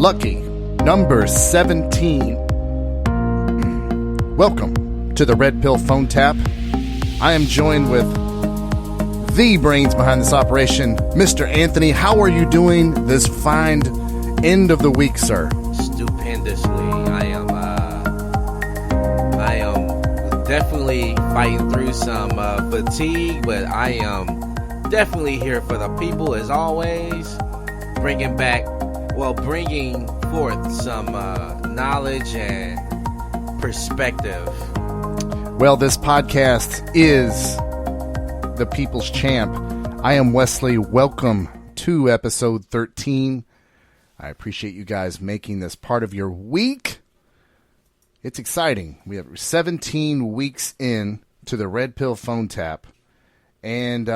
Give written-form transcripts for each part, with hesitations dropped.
Lucky number 17. Welcome to the Red Pill Phone Tap. I am joined with the brains behind this operation, Mr. Anthony. How are you doing this fine end of the week, sir? Stupendously. I am definitely fighting through some fatigue, but I am definitely here for the people as always, bringing forth some knowledge and perspective. Well, this podcast is the People's Champ. I am Wesley. Welcome to episode 13. I appreciate you guys making this part of your week. It's exciting. We have 17 weeks in to the Red Pill Phone Tap, and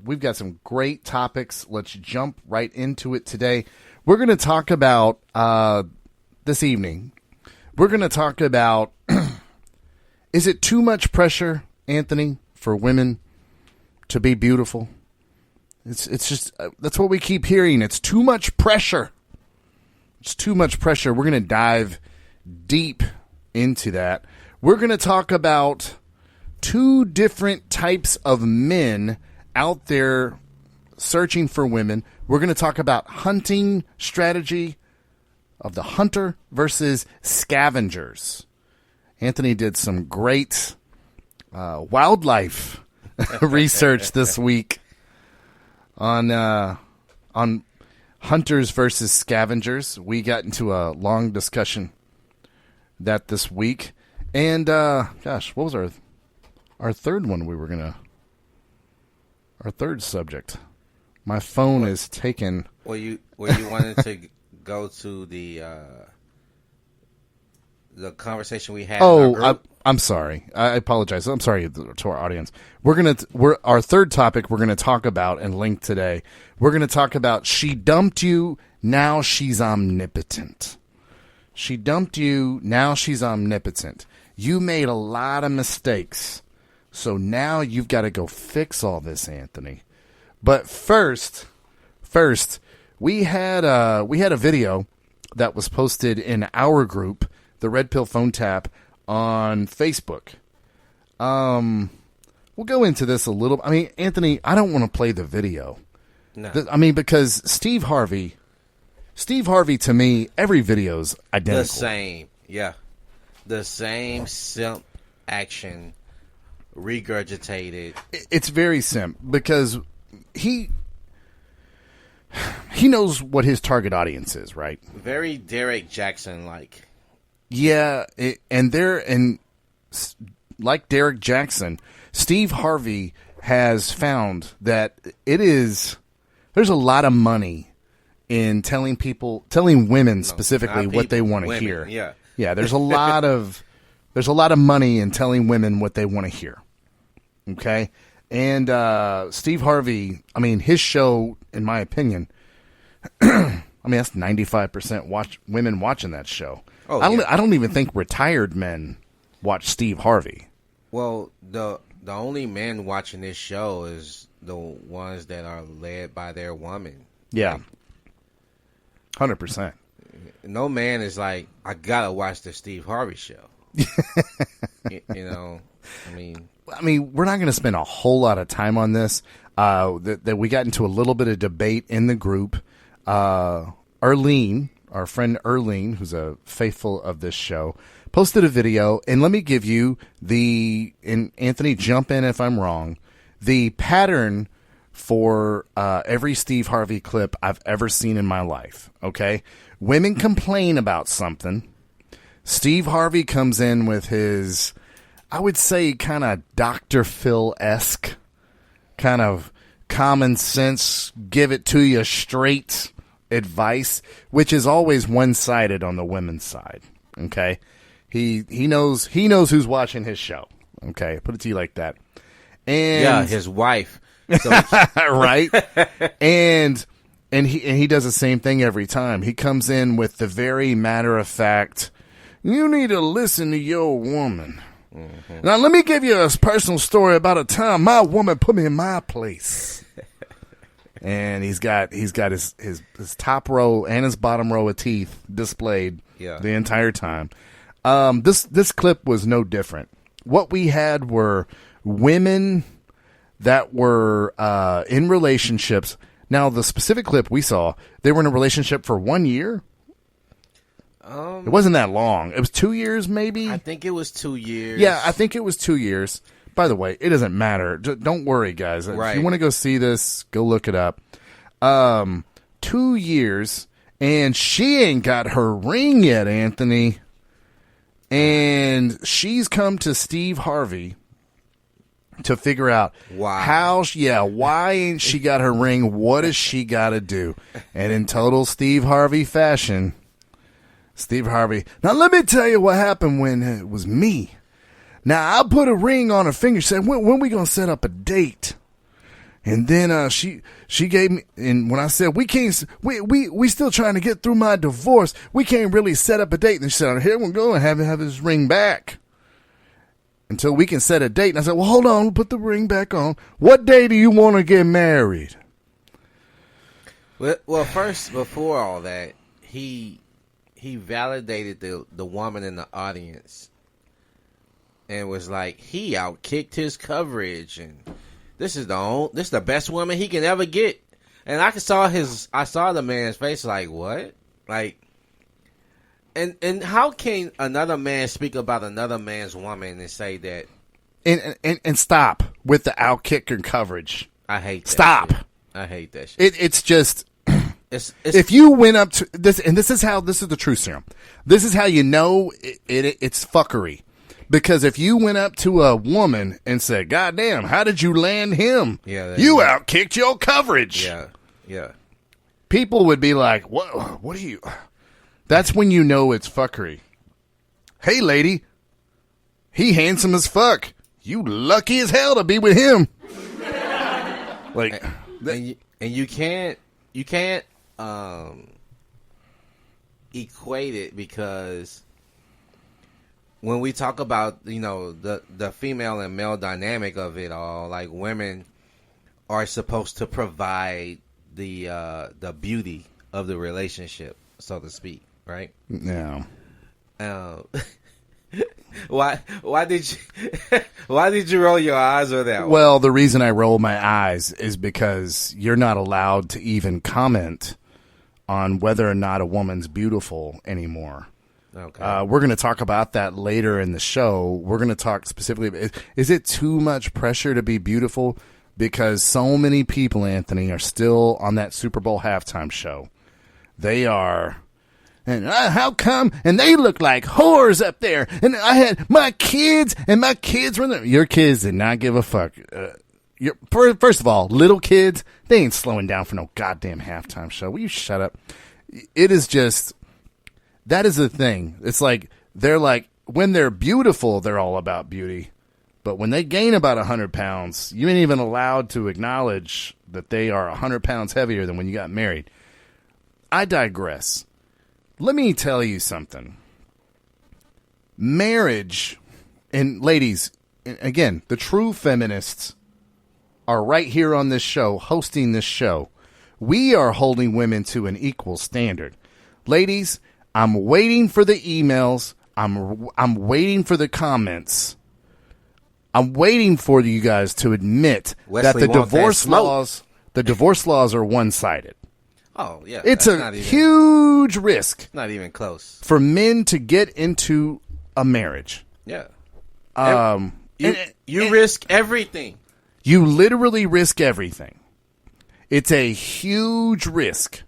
we've got some great topics. Let's jump right into it today. We're going to talk about, this evening, we're going to talk about, is it too much pressure, Anthony, for women to be beautiful? It's just, that's what we keep hearing. It's too much pressure. It's too much pressure. We're going to dive deep into that. We're going to talk about two different types of men out there searching for women. We're going to talk about hunting strategy of the hunter versus scavengers. Anthony did some great wildlife research this week on hunters versus scavengers. We got into a long discussion that this week. And, what was our third one our third subject? My phone is taken. Well, you wanted to go to the conversation we had. I'm sorry. I apologize. I'm sorry to our audience. Our third topic we're gonna talk about and link today. We're gonna talk about she dumped you, now she's omnipotent. She dumped you, now she's omnipotent. You made a lot of mistakes, so now you've got to go fix all this, Anthony. But first, we had a video that was posted in our group, the Red Pill Phone Tap, on Facebook. We'll go into this a little. I mean, Anthony, I don't want to play the video. No. Because Steve Harvey, to me, every video's identical. The same, yeah. The same simp action regurgitated. It's very simp because he knows what his target audience is, right? Very Derek Jackson-like. Yeah, and like Derek Jackson, Steve Harvey has found that there's a lot of money in telling women specifically what they want to hear. Yeah. Yeah, there's a lot of money in telling women what they want to hear. Okay? And Steve Harvey, I mean, his show, in my opinion, that's 95% women watching that show. Oh, I don't even think retired men watch Steve Harvey. Well, the only men watching this show is the ones that are led by their woman. Yeah. 100%. No man is like, I gotta watch the Steve Harvey show. I mean, we're not going to spend a whole lot of time on this. That we got into a little bit of debate in the group. Arlene, our friend Arlene, who's a faithful of this show, posted a video, and let me give you and Anthony, jump in if I'm wrong, the pattern for every Steve Harvey clip I've ever seen in my life. Okay? Women complain about something. Steve Harvey comes in with his, I would say, kind of Dr. Phil-esque, kind of common sense, give it to you straight advice, which is always one-sided on the women's side. Okay? He knows who's watching his show. Okay? Put it to you like that. And yeah, his wife. So right? And he does the same thing every time. He comes in with the very matter-of-fact, you need to listen to your woman. Mm-hmm. Now, let me give you a personal story about a time my woman put me in my place. And he's got his top row and his bottom row of teeth displayed the entire time. This clip was no different. What we had were women that were in relationships. Now, the specific clip we saw, they were in a relationship for 1 year. It wasn't that long. It was 2 years, maybe. I think it was 2 years. Yeah, I think it was 2 years. By the way, it doesn't matter. Don't worry, guys. Right. If you want to go see this, go look it up. 2 years, and she ain't got her ring yet, Anthony. And she's come to Steve Harvey to figure out why ain't she got her ring? What does she got to do? And in total Steve Harvey fashion, Steve Harvey, now let me tell you what happened when it was me. Now, I put a ring on her finger. She said, when we going to set up a date? And then she gave me, and when I said, we still trying to get through my divorce. We can't really set up a date. And she said, here we're going to have his ring back until we can set a date. And I said, well, hold on, put the ring back on. What day do you want to get married? Well, first, before all that, he validated the woman in the audience and was like, he outkicked his coverage, and this is the best woman he can ever get. And I saw the man's face like, what? Like, and how can another man speak about another man's woman and say that? And stop with the outkicking coverage. I hate that. Stop. Shit. I hate that shit. It's just. It's, if you went up to this, and this is the truth serum. This is how you know it's fuckery. Because if you went up to a woman and said, God damn, how did you land him? You outkicked your coverage. Yeah. People would be like, what are you? That's when you know it's fuckery. Hey, lady, he handsome as fuck. You lucky as hell to be with him. Like, and you can't equate it, because when we talk about, the female and male dynamic of it all, like, women are supposed to provide the beauty of the relationship, so to speak, right? Yeah. Why did you roll your eyes on that one? Well, the reason I roll my eyes is because you're not allowed to even comment on whether or not a woman's beautiful anymore. Okay. We're going to talk about that later in the show. We're going to talk specifically. Is it too much pressure to be beautiful? Because so many people, Anthony, are still on that Super Bowl halftime show. They are. And how come? And they look like whores up there. And I had my kids, and my kids were there. Your kids did not give a fuck. First of all, little kids, they ain't slowing down for no goddamn halftime show. Will you shut up? It is just, that is the thing. It's like, they're like, when they're beautiful, they're all about beauty. But when they gain about 100 pounds, you ain't even allowed to acknowledge that they are 100 pounds heavier than when you got married. I digress. Let me tell you something. Marriage, and ladies, again, the true feminists are right here on this show, hosting this show. We are holding women to an equal standard. Ladies, I'm waiting for the emails. I'm waiting for the comments. I'm waiting for you guys to admit that the divorce laws are one-sided. Oh, yeah. It's a huge risk. Not even close. For men to get into a marriage. Yeah. You risk everything. You literally risk everything. It's a huge risk.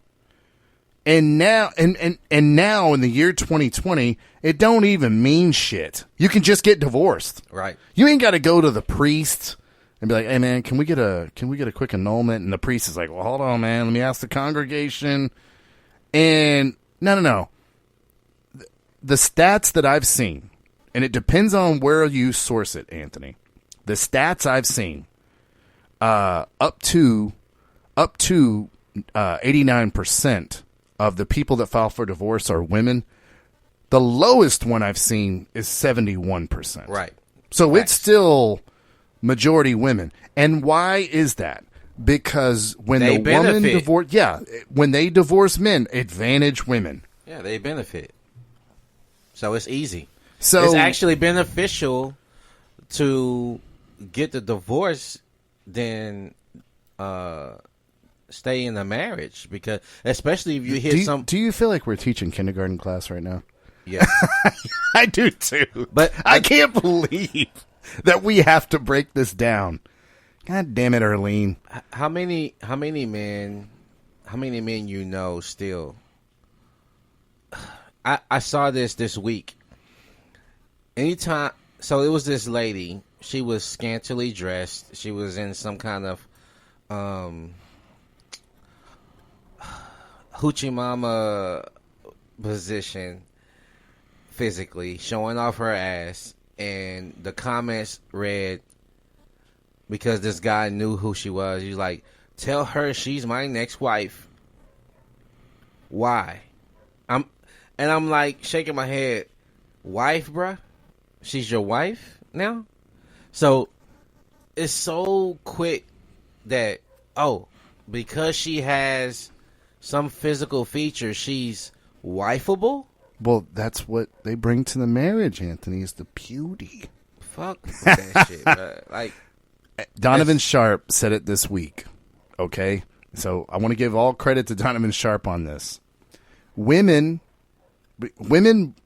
And now now in the year 2020, it don't even mean shit. You can just get divorced. Right. You ain't got to go to the priest and be like, "Hey man, can we get a quick annulment?" And the priest is like, "Well, hold on, man. Let me ask the congregation." And no. The stats that I've seen, and it depends on where you source it, Anthony. The stats I've seen, up to 89% of the people that file for divorce are women. The lowest one I've seen is 71%. Right. So It's still majority women. And why is that? Because when They the woman benefit. when they divorce men, advantage women. Yeah, they benefit. So it's easy. So it's actually beneficial to get the divorce than stay in the marriage, because especially if you hit do you feel like we're teaching kindergarten class right now? Yeah. I do too. But I can't believe that we have to break this down. God damn it, Arlene. How many men you know still? I saw this week. Anytime, so it was this lady. She was scantily dressed. She was in some kind of hoochie mama position, physically showing off her ass, and the comments read, because this guy knew who she was. He's like, "Tell her she's my next wife." Why? I'm like shaking my head. Wife, bruh? She's your wife now? So it's so quick that, because she has some physical feature, she's wifeable? Well, that's what they bring to the marriage, Anthony, is the beauty. Fuck that shit, bruh. Like, Donovan Sharp said it this week. Okay? So I want to give all credit to Donovan Sharp on this. Women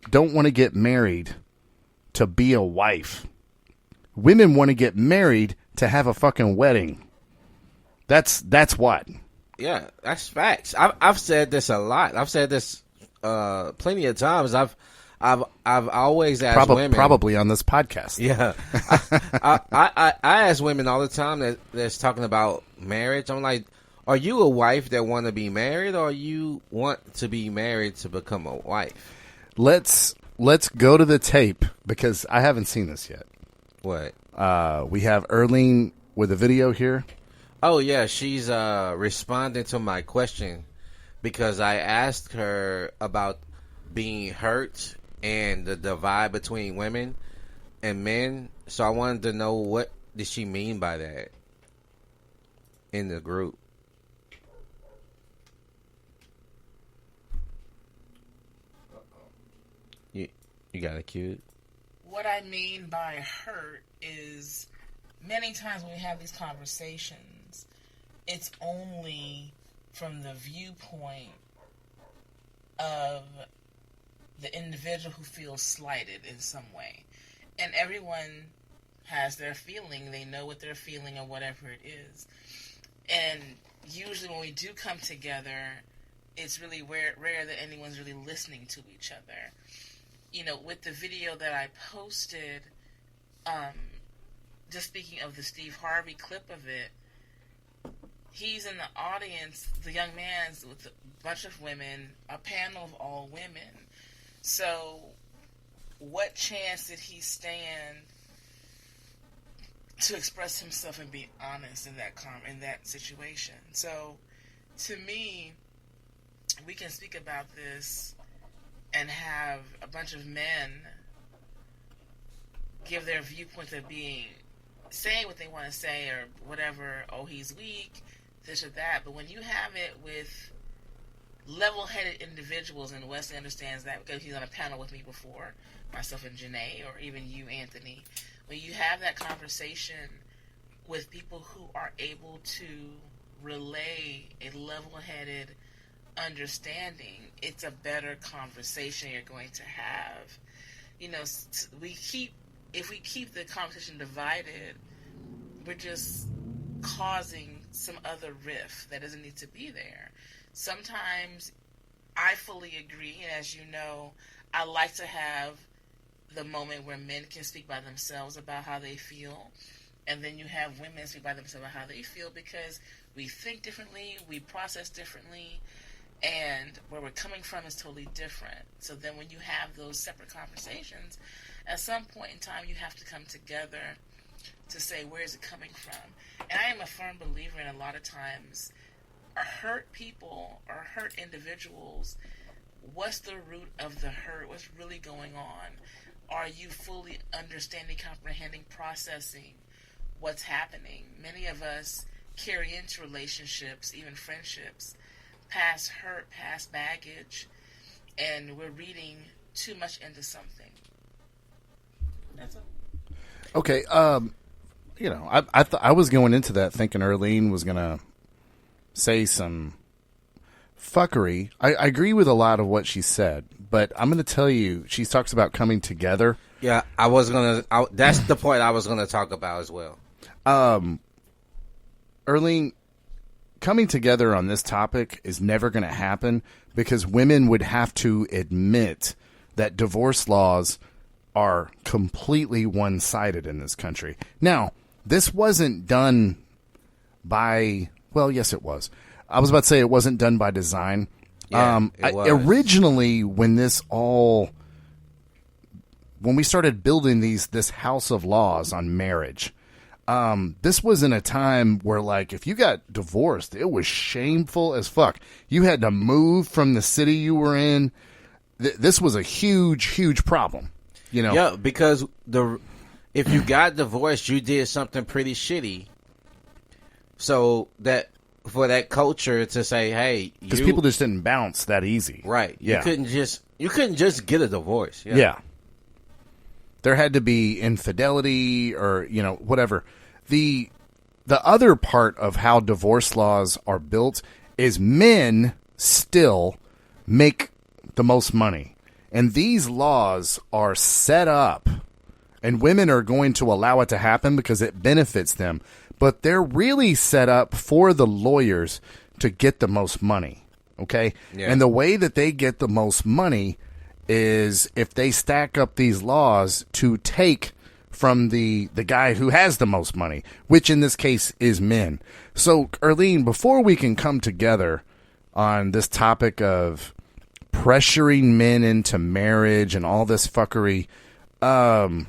don't want to get married to be a wife. Women want to get married to have a fucking wedding. That's what. Yeah, that's facts. I've said this a lot. I've said this plenty of times. I've always asked women, probably on this podcast. Yeah, I ask women all the time that's talking about marriage. I'm like, are you a wife that want to be married, or you want to be married to become a wife? Let's go to the tape, because I haven't seen this yet. What? We have Erlene with a video here. Oh yeah, she's responding to my question, because I asked her about being hurt and the divide between women and men. So I wanted to know, what did she mean by that in the group. You got it cute. What I mean by hurt is, many times when we have these conversations, it's only from the viewpoint of the individual who feels slighted in some way. And everyone has their feeling. They know what they're feeling or whatever it is. And usually when we do come together, it's really rare that anyone's really listening to each other. You know, with the video that I posted, just speaking of the Steve Harvey clip of it, he's in the audience, the young man's with a bunch of women, a panel of all women. So, what chance did he stand to express himself and be honest in that situation? So, to me, we can speak about this and have a bunch of men give their viewpoints of saying what they want to say or whatever. Oh, he's weak, this or that. But when you have it with level-headed individuals, and Wesley understands that because he's on a panel with me before, myself and Janae, or even you, Anthony, when you have that conversation with people who are able to relay a level-headed understanding, it's a better conversation you're going to have. You know, if we keep the conversation divided, we're just causing some other rift that doesn't need to be there. Sometimes I fully agree, and as you know, I like to have the moment where men can speak by themselves about how they feel, and then you have women speak by themselves about how they feel, because we think differently, we process differently, and where we're coming from is totally different. So then when you have those separate conversations, at some point in time you have to come together to say, where is it coming from? And I am a firm believer in, a lot of times, hurt people or hurt individuals, what's the root of the hurt? What's really going on? Are you fully understanding, comprehending, processing what's happening? Many of us carry into relationships, even friendships, past hurt, past baggage, and we're reading too much into something. That's all. Okay, you know, I was going into that thinking Earlene was gonna say some fuckery. I agree with a lot of what she said, but I'm gonna tell you, she talks about coming together. Yeah, that's the point I was gonna talk about as well. Earlene, coming together on this topic is never going to happen because women would have to admit that divorce laws are completely one-sided in this country. Now, this wasn't done by, well, yes, it was. I was about to say it wasn't done by design. Yeah, it was. Originally, when we started building this house of laws on marriage, this was in a time where, like, if you got divorced, it was shameful as fuck. You had to move from the city you were in. This was a huge, huge problem. You know? Yeah, because if you got divorced, you did something pretty shitty. So that for that culture to say, "Hey," because people just didn't bounce that easy, right? Yeah. You couldn't just get a divorce. Yeah. There had to be infidelity or, you know, whatever. The other part of how divorce laws are built is men still make the most money. And these laws are set up, and women are going to allow it to happen because it benefits them. But they're really set up for the lawyers to get the most money, okay? Yeah. And the way that they get the most money is if they stack up these laws to take from the guy who has the most money, which in this case is men. So, Earlene, before we can come together on this topic of pressuring men into marriage and all this fuckery, because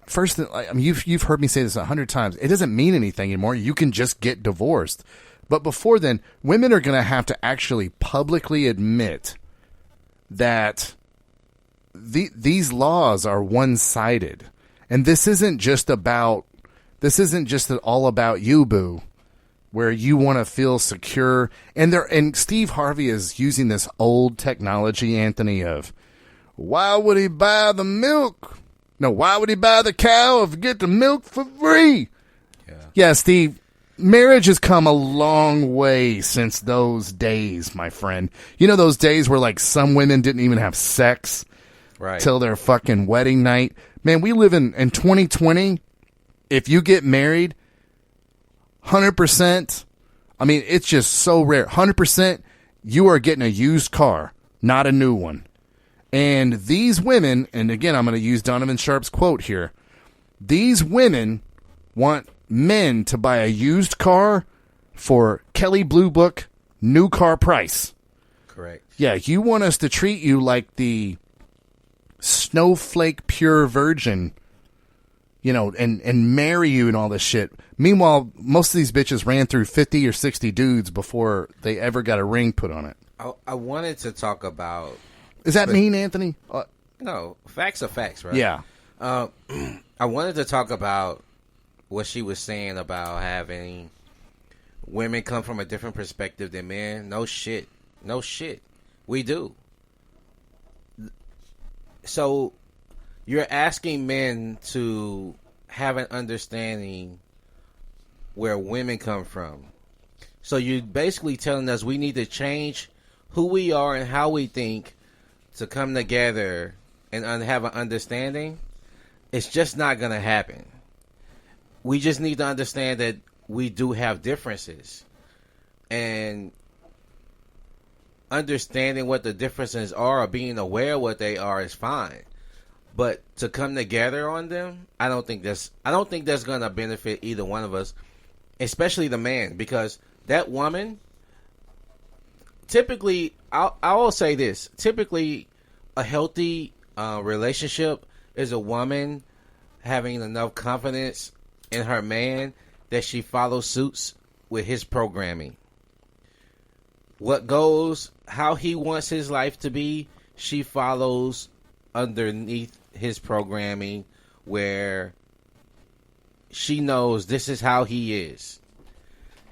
first, I mean, you've heard me say this 100 times. It doesn't mean anything anymore. You can just get divorced. But before then, women are going to have to actually publicly admit that these laws are one-sided, and this isn't just all about you, boo, where you want to feel secure. And Steve Harvey is using this old technology, Anthony, of why would he buy the milk? No, why would he buy the cow if he get the milk for free? Yeah, Steve, marriage has come a long way since those days, my friend. You know those days where, like, some women didn't even have sex till their fucking wedding night? Man, we live in 2020. If you get married, 100%, I mean, it's just so rare. 100%, you are getting a used car, not a new one. And these women, and again, I'm going to use Donovan Sharp's quote here, these women want men to buy a used car for Kelley Blue Book new car price. Correct. Yeah, you want us to treat you like the snowflake pure virgin, you know, and marry you and all this shit. Meanwhile, most of these bitches ran through 50 or 60 dudes before they ever got a ring put on it. I wanted to talk about... Is that mean, Anthony? No, facts are facts, right? Yeah. I wanted to talk about what she was saying about having women come from a different perspective than men. No shit. We do. So you're asking men to have an understanding where women come from. So you're basically telling us we need to change who we are and how we think to come together and have an understanding. It's just not going to happen. We just need to understand that we do have differences. And understanding what the differences are or being aware of what they are is fine. But to come together on them, I don't think that's going to benefit either one of us, especially the man, because that woman, typically, I will say this, typically a healthy relationship is a woman having enough confidence in her man that she follows suits with his programming. What goes, how he wants his life to be, she follows underneath his programming, where she knows this is how he is.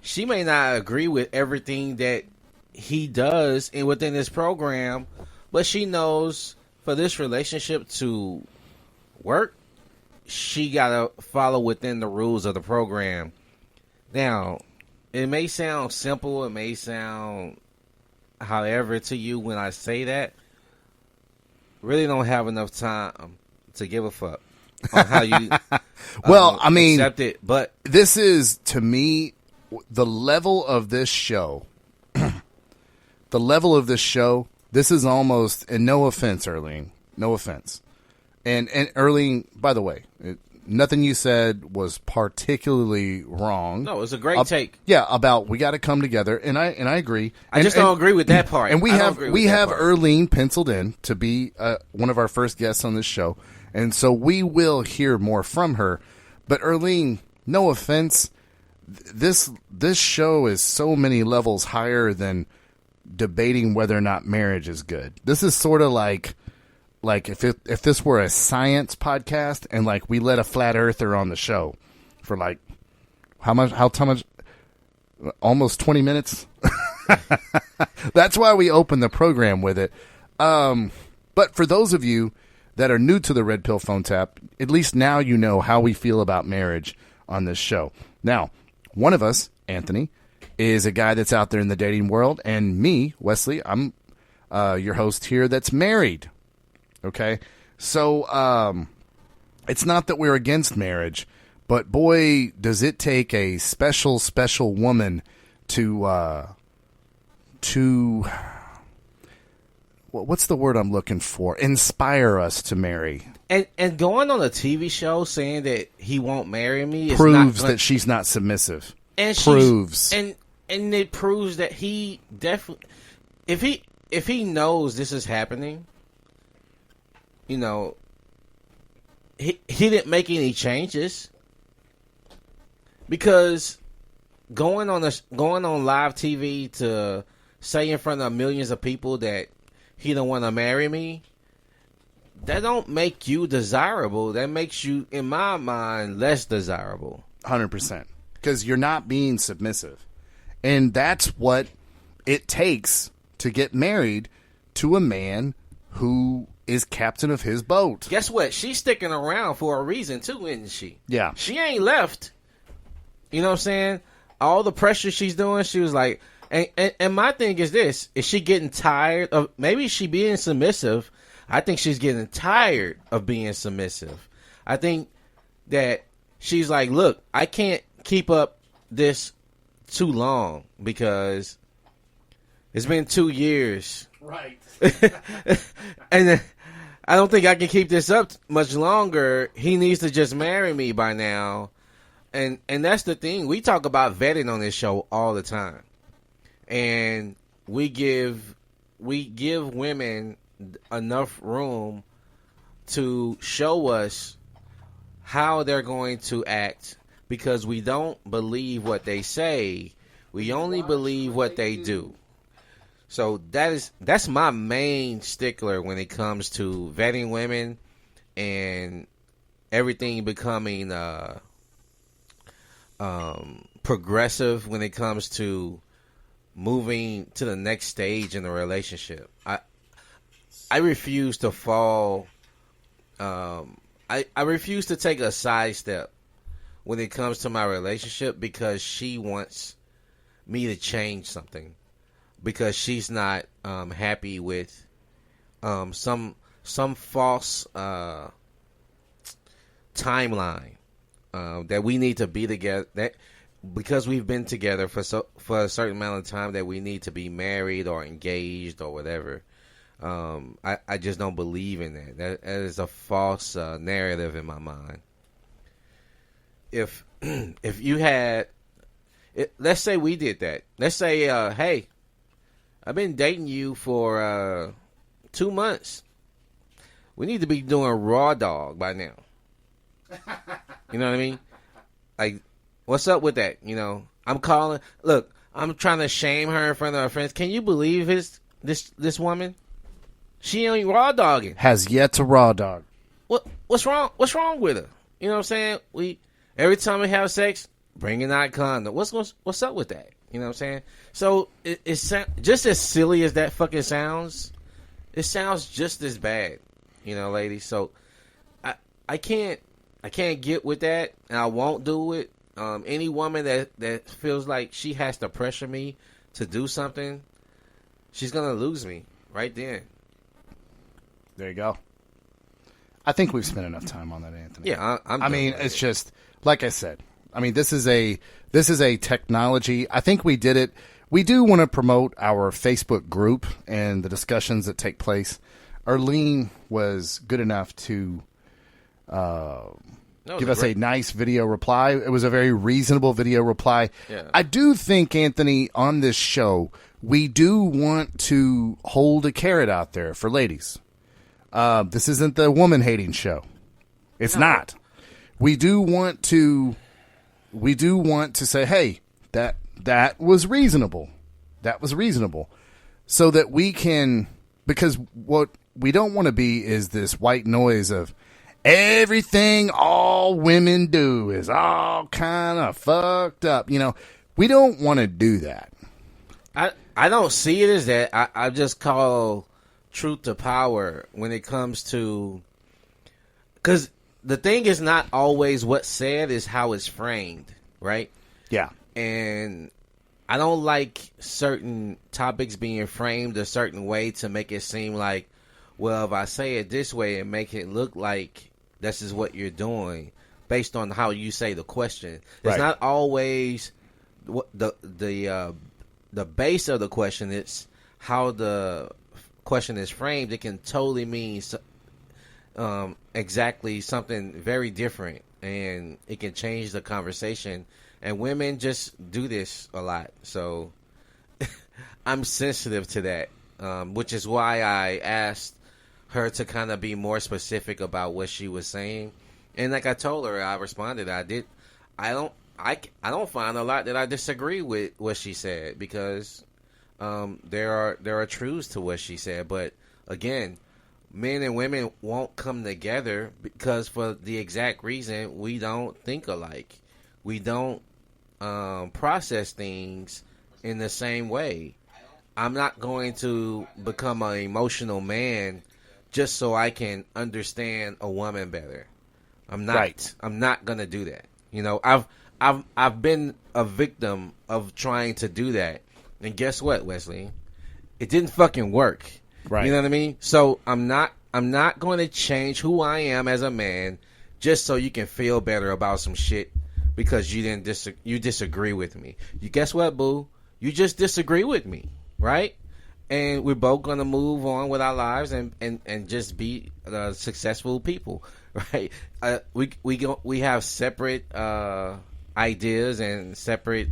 She may not agree with everything that he does within this program, but she knows for this relationship to work, she gotta follow within the rules of the program. Now, it may sound simple, it may sound however to you when I say that. Really don't have enough time to give a fuck on how you well, I mean, accept it. But this is, to me, the level of this show. The level of this show, this is almost, and no offense, Erling, no offense. And Erling, by the way, nothing you said was particularly wrong. No, it's a great take. Yeah, about we got to come together, and I agree. I just don't agree with that part. And we have Erling penciled in to be one of our first guests on this show, and so we will hear more from her. But Erling, no offense, this show is so many levels higher than debating whether or not marriage is good. This is sort of like if this were a science podcast and like we let a flat earther on the show for like how much almost 20 minutes. That's why we opened the program with it. But for those of you that are new to the Red Pill Phone Tap, at least now you know how we feel about marriage on this show. Now, one of us, Anthony, is a guy that's out there in the dating world, and me, Wesley, I'm your host here that's married. Okay? So, it's not that we're against marriage, but boy, does it take a special, special woman to what's the word I'm looking for? Inspire us to marry. And going on a TV show saying that he won't marry me is proves that she's not submissive. And proves. And it proves that he definitely, if he knows this is happening, you know, he didn't make any changes, because going on live TV to say in front of millions of people that he don't want to marry me, that don't make you desirable. That makes you, in my mind, less desirable. 100%. Because you're not being submissive. And that's what it takes to get married to a man who is captain of his boat. Guess what? She's sticking around for a reason, too, isn't she? Yeah. She ain't left. You know what I'm saying? All the pressure she's doing, she was like... And my thing is this. Is she getting tired of... Maybe she being submissive. I think she's getting tired of being submissive. I think that she's like, look, I can't keep up this too long because it's been 2 years. Right. And I don't think I can keep this up much longer. He needs to just marry me by now. And that's the thing. We talk about vetting on this show all the time. And we give women enough room to show us how they're going to act, because we don't believe what they say. We only believe what they do. So that's my main stickler when it comes to vetting women and everything becoming progressive when it comes to moving to the next stage in a relationship. I refuse to fall. I refuse to take a sidestep when it comes to my relationship because she wants me to change something, because she's not happy with some false timeline that we need to be together. That because we've been together for a certain amount of time that we need to be married or engaged or whatever. I just don't believe in that. That is a false narrative in my mind. If you had, let's say we did that. Let's say, hey, I've been dating you for 2 months. We need to be doing raw dog by now. You know what I mean? Like, what's up with that? You know, I'm calling. Look, I'm trying to shame her in front of her friends. Can you believe this woman? She ain't raw dogging. Has yet to raw dog. What's wrong? What's wrong with her? You know what I'm saying? Every time we have sex, bringing out condom. What's up with that? You know what I'm saying? So it's just as silly as that fucking sounds. It sounds just as bad, you know, ladies. So I can't get with that, and I won't do it. Any woman that feels like she has to pressure me to do something, she's gonna lose me right then. There you go. I think we've spent enough time on that, Anthony. Yeah, I mean, it's just like I said. I mean, this is a technology. I think we did it. We do want to promote our Facebook group and the discussions that take place. Arlene was good enough to give us a nice video reply. It was a very reasonable video reply. Yeah. I do think, Anthony, on this show, we do want to hold a carrot out there for ladies. This isn't the woman-hating show. It's not. We do want to say, hey, that was reasonable. That was reasonable. So that we can, because what we don't want to be is this white noise of everything all women do is all kind of fucked up. You know, we don't want to do that. I don't see it as that. I just call truth to power when it comes to, because the thing is not always what's said, is how it's framed, right? Yeah. And I don't like certain topics being framed a certain way to make it seem like, well, if I say it this way and make it look like this is what you're doing based on how you say the question. It's Right. not always what the base of the question. It's how the question is framed. It can totally mean exactly something very different, and it can change the conversation. And women just do this a lot, so I'm sensitive to that, which is why I asked her to kind of be more specific about what she was saying. And like I told her, I responded. I don't find a lot that I disagree with what she said, because there are truths to what she said. But again, men and women won't come together because for the exact reason we don't think alike. We don't process things in the same way. I'm not going to become an emotional man just so I can understand a woman better. I'm not. Right. I'm not gonna do that. You know, I've been a victim of trying to do that, and guess what, Wesley? It didn't fucking work. Right. You know what I mean? So I'm not going to change who I am as a man just so you can feel better about some shit because you disagree with me. You guess what, boo? You just disagree with me, right? And we're both gonna move on with our lives and just be successful people, right? We have separate ideas and separate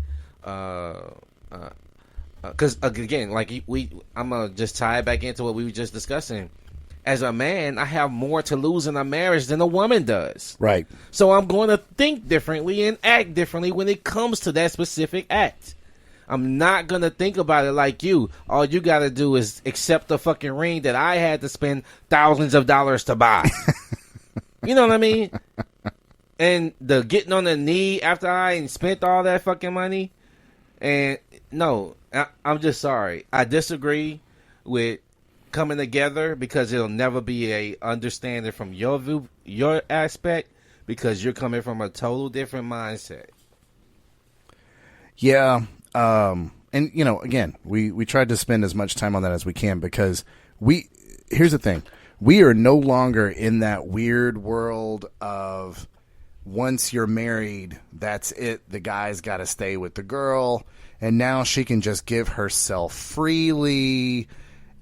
because again, like I'm gonna just tie it back into what we were just discussing. As a man, I have more to lose in a marriage than a woman does. Right. So I'm going to think differently and act differently when it comes to that specific act. I'm not going to think about it like you. All you got to do is accept the fucking ring that I had to spend thousands of dollars to buy. You know what I mean? And the getting on the knee after I spent all that fucking money. And no, I'm just sorry. I disagree with coming together because it'll never be a understanding from your view, your aspect, because you're coming from a total different mindset. Yeah. And you know, again, we tried to spend as much time on that as we can because here's the thing. We are no longer in that weird world of once you're married, that's it. The guy's got to stay with the girl and now she can just give herself freely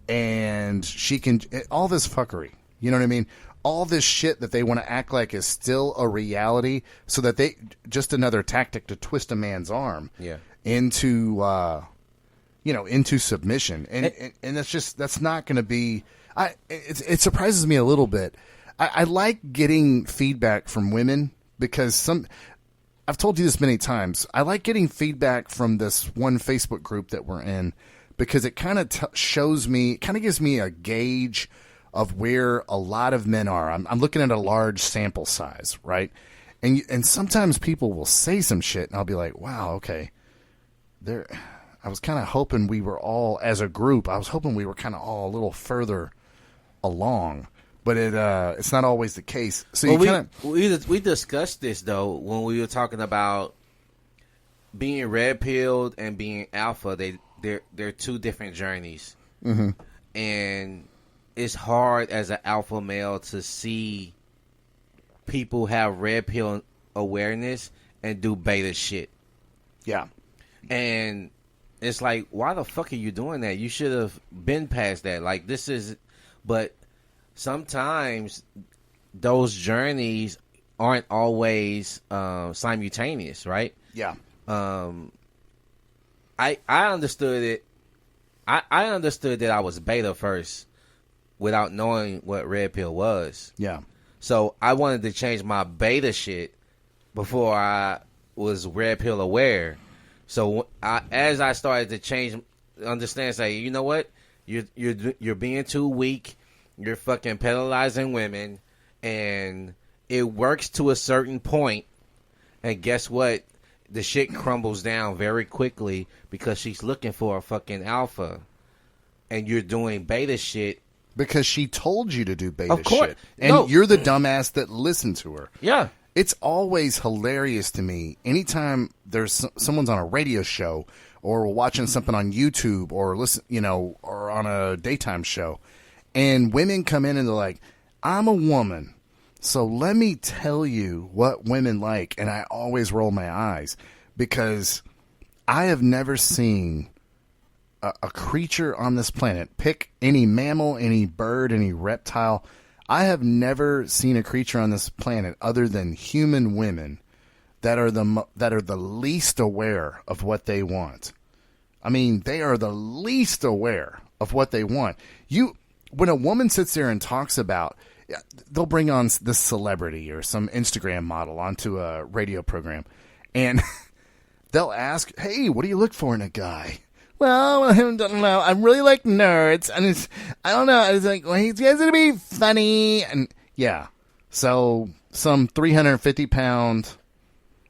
and she can, all this fuckery, you know what I mean? All this shit that they want to act like is still a reality so that they, just another tactic to twist a man's arm. Yeah. Into submission, and that's not going to be. It surprises me a little bit. I like getting feedback from women because I've told you this many times. I like getting feedback from this one Facebook group that we're in because it kind of shows me, kind of gives me a gauge of where a lot of men are. I'm looking at a large sample size, right? And sometimes people will say some shit, and I'll be like, wow, okay. I was kind of hoping we were all, as a group, I was hoping we were kind of all a little further along. But it's not always the case. So we discussed this, though, when we were talking about being red-pilled and being alpha. They're two different journeys. Mm-hmm. And it's hard as an alpha male to see people have red pill awareness and do beta shit. Yeah. And it's like, why the fuck are you doing that? You should have been past that. Like, this is, but sometimes those journeys aren't always simultaneous, right? Yeah. I understood it. I understood that I was beta first without knowing what red pill was. Yeah. So I wanted to change my beta shit before I was red pill aware. So as I started to understand, say, you know what, you're being too weak. You're fucking penalizing women, and it works to a certain point. And guess what? The shit crumbles down very quickly because she's looking for a fucking alpha, and you're doing beta shit. Because she told you to do beta of course. shit. And you're the dumbass that listened to her. Yeah. It's always hilarious to me. Anytime there's someone's on a radio show or watching something on YouTube or listen, or on a daytime show, and women come in and they're like, I'm a woman, so let me tell you what women like. And I always roll my eyes because I have never seen a creature on this planet, pick any mammal, any bird, any reptile. I have never seen a creature on this planet other than human women that are the least aware of what they want. I mean, they are the least aware of what they want. When a woman sits there and talks about, they'll bring on this celebrity or some Instagram model onto a radio program, and they'll ask, hey, what do you look for in a guy? Well, I don't know. I really like nerds, and I don't know. It's like, well, he's gonna be funny, and yeah. So some 350-pound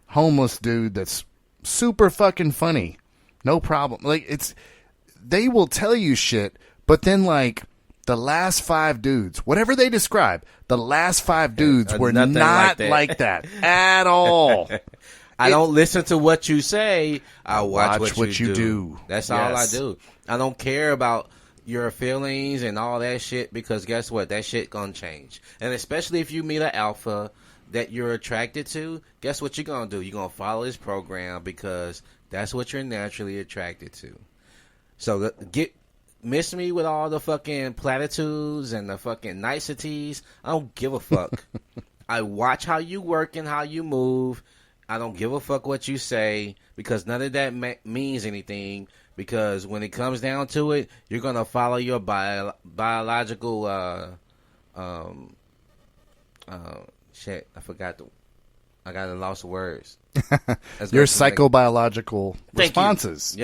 homeless dude that's super fucking funny, no problem. Like they will tell you shit, but then like the last 5 dudes, whatever they describe, the last 5 dudes were not like that at all. I don't listen to what you say. I watch what you do. That's all I do. I don't care about your feelings and all that shit because guess what? That shit gonna change. And especially if you meet an alpha that you're attracted to, guess what you're gonna do? You're gonna follow his program because that's what you're naturally attracted to. So miss me with all the fucking platitudes and the fucking niceties. I don't give a fuck. I watch how you work and how you move. I don't give a fuck what you say because none of that means anything because when it comes down to it, you're going to follow your biological shit. I got a loss of words. Your psychobiological responses.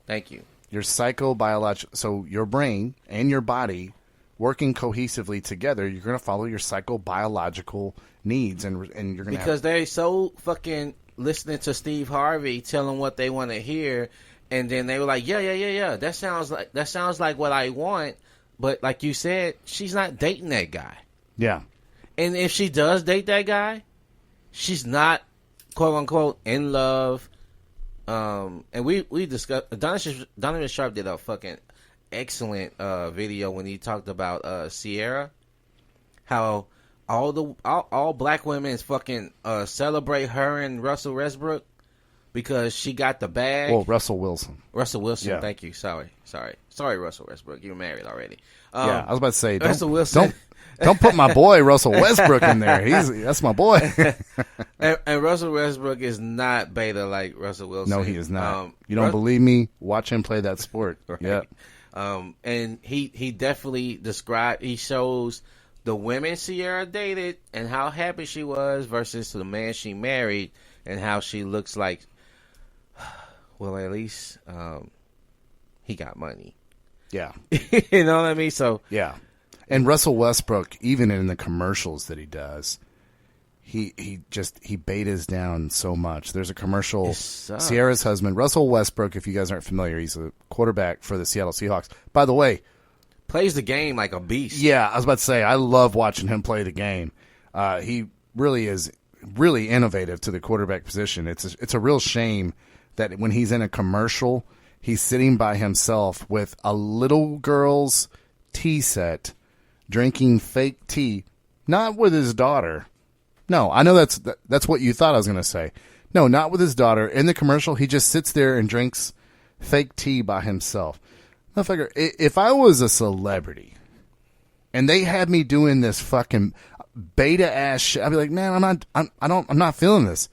Thank you. Your psychobiological, so your brain and your body working cohesively together, you're going to follow your psychobiological needs, and you're going to because they're so fucking listening to Steve Harvey tell them what they want to hear, and then they were like, yeah, that sounds like what I want, but like you said, she's not dating that guy. Yeah, and if she does date that guy, she's not quote unquote in love. And we discussed. Donovan Sharp did a fucking excellent video when he talked about Sierra, how all black women fucking celebrate her and Russell Westbrook because she got the bag. Well, Russell Wilson. Yeah. Thank you. Sorry, Russell Westbrook. You're married already. Yeah, I was about to say, Russell Wilson. Don't put my boy Russell Westbrook in there. That's my boy. and Russell Westbrook is not beta like Russell Wilson. No, he is not. You don't believe me? Watch him play that sport. Right. Yeah. And he definitely he shows the women Sierra dated and how happy she was versus the man she married and how she looks like, well, at least he got money. Yeah. You know what I mean? So yeah. And Russell Westbrook, even in the commercials that he does, he betas down so much. There's a commercial. Sierra's husband, Russell Westbrook, if you guys aren't familiar, he's a quarterback for the Seattle Seahawks. By the way, plays the game like a beast. Yeah, I was about to say, I love watching him play the game. He really is really innovative to the quarterback position. It's a real shame that when he's in a commercial, he's sitting by himself with a little girl's tea set, drinking fake tea, not with his daughter. No, I know that's what you thought I was going to say. No, not with his daughter. In the commercial, he just sits there and drinks fake tea by himself. Motherfucker, if I was a celebrity and they had me doing this fucking beta ass shit, I'd be like, man, I'm not feeling this.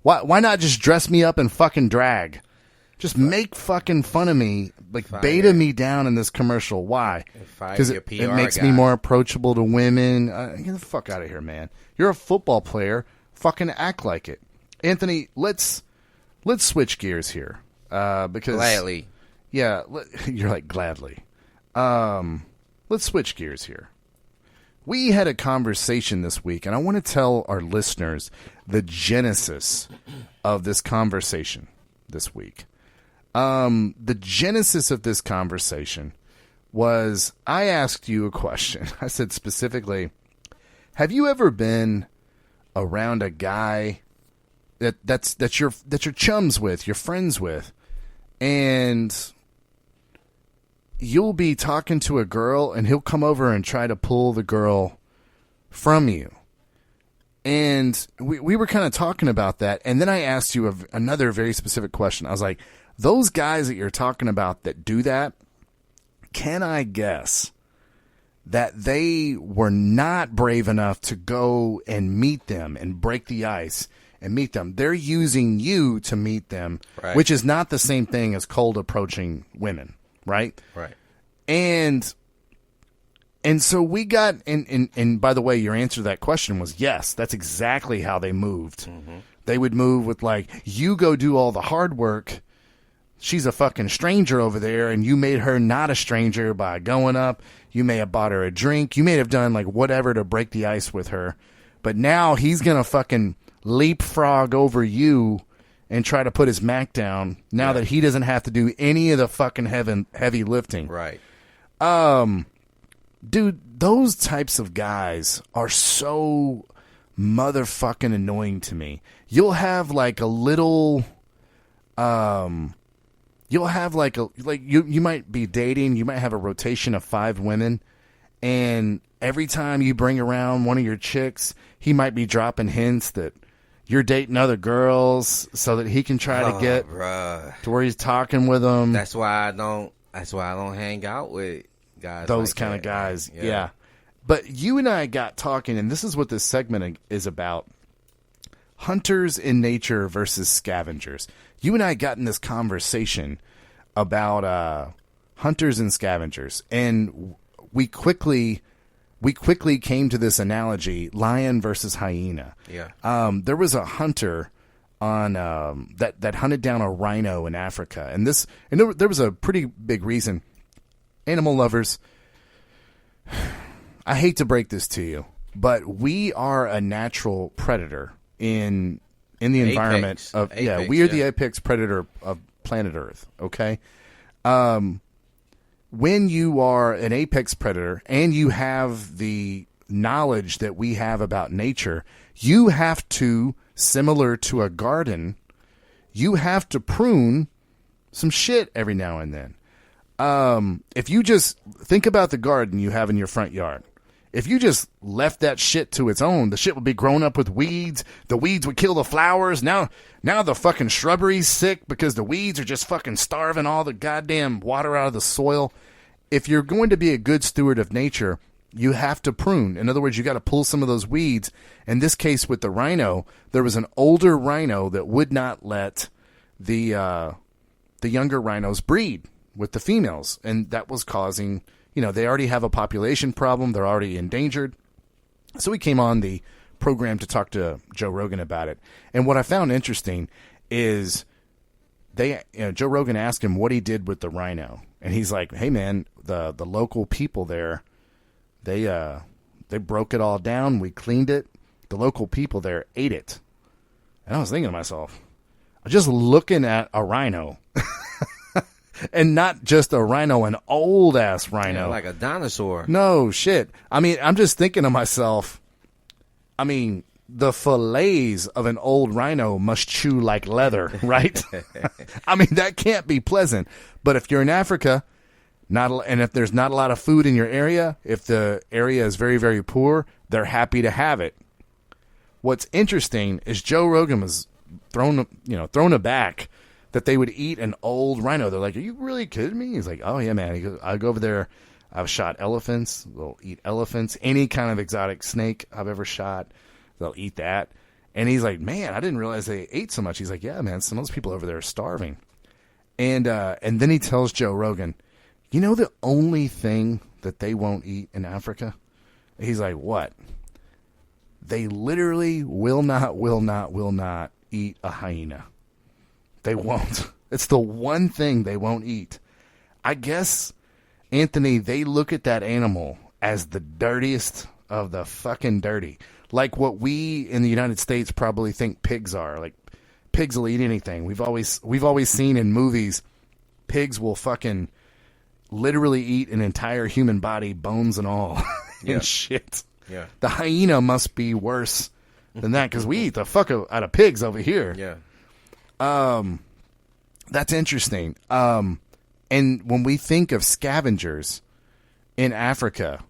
Why not just dress me up in fucking drag? Just make fucking fun of me, like beta me down in this commercial. Why? Because it makes me more approachable to women. Get the fuck out of here, man. You're a football player. Fucking act like it. Anthony, let's switch gears here. Because gladly. Yeah, you're like gladly. Let's switch gears here. We had a conversation this week, and I want to tell our listeners the genesis of this conversation this week. The genesis of this conversation was I asked you a question. I said specifically, have you ever been around a guy that's your chums with, you're friends with, and you'll be talking to a girl and he'll come over and try to pull the girl from you? And we were kind of talking about that, and then I asked you another very specific question. I was like, those guys that you're talking about that do that, can I guess that they were not brave enough to go and meet them and break the ice and meet them? They're using you to meet them, right, which is not the same thing as cold approaching women, right? Right. And so we got, and by the way, your answer to that question was yes, that's exactly how they moved. Mm-hmm. They would move with like, you go do all the hard work. She's a fucking stranger over there, and you made her not a stranger by going up. You may have bought her a drink. You may have done like whatever to break the ice with her. But now he's going to fucking leapfrog over you and try to put his Mac down now that he doesn't have to do any of the fucking heavy lifting. Right. Dude, those types of guys are so motherfucking annoying to me. You'll have like a little, you might be dating, you might have a rotation of 5 women, and every time you bring around one of your chicks, he might be dropping hints that you're dating other girls so that he can try to get to where he's talking with them. That's why I don't hang out with guys. Those like kind that. Of guys. Yeah. But you and I got talking, and this is what this segment is about. Hunters in nature versus scavengers. You and I got in this conversation about hunters and scavengers, and we quickly came to this analogy: lion versus hyena. Yeah. There was a hunter on that hunted down a rhino in Africa, and there was a pretty big reason. Animal lovers, I hate to break this to you, but we are a natural predator in the environment of we are the apex predator of planet Earth. Okay, when you are an apex predator and you have the knowledge that we have about nature, you have to, similar to a garden, you have to prune some shit every now and then. If you just think about the garden you have in your front yard, if you just left that shit to its own, the shit would be grown up with weeds. The weeds would kill the flowers. Now the fucking shrubbery's sick because the weeds are just fucking starving all the goddamn water out of the soil. If you're going to be a good steward of nature, you have to prune. In other words, you got to pull some of those weeds. In this case with the rhino, there was an older rhino that would not let the younger rhinos breed with the females, and that was causing, they already have a population problem. They're already endangered. So we came on the program to talk to Joe Rogan about it. And what I found interesting is Joe Rogan asked him what he did with the rhino. And he's like, hey man, the local people there, they broke it all down. We cleaned it, the local people there ate it. And I was thinking to myself, just looking at a rhino, and not just a rhino, an old-ass rhino. Yeah, like a dinosaur. No, shit. I mean, I'm just thinking to myself, I mean, the fillets of an old rhino must chew like leather, right? I mean, that can't be pleasant. But if you're in Africa, and if there's not a lot of food in your area, if the area is very, very poor, they're happy to have it. What's interesting is Joe Rogan was thrown aback that they would eat an old rhino. They're like, "Are you really kidding me?" He's like, "Oh yeah, man." He goes, "I go over there. I've shot elephants. They'll eat elephants. Any kind of exotic snake I've ever shot, they'll eat that." And he's like, "Man, I didn't realize they ate so much." He's like, "Yeah, man. Some of those people over there are starving." And then he tells Joe Rogan, "You know the only thing that they won't eat in Africa?" He's like, "What?" They literally will not eat a hyena. They won't. It's the one thing they won't eat. I guess, Anthony, they look at that animal as the dirtiest of the fucking dirty. Like what we in the United States probably think pigs are. Like, pigs will eat anything. We've always seen in movies, pigs will fucking literally eat an entire human body, bones and all, and shit. Yeah. The hyena must be worse than that, because we eat the fuck out of pigs over here. Yeah. That's interesting. And when we think of scavengers in Africa,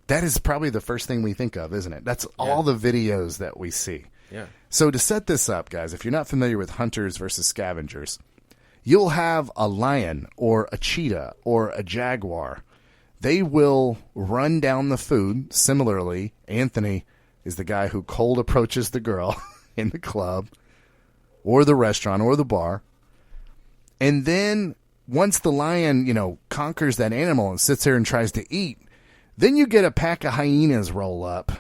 that is probably the first thing we think of, isn't it? That's all the videos that we see. Yeah. So to set this up, guys, if you're not familiar with hunters versus scavengers, you'll have a lion or a cheetah or a jaguar. They will run down the food. Similarly, Anthony is the guy who cold approaches the girl in the club or the restaurant or the bar. And then once the lion, conquers that animal and sits there and tries to eat, then you get a pack of hyenas roll up.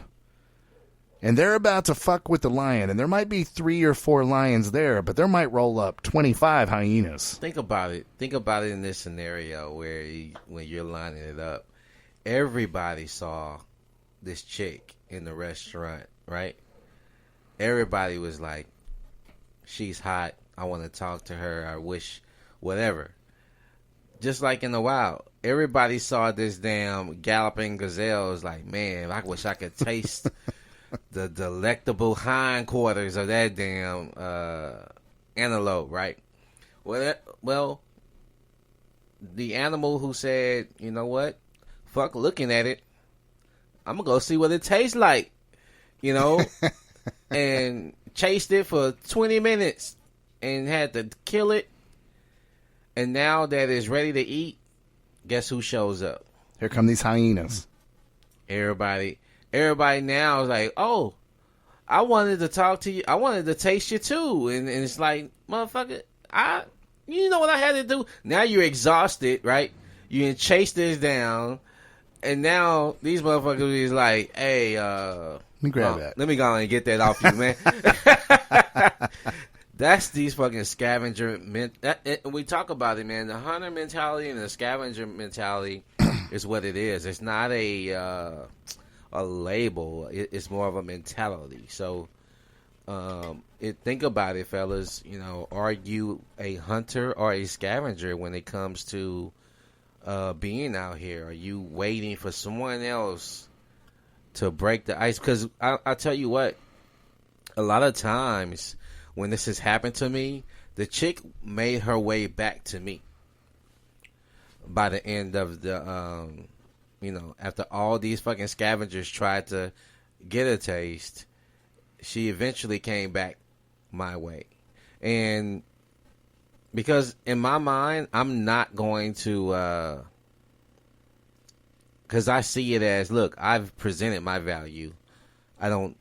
And they're about to fuck with the lion. And there might be 3 or 4 lions there, but there might roll up 25 hyenas. Think about it. Think about it in this scenario where when you're lining it up, everybody saw this chick in the restaurant, right? Everybody was like, "She's hot. I want to talk to her. I wish, whatever." Just like in the wild, everybody saw this damn galloping gazelle. It was like, "Man, I wish I could taste the delectable hindquarters of that damn antelope," right? Well, the animal who said, "You know what? Fuck looking at it. I'm going to go see what it tastes like," and chased it for 20 minutes and had to kill it. And now that it's ready to eat, guess who shows up? Here come these hyenas. Everybody now is like, "Oh, I wanted to talk to you. I wanted to taste you too." And it's like, motherfucker, you know what I had to do? Now you're exhausted, right? You done chased this down. And now these motherfuckers is like, "Hey, let me grab that. Let me go and get that off you, man." That's these fucking scavenger we talk about it, man. The hunter mentality and the scavenger mentality is what it is. It's not a label. It's more of a mentality. So, think about it, fellas. Are you a hunter or a scavenger when it comes to being out here? Are you waiting for someone else to break the ice? Because I tell you what, a lot of times when this has happened to me, the chick made her way back to me by the end of the, after all these fucking scavengers tried to get a taste, she eventually came back my way. And because in my mind, I'm not going to, because I see it as, look, I've presented my value. I don't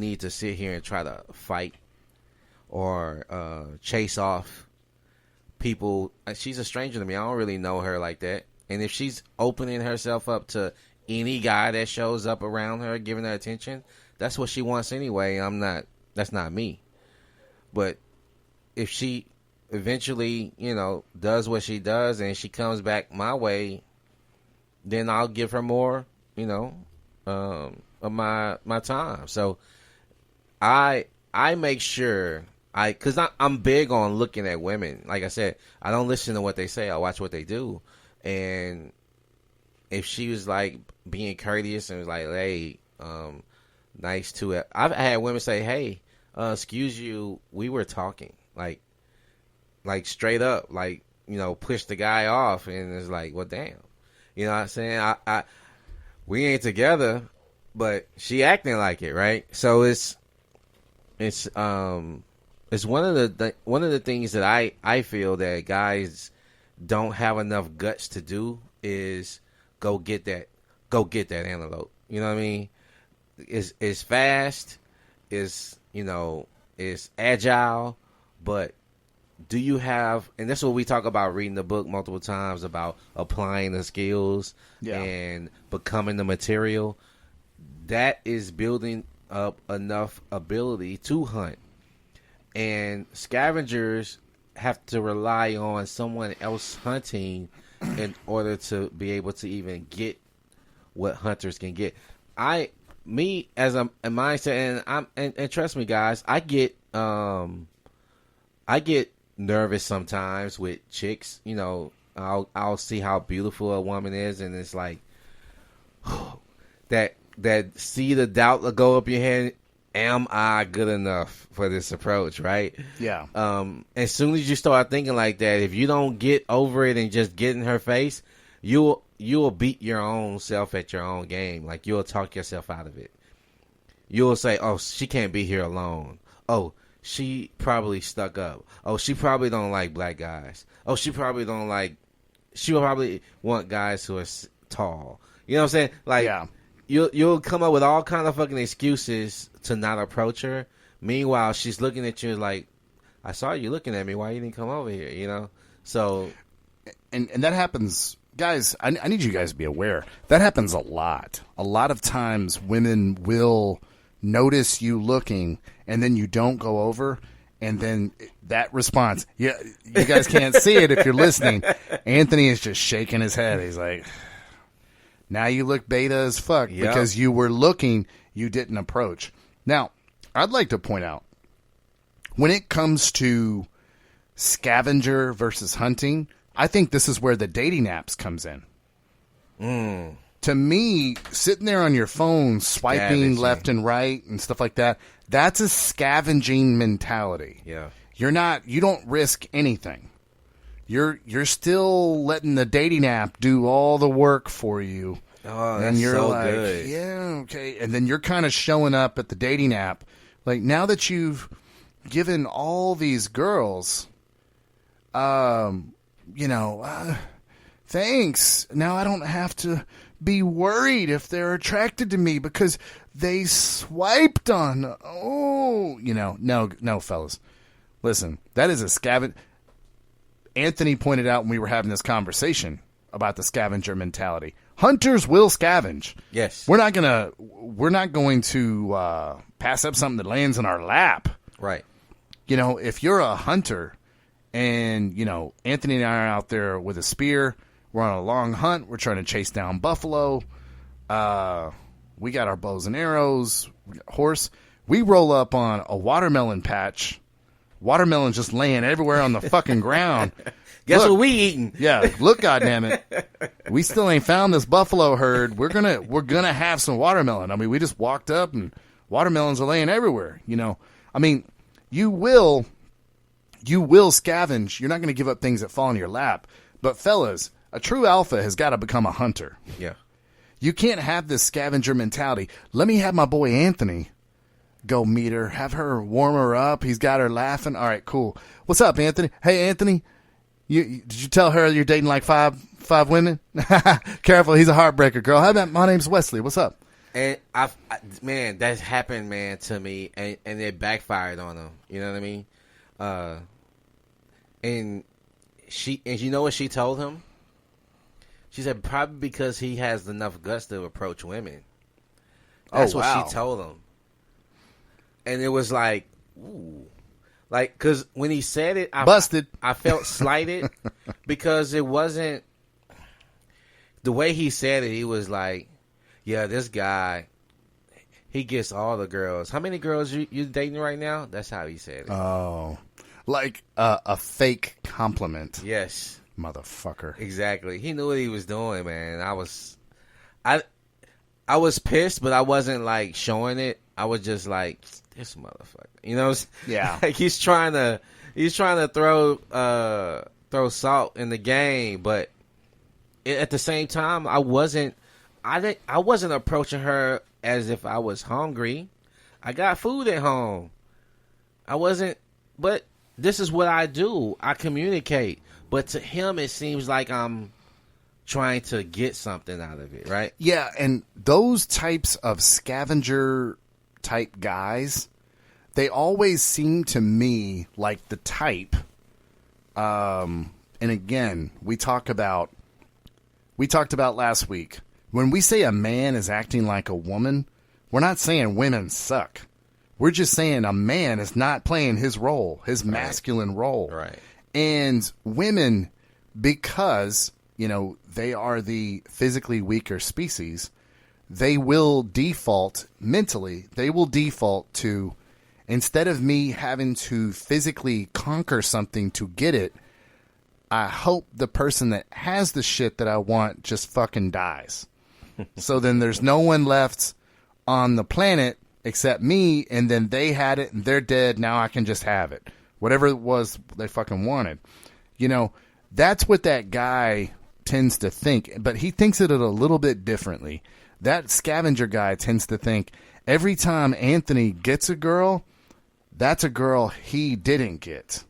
need to sit here and try to fight or chase off people. She's a stranger to me. I don't really know her like that. And if she's opening herself up to any guy that shows up around her, giving her attention, that's what she wants anyway. That's not me. But if she eventually, does what she does and she comes back my way, then I'll give her more, of my time. So I make sure because I'm big on looking at women. Like I said, I don't listen to what they say. I watch what they do. And if she was like being courteous and was like, hey, nice to it. I've had women say, hey, excuse you, we were talking. Like straight up, like, you know, push the guy off. And it's like, well, damn. You know what I'm saying? We ain't together, but she acting like it, right? So it's one of the things that I feel that guys don't have enough guts to do is go get that antelope. You know what I mean? It's fast, it's agile, but do you have, and that's what we talk about reading the book multiple times about applying the skills and becoming the material. That is building up enough ability to hunt. And scavengers have to rely on someone else hunting in order to be able to even get what hunters can get. Me as a mindset, and trust me, guys, I get nervous sometimes with chicks. You know, I'll see how beautiful a woman is, and it's like that see the doubt will go up your head. Am I good enough for this approach, right? Yeah. As soon as you start thinking like that, if you don't get over it and just get in her face, you'll beat your own self at your own game. Like, you'll talk yourself out of it. You'll say, oh, she can't be here alone. Oh, she probably stuck up. Oh, she probably don't like black guys. Oh, she probably want guys who are tall. You know what I'm saying? Like, yeah. You'll come up with all kind of fucking excuses to not approach her. Meanwhile, she's looking at you like, I saw you looking at me. Why you didn't come over here? You know? So, and that happens, guys. I need you guys to be aware. That happens a lot. A lot of times women will notice you looking and then you don't go over. And then that response, you guys can't see it if you're listening. Anthony is just shaking his head. He's like, now you look beta as fuck because you were looking, you didn't approach. Now, I'd like to point out, when it comes to scavenger versus hunting, I think this is where the dating apps comes in. To me, sitting there on your phone, swiping left and right and stuff like that, that's a scavenging mentality. Yeah. You don't risk anything. You're still letting the dating app do all the work for you. Oh, that's and you're so like, good. yeah, okay. And then you're kind of showing up at the dating app. Like, now that you've given all these girls, thanks. Now I don't have to be worried if they're attracted to me because they swiped on. No, fellas. Listen, that is a scavenger. Anthony pointed out when we were having this conversation about the scavenger mentality. Hunters will scavenge. Yes. We're not going to pass up something that lands in our lap. Right. You know, if you're a hunter and, Anthony and I are out there with a spear, we're on a long hunt, we're trying to chase down buffalo, we got our bows and arrows, horse, we roll up on a watermelon patch. Watermelon's just laying everywhere on the fucking ground. Guess what we eating? Yeah, look, goddammit. We still ain't found this buffalo herd. We're gonna have some watermelon. I mean, we just walked up and watermelons are laying everywhere. I mean, you will scavenge. You're not gonna give up things that fall in your lap. But fellas, a true alpha has got to become a hunter. Yeah. You can't have this scavenger mentality. Let me have my boy Anthony go meet her, have her warm her up. He's got her laughing. All right, cool. What's up, Anthony? Hey, Anthony, did you tell her you're dating like five women? Careful, he's a heartbreaker, girl. Hi, my name's Wesley. What's up? And man, that's happened, man, to me, and it backfired on him. You know what I mean? And you know what she told him? She said probably because he has enough guts to approach women. That's what she told him. And it was like, ooh. Like, because when he said it, I felt slighted because it wasn't the way he said it. He was like, yeah, this guy, he gets all the girls. How many girls you dating right now? That's how he said it. Oh, like a fake compliment. Yes, motherfucker. Exactly. He knew what he was doing, man. I was pissed, but I wasn't like showing it. I was just like, this motherfucker. You know? Yeah. Like he's trying to throw salt in the game, but at the same time, I wasn't approaching her as if I was hungry. I got food at home. I wasn't, but this is what I do. I communicate. But to him, it seems like I'm trying to get something out of it, right? Yeah, and those types of scavenger type guys, they always seem to me like the type. And again, we talked about last week. When we say a man is acting like a woman, we're not saying women suck. We're just saying a man is not playing his role, his masculine role. Right. And women, because, they are the physically weaker species, they will default mentally. They will default to, instead of me having to physically conquer something to get it, I hope the person that has the shit that I want just fucking dies. So then there's no one left on the planet except me, and then they had it and they're dead. Now I can just have it. Whatever it was they fucking wanted. That's what that guy tends to think, but he thinks it a little bit differently. That scavenger guy tends to think every time Anthony gets a girl, that's a girl he didn't get.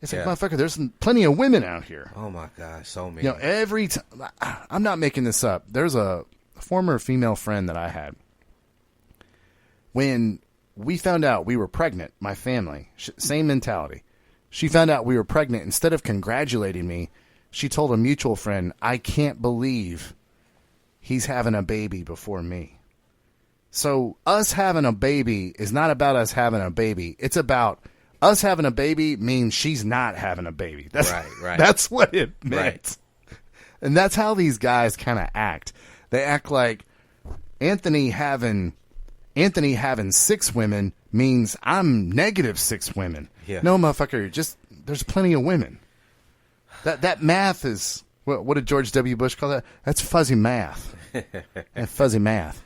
It's like, motherfucker, there's plenty of women out here. Oh my God, so many. Every time, I'm not making this up. There's a former female friend that I had. When we found out we were pregnant, my family, same mentality. She found out we were pregnant. Instead of congratulating me, she told a mutual friend, I can't believe he's having a baby before me. So us having a baby is not about us having a baby. It's about us having a baby means she's not having a baby. That's right. That's what it meant. Right. And that's how these guys kind of act. They act like Anthony having 6 women means I'm negative 6 women. Yeah. No, motherfucker, there's plenty of women. That math is, what did George W. Bush call that? That's fuzzy math. And fuzzy math.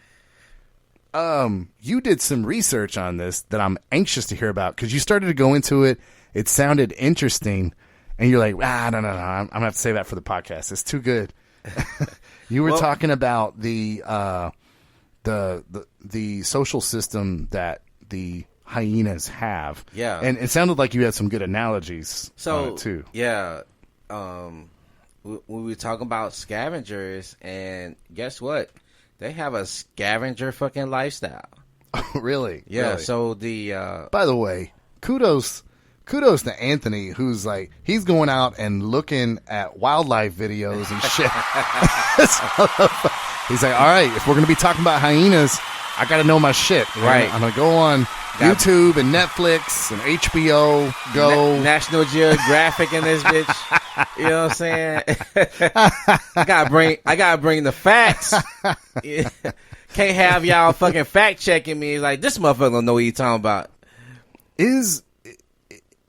You did some research on this that I'm anxious to hear about because you started to go into it. It sounded interesting, and you're like, no. I'm gonna have to say that for the podcast. It's too good. You were talking about the social system that the hyenas have. Yeah, and it sounded like you had some good analogies on it too. Yeah, we were talking about scavengers, and guess what? They have a scavenger fucking lifestyle. Oh, really? Yeah. Really? So the by the way, kudos to Anthony, who's like, he's going out and looking at wildlife videos and shit. He's like, all right, if we're gonna be talking about hyenas, I gotta know my shit. Right. I'm gonna go on YouTube and Netflix and HBO Go, National Geographic in this bitch. You know what I'm saying? I gotta bring the facts. Can't have y'all fucking fact checking me like this motherfucker don't know what you talking about. Is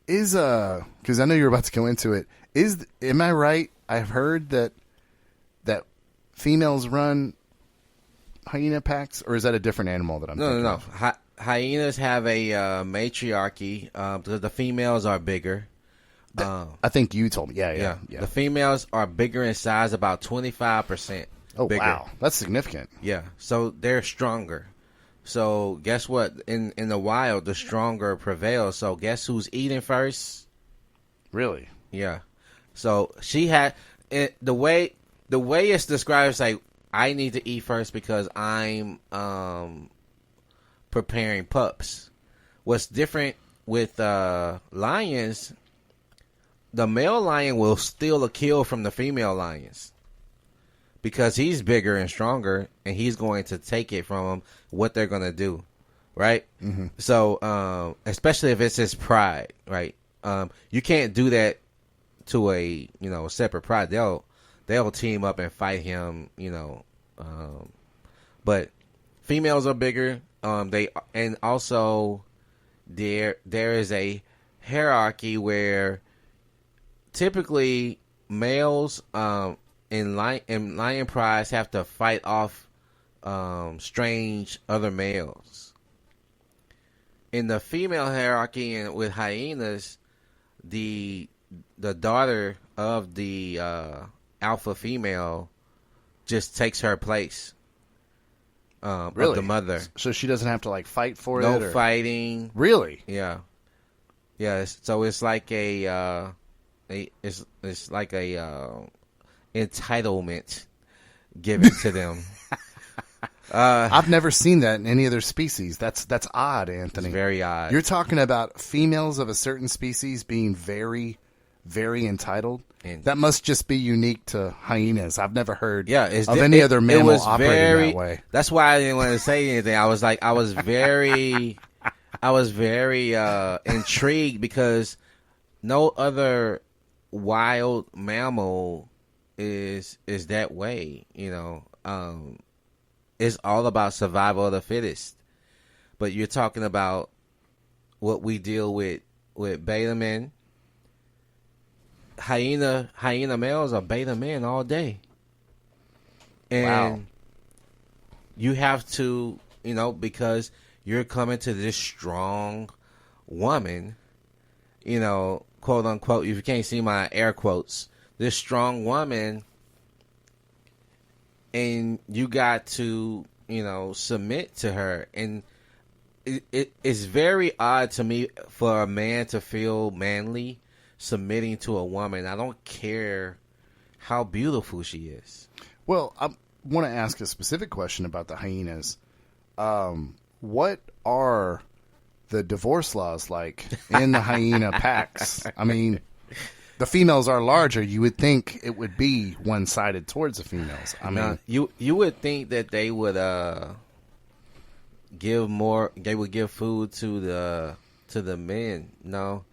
because I know you're about to go into it. Am I right? I've heard that females run hyena packs, or is that a different animal that I'm thinking of? Hyenas have a matriarchy because the females are bigger. I think you told me. Yeah. The females are bigger in size, about 25%. Oh, bigger. wow. That's significant. Yeah. So they're stronger. So guess what? In the wild, the stronger prevails. So guess who's eating first? Really? Yeah. So she had the way it's described is like, I need to eat first because I'm preparing pups. What's different with lions? The male lion will steal a kill from the female lions because he's bigger and stronger, and he's going to take it from them. What they're going to do, right? Mm-hmm. So, especially if it's his pride, right? You can't do that to a separate pride. They'll team up and fight him, But females are bigger. also there is a hierarchy where typically males in lion prides have to fight off strange other males. In the female hierarchy and with hyenas, the daughter of the alpha female just takes her place of the mother. So she doesn't have to like fight for it? No fighting. Really? Yeah. Yeah, so it's like it's like a entitlement given to them. I've never seen that in any other species. That's odd, Anthony. It's very odd. You're talking about females of a certain species being very, very entitled. And that must just be unique to hyenas. I've never heard of any other mammal operating that way. That's why I didn't want to say anything. I was very intrigued because no other wild mammal is that way. You know, it's all about survival of the fittest. But you're talking about what we deal with beta men. Hyena males are beta men all day. And you have to, because you're coming to this strong woman, quote unquote, if you can't see my air quotes, this strong woman, and you got to, submit to her. And it's very odd to me for a man to feel manly submitting to a woman. I don't care how beautiful she is. Well, I want to ask a specific question about the hyenas. What are the divorce laws like in the hyena packs? I mean, the females are larger. You would think it would be one-sided towards the females. I mean, you would think that they would give more. They would give food to the men. No.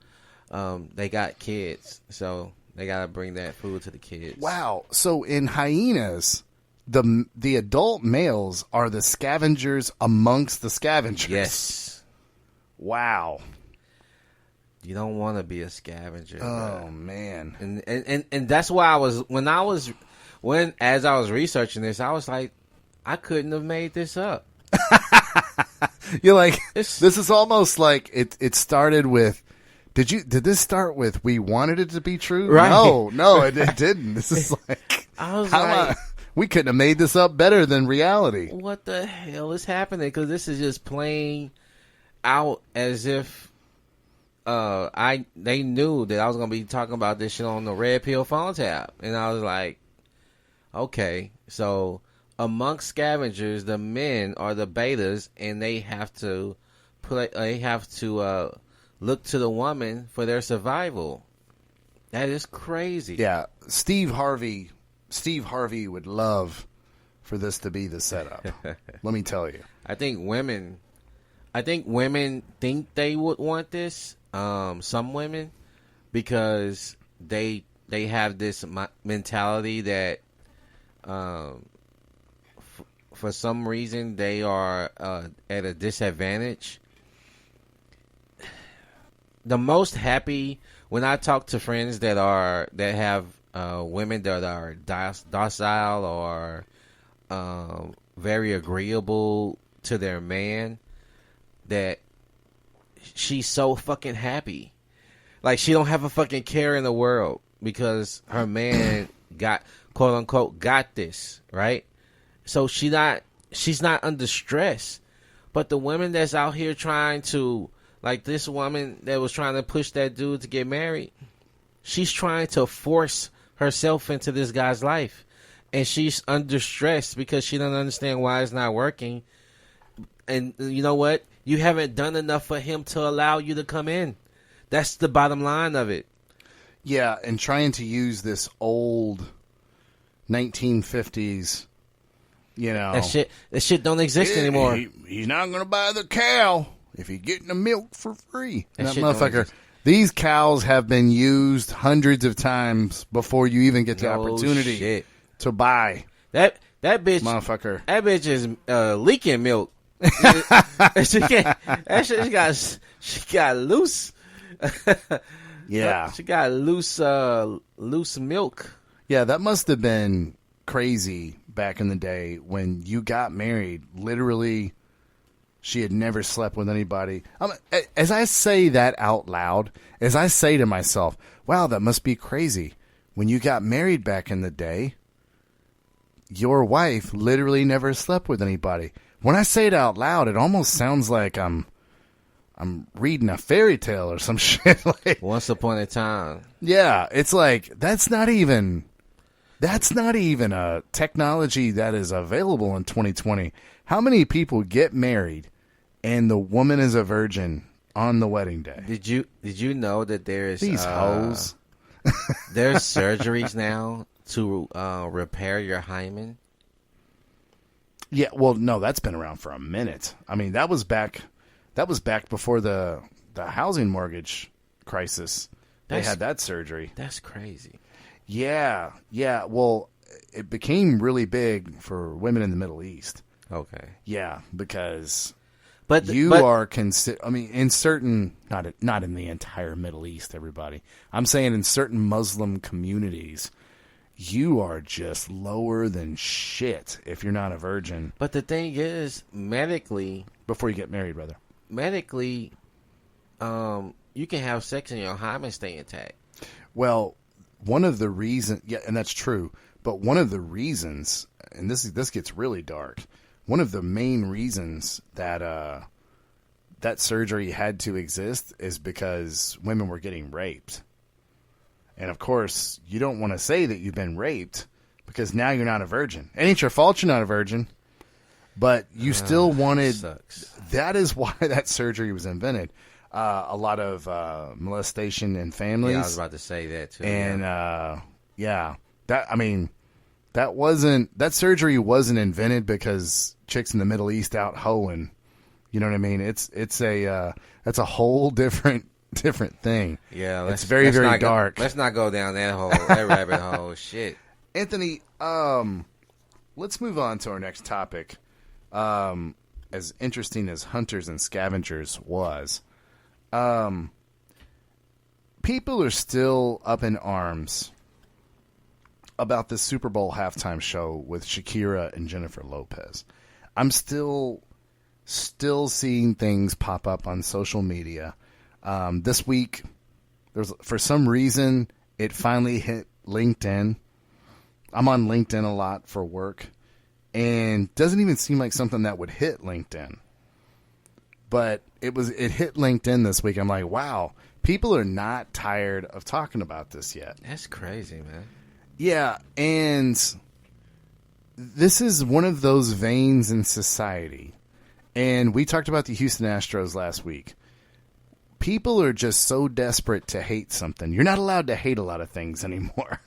They got kids, so they gotta bring that food to the kids. Wow! So in hyenas, the adult males are the scavengers amongst the scavengers. Yes. Wow. You don't want to be a scavenger. Oh man. And that's why as I was researching this, I was like, I couldn't have made this up. You're like, this is almost like it started with. Did this start with we wanted it to be true? Right. No, it didn't. This is like, we couldn't have made this up better than reality. What the hell is happening? Because this is just playing out as if they knew that I was going to be talking about this shit on the Red Pill phone tap. And I was like, okay, so amongst scavengers, the men are the betas, and they have to look to the woman for their survival. That is crazy. Yeah, Steve Harvey would love for this to be the setup. Let me tell you. I think women think they would want this. Some women, because they have this mentality that for some reason they are at a disadvantage. The most happy when I talk to friends that have women that are docile or very agreeable to their man, that she's so fucking happy, like she don't have a fucking care in the world because her man got, quote unquote, got this right. So she's not under stress. But the women that's out here trying to, like this woman that was trying to push that dude to get married, she's trying to force herself into this guy's life. And she's under stress because she doesn't understand why it's not working. And you know what? You haven't done enough for him to allow you to come in. That's the bottom line of it. Yeah, and trying to use this old 1950s, That shit don't exist anymore. He's not going to buy the cow if he's getting the milk for free. That motherfucker. These cows have been used hundreds of times before you even get the opportunity to buy. That bitch, motherfucker. That bitch is leaking milk She got loose. Yeah. She got loose milk. Yeah, that must have been crazy back in the day when you got married. Literally, she had never slept with anybody. As I say that out loud, as I say to myself, wow, that must be crazy. When you got married back in the day, your wife literally never slept with anybody. When I say it out loud, it almost sounds like I'm reading a fairy tale or some shit. Like, Once upon a time. yeah, it's like that's not even a technology that is available in 2020. How many people get married and the woman is a virgin on the wedding day? Did you know that there's These hoes. there's surgeries now to repair your hymen? Yeah, well, no, that's been around for a minute. I mean, that was back before the housing mortgage crisis. They had that surgery. That's crazy. Yeah. Well, it became really big for women in the Middle East. Okay. Yeah, because But are considered. I mean, in certain, not in the entire Middle East, everybody. I'm saying in certain Muslim communities, you are just lower than shit if you're not a virgin. But the thing is, medically, Before you get married, brother. you can have sex and your hymen stay intact. Well, one of the reasons, yeah, and that's true, but one of the reasons, and this gets really dark, one of the main reasons that that surgery had to exist is because women were getting raped. And of course, you don't want to say that you've been raped because now you're not a virgin. It ain't your fault you're not a virgin, but you still wanted. Sucks. That is why that surgery was invented. A lot of molestation in families. Yeah, I was about to say that too. And that surgery wasn't invented because chicks in the Middle East out hoeing. You know what I mean? That's a whole different thing. Yeah, it's very dark. Let's not go down that rabbit hole. Shit, Anthony. Let's move on to our next topic. As interesting as Hunters and Scavengers was, people are still up in arms about the Super Bowl halftime show with Shakira and Jennifer Lopez. I'm still seeing things pop up on social media. This week, for some reason, it finally hit LinkedIn. I'm on LinkedIn a lot for work, and doesn't even seem like something that would hit LinkedIn. But it hit LinkedIn this week. I'm like, wow, people are not tired of talking about this yet. that's crazy, man. Yeah, and this is one of those veins in society. And we talked about the Houston Astros last week. People are just so desperate to hate something. You're not allowed to hate a lot of things anymore.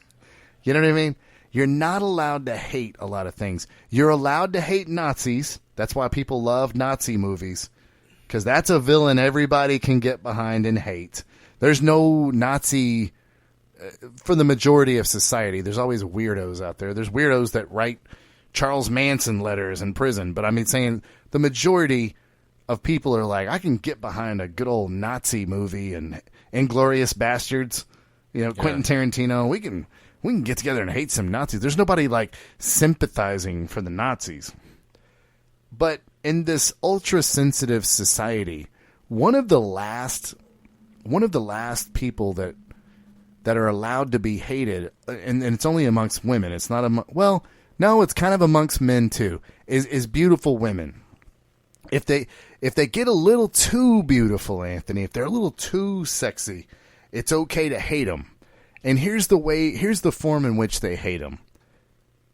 You know what I mean? You're not allowed to hate a lot of things. You're allowed to hate Nazis. That's why people love Nazi movies. Because that's a villain everybody can get behind and hate. There's no Nazi... for the majority of society, there's always weirdos out there. There's weirdos that write Charles Manson letters in prison. But I mean, saying the majority of people are like, I can get behind a good old Nazi movie and Inglourious Bastards. You know, Quentin Tarantino. We can get together and hate some Nazis. There's nobody like sympathizing for the Nazis. But in this ultra sensitive society, one of the last people that are allowed to be hated, and it's only amongst women. It's not no, it's kind of amongst men too. Is beautiful women. If they get a little too beautiful, Anthony, if they're a little too sexy, it's okay to hate them. And here's the form in which they hate them.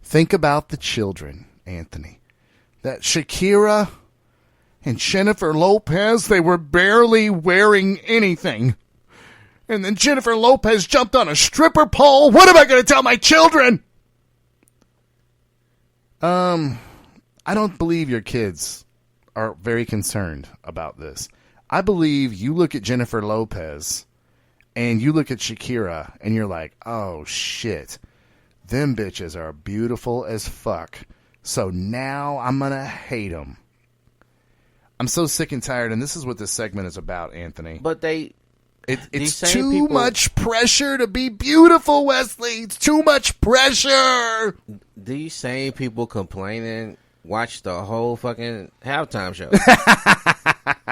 Think about the children, Anthony. That Shakira and Jennifer Lopez, they were barely wearing anything. And then Jennifer Lopez jumped on a stripper pole. What am I going to tell my children? I don't believe your kids are very concerned about this. I believe you look at Jennifer Lopez and you look at Shakira and you're like, oh shit, them bitches are beautiful as fuck. So now I'm going to hate them. I'm so sick and tired, and this is what this segment is about, Anthony. But it's too much pressure to be beautiful, Wesley. It's too much pressure. These same people complaining watch the whole fucking halftime show.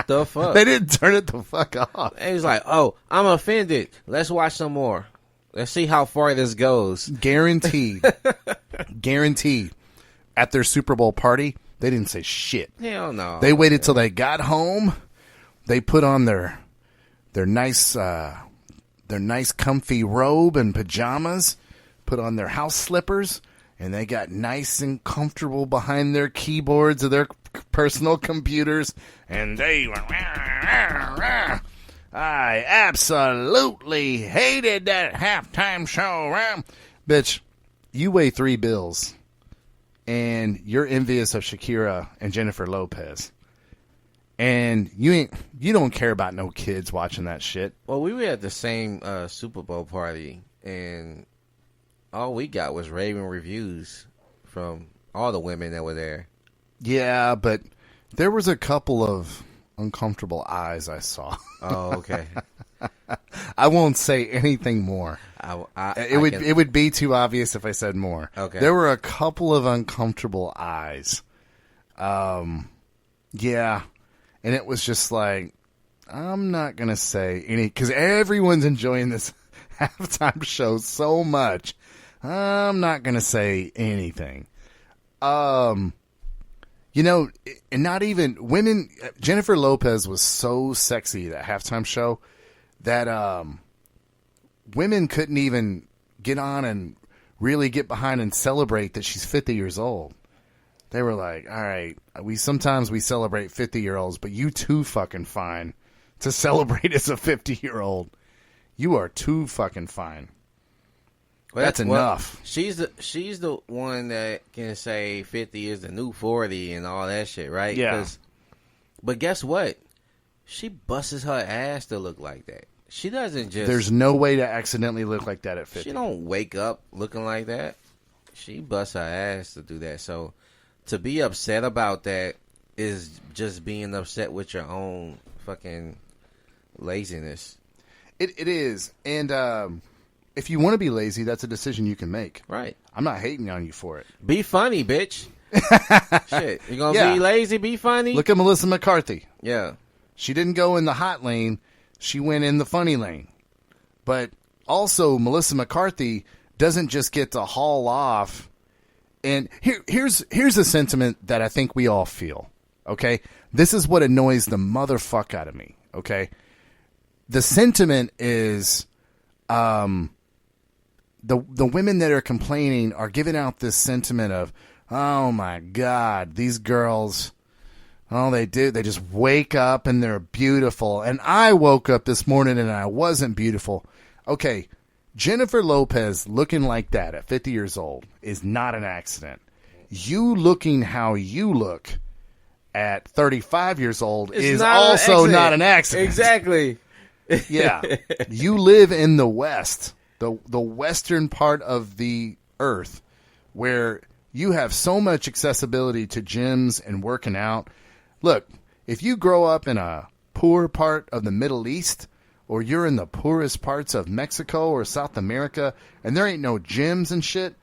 The fuck? They didn't turn it the fuck off. It was like, oh, I'm offended. Let's watch some more. Let's see how far this goes. Guaranteed. Guaranteed. At their Super Bowl party, they didn't say shit. Hell no. They waited till they got home. They put on their nice comfy robe and pajamas, put on their house slippers, and they got nice and comfortable behind their keyboards of their personal computers, and they went, rah, rah, rah. I absolutely hated that halftime show. Rah. Bitch, you weigh 3 bills, and you're envious of Shakira and Jennifer Lopez. And you don't care about no kids watching that shit. Well, we were at the same Super Bowl party, and all we got was raving reviews from all the women that were there. Yeah, but there was a couple of uncomfortable eyes I saw. Oh, okay. I won't say anything more. It would be too obvious if I said more. Okay. There were a couple of uncomfortable eyes. Yeah. And it was just like, I'm not going to say any, because everyone's enjoying this halftime show so much. I'm not going to say anything. You know, and not even women. Jennifer Lopez was so sexy that halftime show that women couldn't even get on and really get behind and celebrate that she's 50 years old. They were like, all right, sometimes we celebrate 50-year-olds, but you too fucking fine to celebrate as a 50-year-old. You are too fucking fine. Well, that's enough. She's the one that can say 50 is the new 40 and all that shit, right? Yeah. But guess what? She busts her ass to look like that. She doesn't just... There's no way to accidentally look like that at 50. She don't wake up looking like that. She busts her ass to do that. So to be upset about that is just being upset with your own fucking laziness. It is. And if you want to be lazy, that's a decision you can make. Right. I'm not hating on you for it. Be funny, bitch. Shit. You're going to be lazy, be funny? Look at Melissa McCarthy. Yeah. She didn't go in the hot lane. She went in the funny lane. But also, Melissa McCarthy doesn't just get to haul off. And here's a sentiment that I think we all feel, okay? This is what annoys the motherfuck out of me, okay? The sentiment is the women that are complaining are giving out this sentiment of, oh, my God, these girls, all they do, they just wake up and they're beautiful. And I woke up this morning and I wasn't beautiful. Okay, Jennifer Lopez looking like that at 50 years old is not an accident. You looking how you look at 35 years old is also not an accident. Exactly. Yeah. You live in the West, the western part of the earth, where you have so much accessibility to gyms and working out. Look, if you grow up in a poor part of the Middle East, or you're in the poorest parts of Mexico or South America, and there ain't no gyms and shit,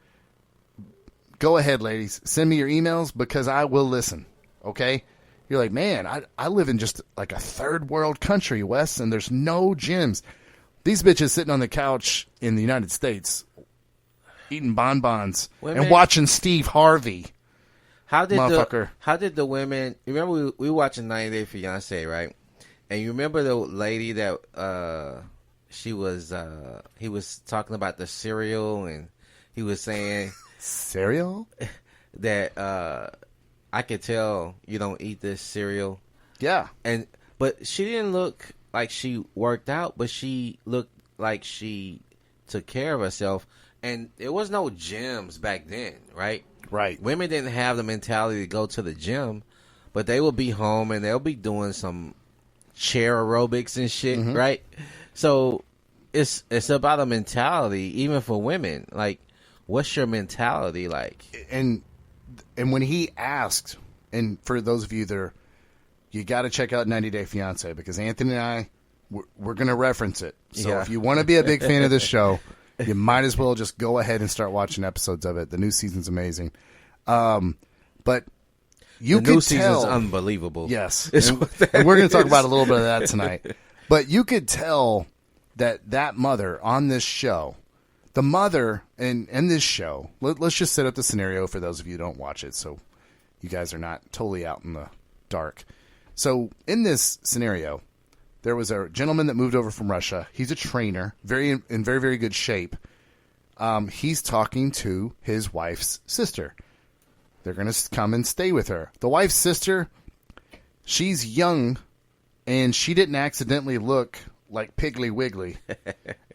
go ahead, ladies. Send me your emails because I will listen, okay? You're like, man, I live in just like a third world country, Wes, and there's no gyms. These bitches sitting on the couch in the United States eating bonbons and watching Steve Harvey. How did the women... Remember we were watching 90 Day Fiancé, right? And you remember the lady that he was talking about the cereal, and he was saying cereal that I could tell you don't eat this cereal. Yeah, but she didn't look like she worked out, but she looked like she took care of herself. And there was no gyms back then, right? Right. Women didn't have the mentality to go to the gym, but they will be home and they'll be doing some chair aerobics and shit, mm-hmm. right? So it's about a mentality, even for women. Like, what's your mentality like? And when he asked, and for those of you that are you got to check out 90 Day Fiancé because Anthony and I, we're going to reference it. So if you want to be a big fan of this show, you might as well just go ahead and start watching episodes of it. The new season's amazing. But you the could new season's tell, unbelievable. Yes. And we're going to talk about a little bit of that tonight. But you could tell that mother on this show, the mother in this show, let's just set up the scenario for those of you who don't watch it so you guys are not totally out in the dark. So in this scenario, there was a gentleman that moved over from Russia. He's a trainer, in very, very good shape. He's talking to his wife's sister. They're going to come and stay with her. The wife's sister, she's young, and she didn't accidentally look like Piggly Wiggly.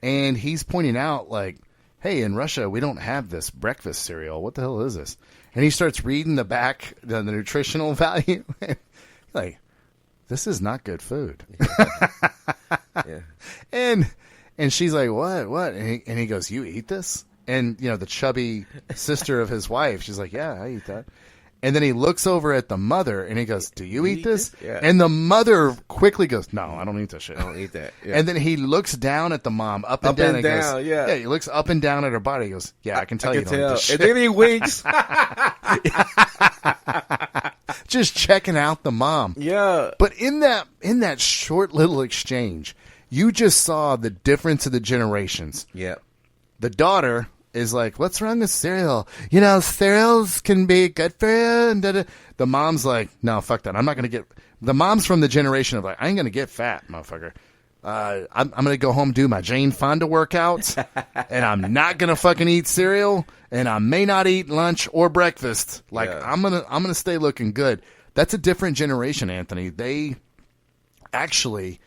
And he's pointing out, like, hey, in Russia, we don't have this breakfast cereal. What the hell is this? And he starts reading the back, the nutritional value. Like, this is not good food. Yeah. And she's like, what? And he goes, you eat this? And, you know, the chubby sister of his wife, she's like, yeah, I eat that. And then he looks over at the mother and he goes, do you eat this? Yeah. And the mother quickly goes, no, I don't eat that shit. I don't eat that. Yeah. And then he looks down at the mom, up and down. Goes, yeah, he looks up and down at her body. He goes, yeah, I can tell you don't eat this shit. And then he winks. Just checking out the mom. Yeah. But in that short little exchange, you just saw the difference of the generations. Yeah. The daughter is like, what's wrong with cereal? You know, cereals can be good for you. And da-da. The mom's like, no, fuck that. I'm not going to get... The mom's from the generation of like, I ain't going to get fat, motherfucker. I'm going to go home do my Jane Fonda workouts. And I'm not going to fucking eat cereal. And I may not eat lunch or breakfast. Like, yeah. I'm gonna stay looking good. That's a different generation, Anthony. They actually...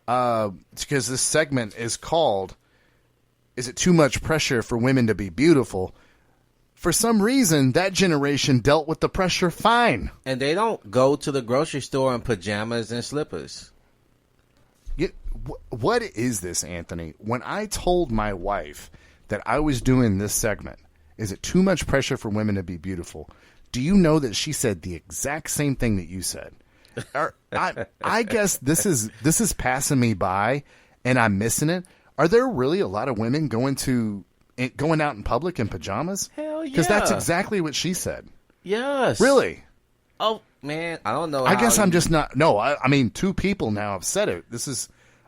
because this segment is called, is it too much pressure for women to be beautiful? For some reason, that generation dealt with the pressure fine. And they don't go to the grocery store in pajamas and slippers. What is this, Anthony? When I told my wife that I was doing this segment, is it too much pressure for women to be beautiful? Do you know that she said the exact same thing that you said? I guess this is passing me by, and I'm missing it. Are there really a lot of women going out in public in pajamas? Hell yeah! Because that's exactly what she said. Yes. Really? Oh man, I don't know. I guess I'm just not. No, I mean, two people now have said it. This is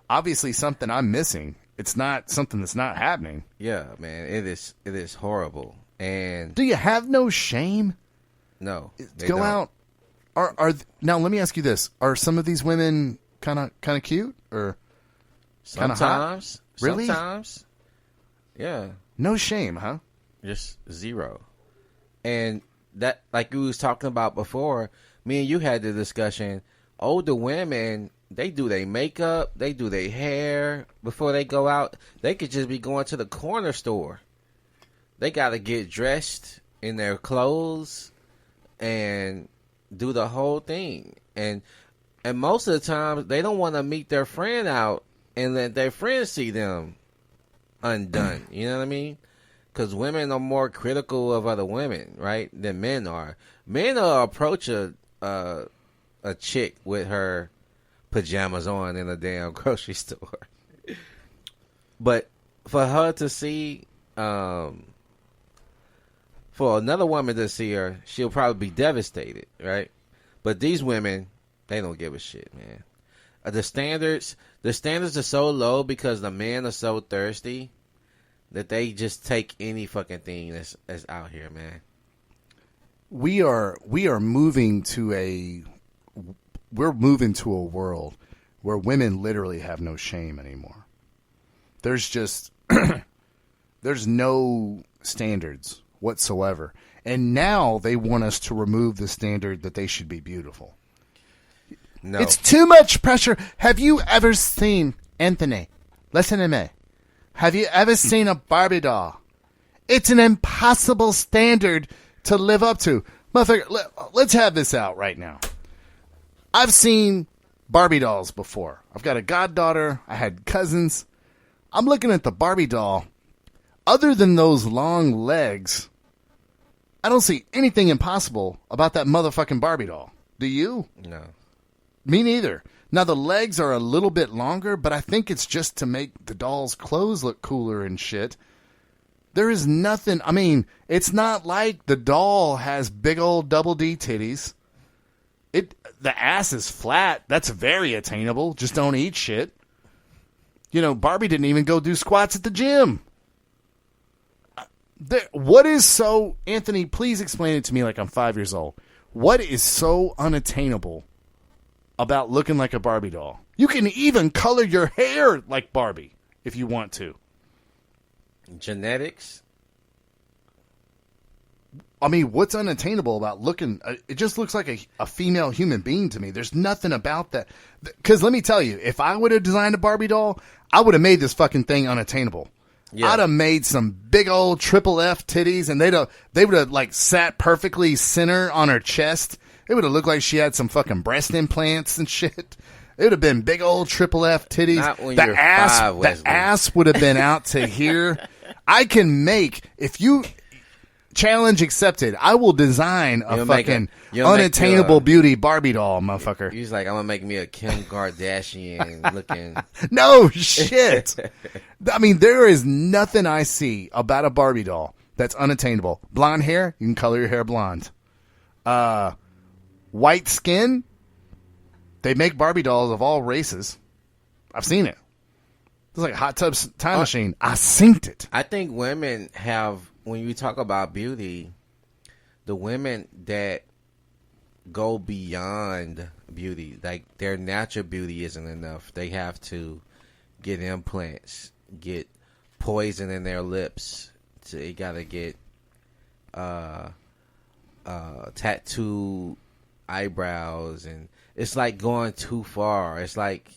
obviously something I'm missing. It's not something that's not happening. Yeah, man, it is horrible. And do you have no shame? No, go out. Are now? Let me ask you this: are some of these women kind of cute or sometimes? Hot? Really? Sometimes. Yeah. No shame, huh? Just zero. And that, like you was talking about before, me and you had the discussion. Older women, they do their makeup, they do their hair before they go out. They could just be going to the corner store. They got to get dressed in their clothes and do the whole thing. And most of the time, they don't want to meet their friend out and let their friends see them undone. You know what I mean? Because women are more critical of other women, right, than men are. Men will approach a chick with her pajamas on in a damn grocery store. But for her to see, for another woman to see her, she'll probably be devastated, right? But these women, they don't give a shit, man. The standards are so low because the men are so thirsty that they just take any fucking thing that's out here, man. We are moving to a world where women literally have no shame anymore. There's just there's no standards whatsoever. And now they want us to remove the standard that they should be beautiful. No. It's too much pressure. Have you ever seen, Anthony, listen to me. Have you ever seen a Barbie doll? It's an impossible standard to live up to. Motherfucker, let's have this out right now. I've seen Barbie dolls before. I've got a goddaughter. I had cousins. I'm looking at the Barbie doll. Other than those long legs, I don't see anything impossible about that motherfucking Barbie doll. Do you? No. Me neither. Now, the legs are a little bit longer, but I think it's just to make the doll's clothes look cooler and shit. There is nothing. I mean, it's not like the doll has big old double D titties. The ass is flat. That's very attainable. Just don't eat shit. You know, Barbie didn't even go do squats at the gym. What is so... Anthony, please explain it to me like I'm 5 years old. What is so unattainable about looking like a Barbie doll? You can even color your hair like Barbie if you want to. Genetics? I mean, what's unattainable about looking... it just looks like a female human being to me. There's nothing about that. Because let me tell you, if I would have designed a Barbie doll, I would have made this fucking thing unattainable. Yeah. I'd have made some big old triple F titties, and they would have like sat perfectly center on her chest. It would have looked like she had some fucking breast implants and shit. It would have been big old triple F titties. Not when you're five, Wesley. The ass would have been out to here. I can make, if you... Challenge accepted. I will design a fucking unattainable beauty Barbie doll, motherfucker. He's like, I'm gonna make me a Kim Kardashian looking. No shit. I mean, there is nothing I see about a Barbie doll that's unattainable. Blonde hair, you can color your hair blonde. White skin, they make Barbie dolls of all races. I've seen it. It's like a hot tub time machine. I synced it. I think women have... When you talk about beauty, the women that go beyond beauty, like their natural beauty isn't enough. They have to get implants, get poison in their lips. So they gotta get tattoo eyebrows, and it's like going too far. It's like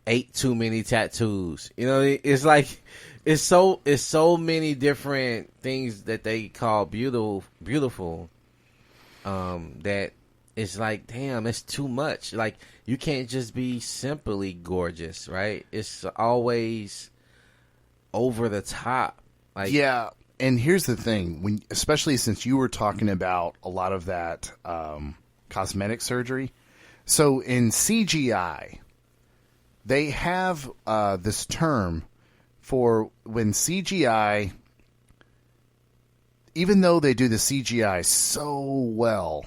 8 too many tattoos. You know, it's like. It's so many different things that they call beautiful, that it's like, damn, it's too much. Like, you can't just be simply gorgeous, right? It's always over the top. Like, yeah, and here's the thing, especially since you were talking about a lot of that cosmetic surgery. So in CGI, they have this term for when CGI, even though they do the CGI so well,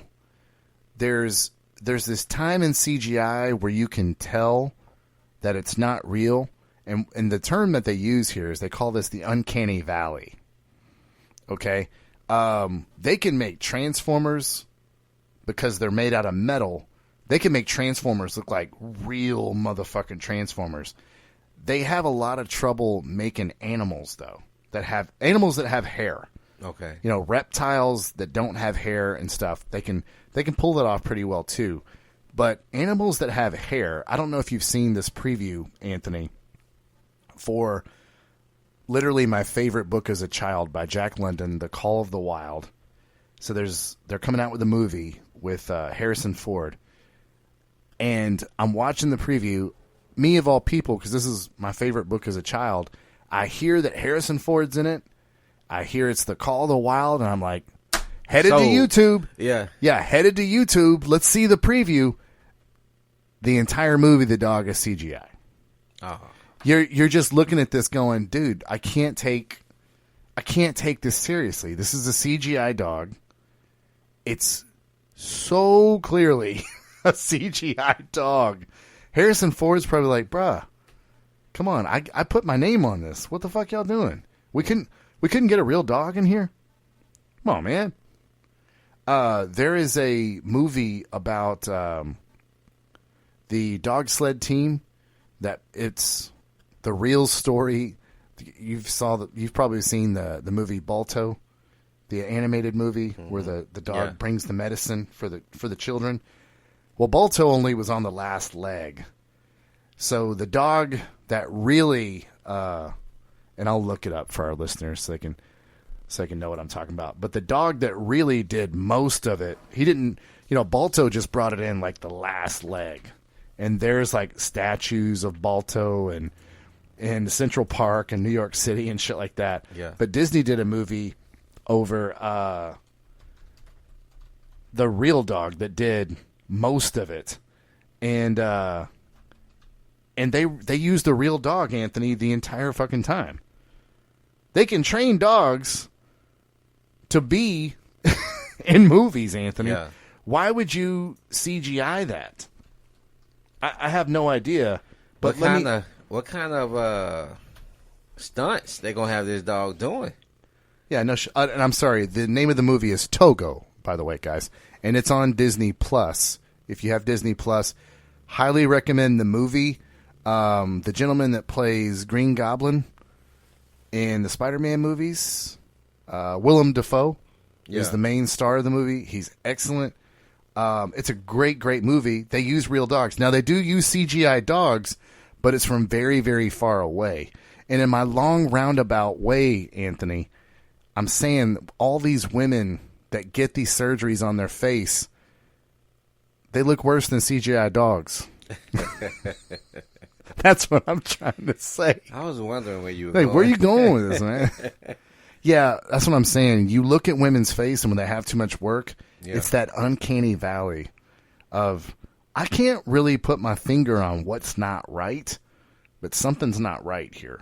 there's this time in CGI where you can tell that it's not real. And the term that they use here is they call this the uncanny valley. Okay? They can make Transformers, because they're made out of metal, they can make Transformers look like real motherfucking Transformers. They have a lot of trouble making animals, though, that have hair. Okay. You know, reptiles that don't have hair and stuff, they can pull that off pretty well, too. But animals that have hair, I don't know if you've seen this preview, Anthony, for literally my favorite book as a child by Jack London, The Call of the Wild. So they're coming out with a movie with Harrison Ford. And I'm watching the preview. Me of all people, because this is my favorite book as a child, I hear that Harrison Ford's in it. I hear it's The Call of the Wild, and I'm like, headed to YouTube. Yeah. Yeah, headed to YouTube. Let's see the preview. The entire movie, the dog is CGI. Oh. You're just looking at this going, dude, I can't take this seriously. This is a CGI dog. It's so clearly a CGI dog. Harrison Ford's probably like, bruh, come on, I put my name on this. What the fuck y'all doing? We couldn't get a real dog in here? Come on, man. There is a movie about the dog sled team that it's the real story. You've probably seen the movie Balto, the animated movie where the dog brings the medicine for the children. Well, Balto only was on the last leg. So the dog that really, and I'll look it up for our listeners so they can know what I'm talking about. But the dog that really did most of it, he didn't, Balto just brought it in like the last leg. And there's like statues of Balto and in Central Park and New York City and shit like that. Yeah. But Disney did a movie over the real dog that did most of it. and they use the real dog, Anthony, the entire fucking time. They can train dogs to be in movies, Anthony. Yeah. Why would you CGI that? I have no idea. But what kind of stunts they gonna have this dog doing? Yeah, no. And I'm sorry. The name of the movie is Togo, by the way, guys, and it's on Disney Plus. If you have Disney Plus, highly recommend the movie. The gentleman that plays Green Goblin in the Spider-Man movies, Willem Dafoe, is the main star of the movie. He's excellent. It's a great, great movie. They use real dogs. Now, they do use CGI dogs, but it's from very, very far away. And in my long roundabout way, Anthony, I'm saying all these women that get these surgeries on their face, they look worse than CGI dogs. That's what I'm trying to say. I was wondering where you were going. Where are you going with this, man? Yeah, that's what I'm saying. You look at women's face, and when they have too much work, it's that uncanny valley of, I can't really put my finger on what's not right, but something's not right here.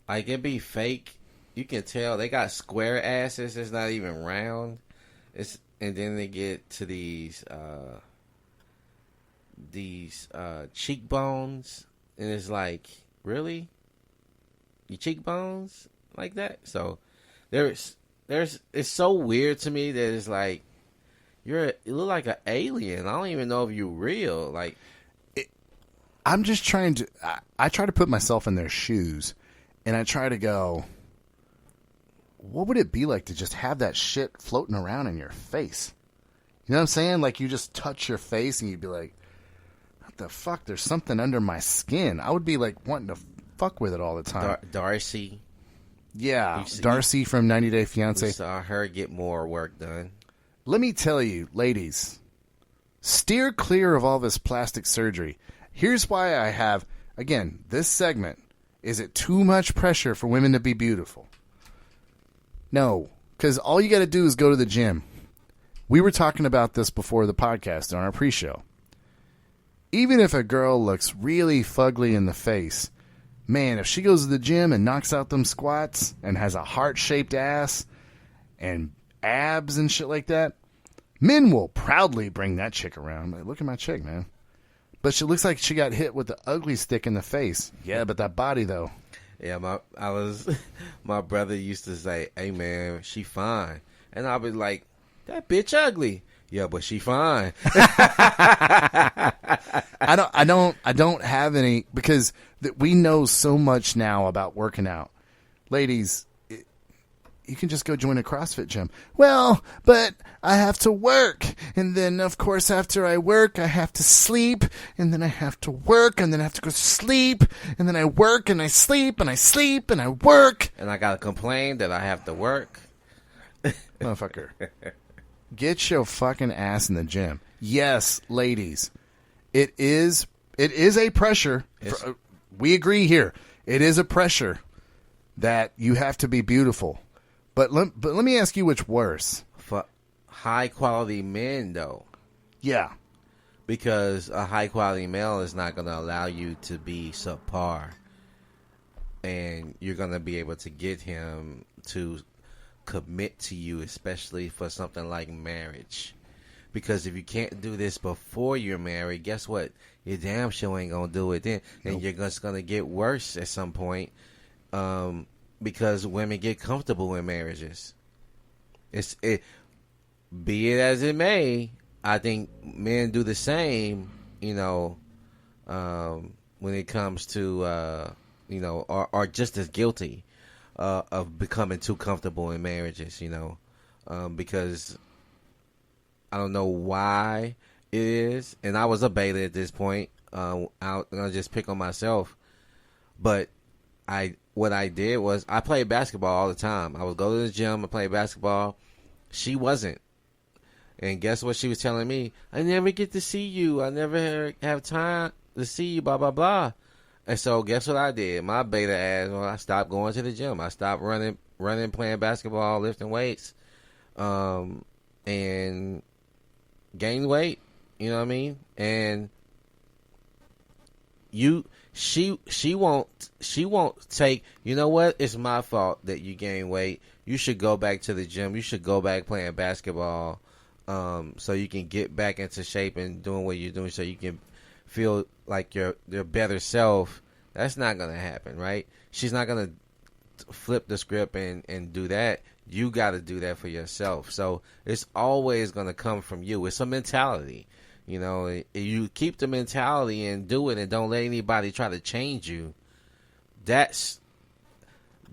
Like, it be fake. You can tell they got square asses. It's not even round. And then they get to these cheekbones, and it's like, really, your cheekbones like that? So there's it's so weird to me that it's like you look like an alien. I don't even know if you're real. Like, I'm just trying to. I try to put myself in their shoes, and I try to go, what would it be like to just have that shit floating around in your face? You know what I'm saying? Like, you just touch your face and you'd be like, what the fuck? There's something under my skin. I would be like wanting to fuck with it all the time. Darcy. Yeah, Darcy from 90 Day Fiancé. We saw her get more work done. Let me tell you, ladies, steer clear of all this plastic surgery. Here's why I have, again, this segment. Is it too much pressure for women to be beautiful? No, because all you got to do is go to the gym. We were talking about this before the podcast on our pre-show. Even if a girl looks really fugly in the face, man, if she goes to the gym and knocks out them squats and has a heart-shaped ass and abs and shit like that, men will proudly bring that chick around. Like, look at my chick, man. But she looks like she got hit with the ugly stick in the face. Yeah, but that body, though. Yeah, my brother used to say, "Hey man, she fine," and I'll be like, "That bitch ugly." Yeah, but she fine. I don't have any, because we know so much now about working out. Ladies, you can just go join a CrossFit gym. Well, but I have to work. And then, of course, after I work, I have to sleep. And then I have to work. And then I have to go to sleep. And then I work and I sleep and I sleep and I work. And I got to complain that I have to work. Motherfucker. Get your fucking ass in the gym. Yes, ladies. It is a pressure. We agree here. It is a pressure that you have to be beautiful. But let me ask you which worse. For high quality men, though. Yeah. Because a high quality male is not going to allow you to be subpar. And you're going to be able to get him to commit to you, especially for something like marriage. Because if you can't do this before you're married, guess what? Your damn sure ain't going to do it then. And Nope. you're just going to get worse at some point. Because women get comfortable in marriages. Be it as it may, I think men do the same, when it comes to, are just as guilty of becoming too comfortable in marriages, because I don't know why it is. And I was a beta at this point. I'll just pick on myself. But what I did was I played basketball all the time. I would go to the gym and play basketball. She wasn't. And guess what she was telling me? I never get to see you. I never have time to see you, blah, blah, blah. And so guess what I did? My beta ass, I stopped going to the gym. I stopped running, playing basketball, lifting weights, and gained weight. You know what I mean? And she won't take, you know what, it's my fault that you gain weight. You should go back to the gym. You should go back playing basketball, so you can get back into shape and doing what you're doing so you can feel like your better self. That's not going to happen, right? She's not going to flip the script and do that. You got to do that for yourself. So it's always going to come from you. It's a mentality. You know, you keep the mentality and do it and don't let anybody try to change you. That's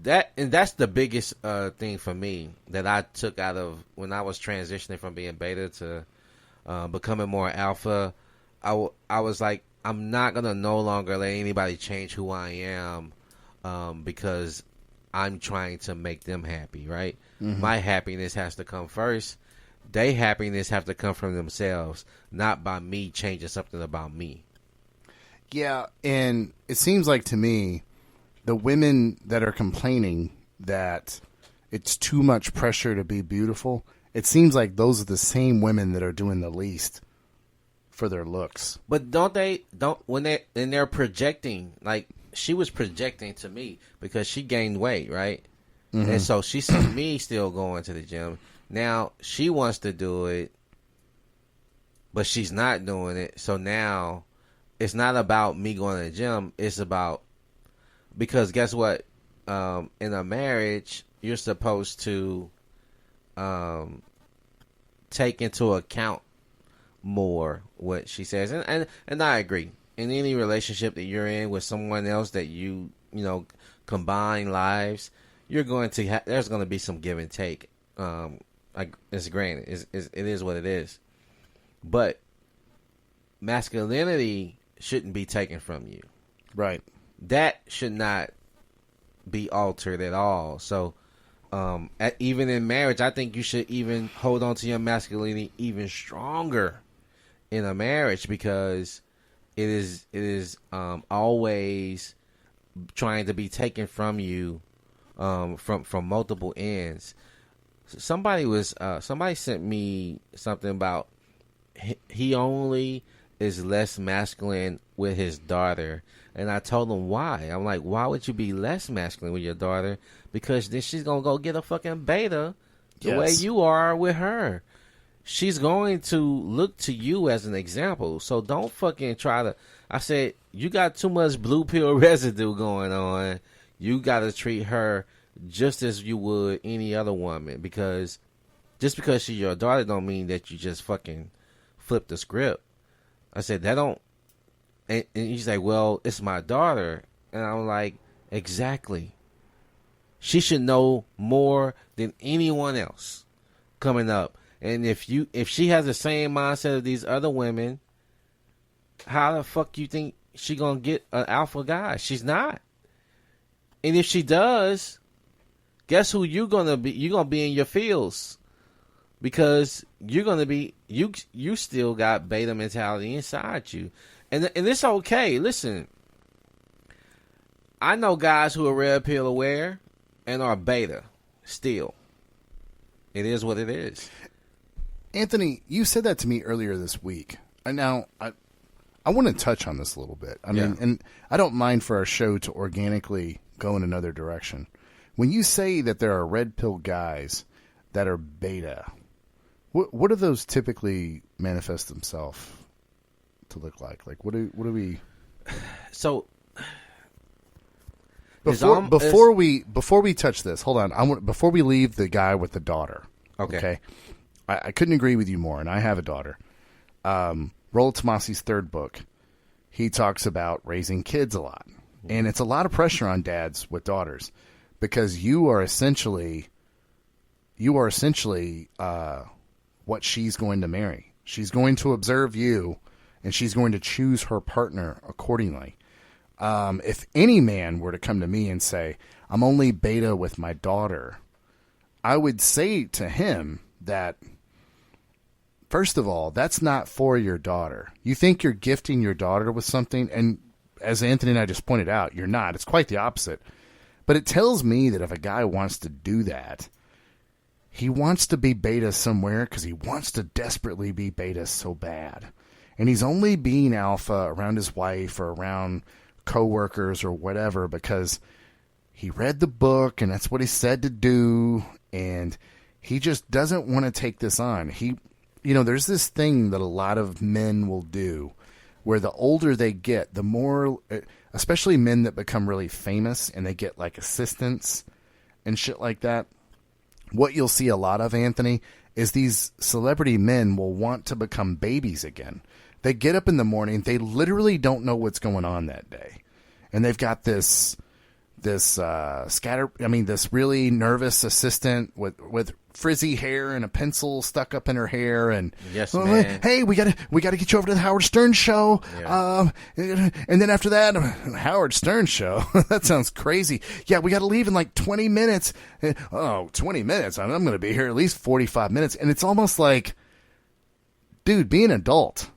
the biggest thing for me that I took out of when I was transitioning from being beta to becoming more alpha. I was like, I'm not going to no longer let anybody change who I am because I'm trying to make them happy, right? Mm-hmm. My happiness has to come first. Their happiness have to come from themselves, not by me changing something about me. Yeah, and it seems like to me, the women that are complaining that it's too much pressure to be beautiful, it seems like those are the same women that are doing the least for their looks. But when they're projecting, like she was projecting to me because she gained weight, right? Mm-hmm. And so she sees me still going to the gym. Now she wants to do it, but she's not doing it. So now it's not about me going to the gym. It's about, because guess what? In a marriage, you're supposed to take into account more what she says. And I agree. In any relationship that you're in with someone else that you combine lives, you're going to there's going to be some give and take. It's granted, it is what it is, but masculinity shouldn't be taken from you, right? That should not be altered at all. So, even in marriage, I think you should even hold on to your masculinity even stronger in a marriage, because it is always trying to be taken from you from multiple ends. Somebody sent me something about he only is less masculine with his daughter, and I told him why. I'm like, why would you be less masculine with your daughter? Because then she's gonna go get a fucking beta the way you are with her. She's going to look to you as an example. So don't fucking try to. I said, you got too much blue pill residue going on. You got to treat her just as you would any other woman, because just because she's your daughter don't mean that you just fucking flip the script. I said, that don't, and he's like, well, it's my daughter. And I'm like, exactly. She should know more than anyone else coming up. And if she has the same mindset of these other women, how the fuck you think she gonna get an alpha guy? She's not. And if she does, guess who you're gonna be? You're gonna be in your feels, because you're gonna be you still got beta mentality inside you, and it's okay. Listen, I know guys who are red pill aware and are beta still. It is what it is. Anthony, you said that to me earlier this week, and now I want to touch on this a little bit. I mean, and I don't mind for our show to organically go in another direction. When you say that there are red pill guys that are beta, what do those typically manifest themselves to look like? Like, what do we? So before we touch this, hold on. Before we leave the guy with the daughter. Okay. I couldn't agree with you more, and I have a daughter. Rollo Tomasi's third book, he talks about raising kids a lot. And it's a lot of pressure on dads with daughters, because you are essentially what she's going to marry. She's going to observe you, and she's going to choose her partner accordingly. If any man were to come to me and say, I'm only beta with my daughter, I would say to him that, first of all, that's not for your daughter. You think you're gifting your daughter with something, and as Anthony and I just pointed out, you're not. It's quite the opposite. But it tells me that if a guy wants to do that, he wants to be beta somewhere because he wants to desperately be beta so bad. and he's only being alpha around his wife or around coworkers or whatever because he read the book and that's what he said to do, and he just doesn't want to take this on. There's this thing that a lot of men will do where the older they get, the more, especially men that become really famous and they get like assistants and shit like that. What you'll see a lot of, Anthony, is these celebrity men will want to become babies again. They get up in the morning, they literally don't know what's going on that day. And they've got this really nervous assistant with frizzy hair and a pencil stuck up in her hair, and yes, man. Hey, we gotta get you over to the Howard Stern show. Yeah. And then after that, Howard Stern show. That sounds crazy. Yeah, we gotta leave in like 20 minutes. 20 minutes. I'm gonna be here at least 45 minutes. And it's almost like, dude, be an adult.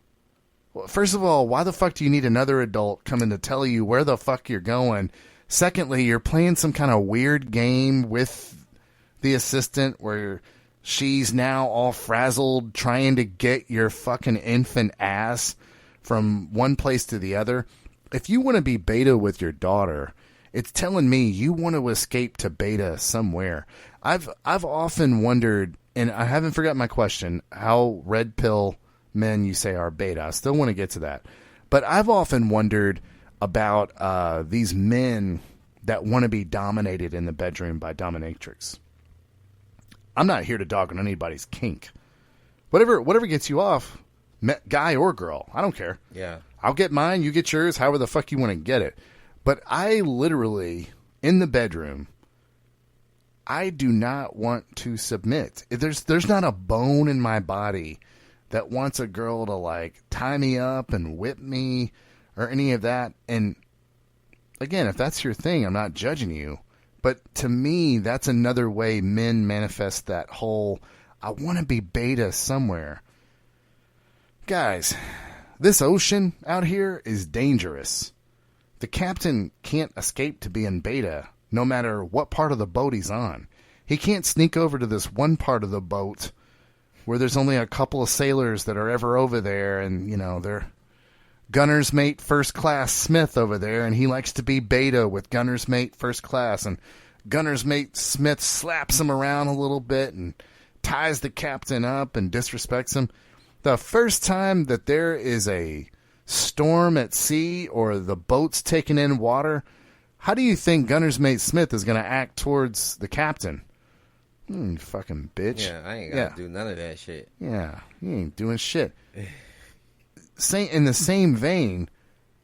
Well, first of all, why the fuck do you need another adult coming to tell you where the fuck you're going? Secondly, you're playing some kind of weird game with the assistant where she's now all frazzled trying to get your fucking infant ass from one place to the other. If you want to be beta with your daughter, it's telling me you want to escape to beta somewhere. I've often wondered, and I haven't forgotten my question, how red pill men you say are beta. I still want to get to that. But I've often wondered about these men that want to be dominated in the bedroom by dominatrix. I'm not here to dog on anybody's kink. Whatever gets you off, guy or girl, I don't care. Yeah. I'll get mine, you get yours, however the fuck you want to get it. But I literally, in the bedroom, I do not want to submit. There's not a bone in my body that wants a girl to like tie me up and whip me or any of that. And again, if that's your thing, I'm not judging you. But to me, that's another way men manifest that whole, I want to be beta somewhere. Guys, this ocean out here is dangerous. The captain can't escape to being beta no matter what part of the boat he's on. He can't sneak over to this one part of the boat where there's only a couple of sailors that are ever over there, and, they're gunner's mate first class Smith over there, and he likes to be beta with gunner's mate first class, and gunner's mate Smith slaps him around a little bit and ties the captain up and disrespects him. The first time that there is a storm at sea or the boat's taking in water, how do you think gunner's mate Smith is going to act towards the captain? You fucking bitch. Yeah, I ain't got to do none of that shit. Yeah, you ain't doing shit. In the same vein,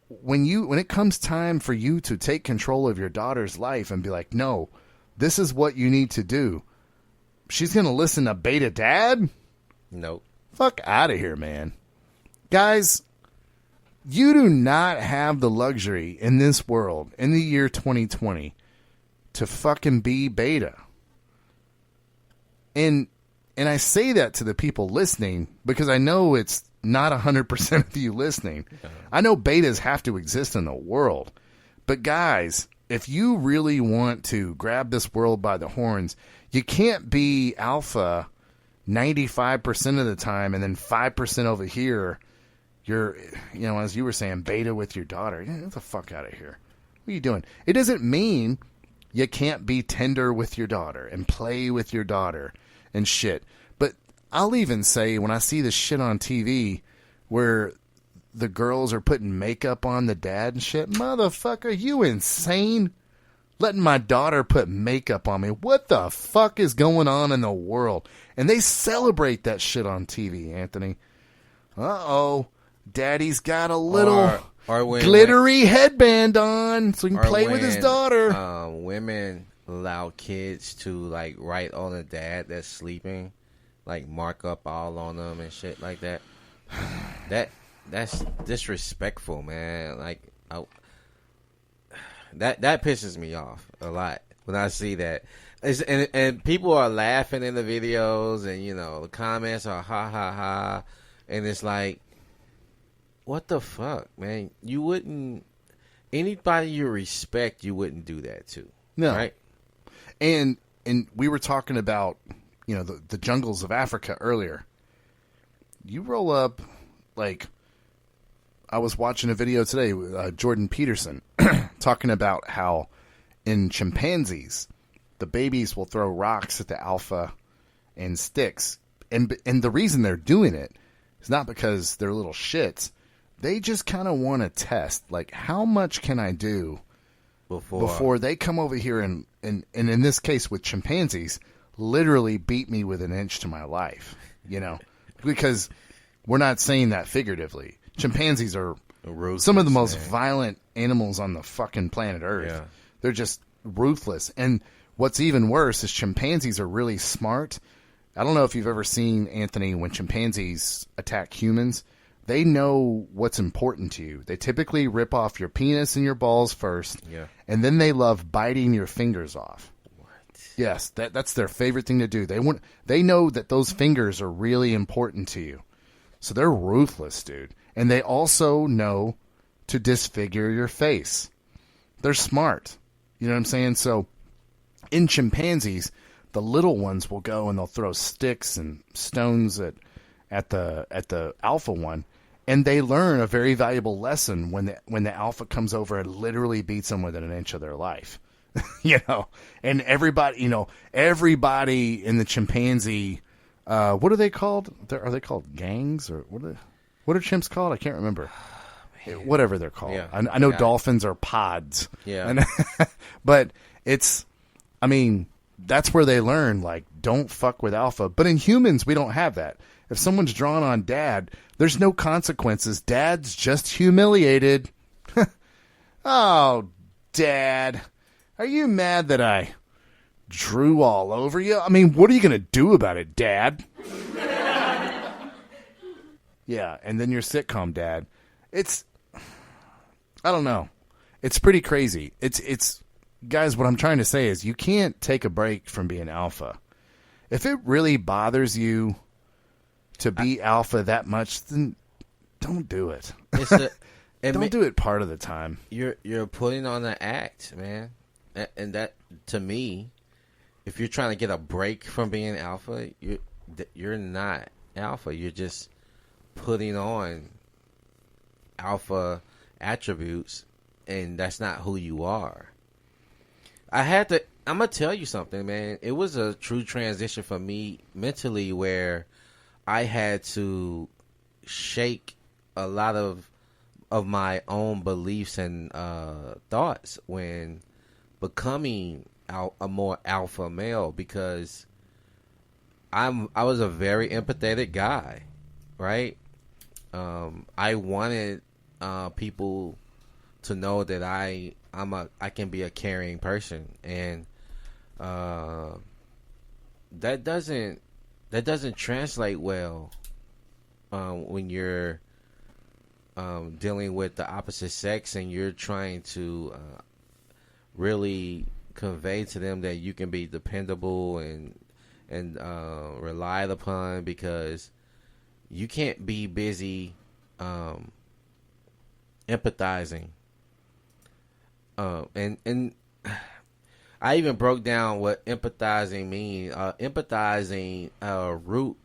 when it comes time for you to take control of your daughter's life and be like, no, this is what you need to do, she's going to listen to beta dad? Nope. Fuck out of here, man. Guys, you do not have the luxury in this world, in the year 2020, to fucking be beta. And I say that to the people listening because I know it's not 100% of you listening. I know betas have to exist in the world. But guys, if you really want to grab this world by the horns, you can't be alpha 95% of the time and then 5% over here. You're, as you were saying, beta with your daughter. Get the fuck out of here. What are you doing? It doesn't mean you can't be tender with your daughter and play with your daughter and shit. But I'll even say when I see this shit on TV where the girls are putting makeup on the dad and shit, motherfucker, you insane? Letting my daughter put makeup on me. What the fuck is going on in the world? And they celebrate that shit on TV, Anthony. Uh-oh. Daddy's got a little glittery headband on so he can play with his daughter. Women allow kids to like write on a dad that's sleeping, like mark up all on them and shit like that. That's disrespectful, man. Like that pisses me off a lot when I see that. And people are laughing in the videos, and the comments are ha ha ha, and it's like, what the fuck, man? You wouldn't, anybody you respect, you wouldn't do that to. No. Right? And we were talking about, the jungles of Africa earlier. You roll up, like, I was watching a video today with Jordan Peterson talking about how in chimpanzees, the babies will throw rocks at the alpha and sticks. And the reason they're doing it is not because they're little shits. They just kind of want to test, like, how much can I do before they come over here and in this case with chimpanzees, literally beat me with an inch to my life, you know? Because we're not saying that figuratively. Chimpanzees are some of the most violent animals on the fucking planet Earth. Yeah. They're just ruthless. And what's even worse is chimpanzees are really smart. I don't know if you've ever seen, Anthony, when chimpanzees attack humans, they know what's important to you. They typically rip off your penis and your balls first, and then they love biting your fingers off. What? Yes, that's their favorite thing to do. They know that those fingers are really important to you. So they're ruthless, dude. And they also know to disfigure your face. They're smart. You know what I'm saying? So in chimpanzees, the little ones will go and they'll throw sticks and stones at the alpha one, and they learn a very valuable lesson when the alpha comes over and literally beats them within an inch of their life. You know, and everybody in the chimpanzee, what are they called? Are they called gangs or what are chimps called? I can't remember. Whatever they're called. Yeah. I know dolphins are pods. Yeah. But that's where they learn, like, don't fuck with alpha. But in humans, we don't have that. If someone's drawn on dad, there's no consequences. Dad's just humiliated. Oh, Dad, are you mad that I drew all over you? I mean, what are you going to do about it, Dad? Yeah, and then your sitcom dad. I don't know. It's pretty crazy. It's guys, what I'm trying to say is you can't take a break from being alpha. If it really bothers you to be alpha that much, then don't do it. Don't do it part of the time. You're putting on an act, man. And that, to me, if you're trying to get a break from being alpha, you're not alpha. You're just putting on alpha attributes, and that's not who you are. I'm going to tell you something, man. It was a true transition for me mentally where I had to shake a lot of my own beliefs and thoughts when becoming a more alpha male, because I was a very empathetic guy, right? I wanted people to know that I can be a caring person, and that doesn't translate well when you're dealing with the opposite sex and you're trying to really convey to them that you can be dependable and relied upon, because you can't be busy empathizing. And I even broke down what empathizing means. Empathizing root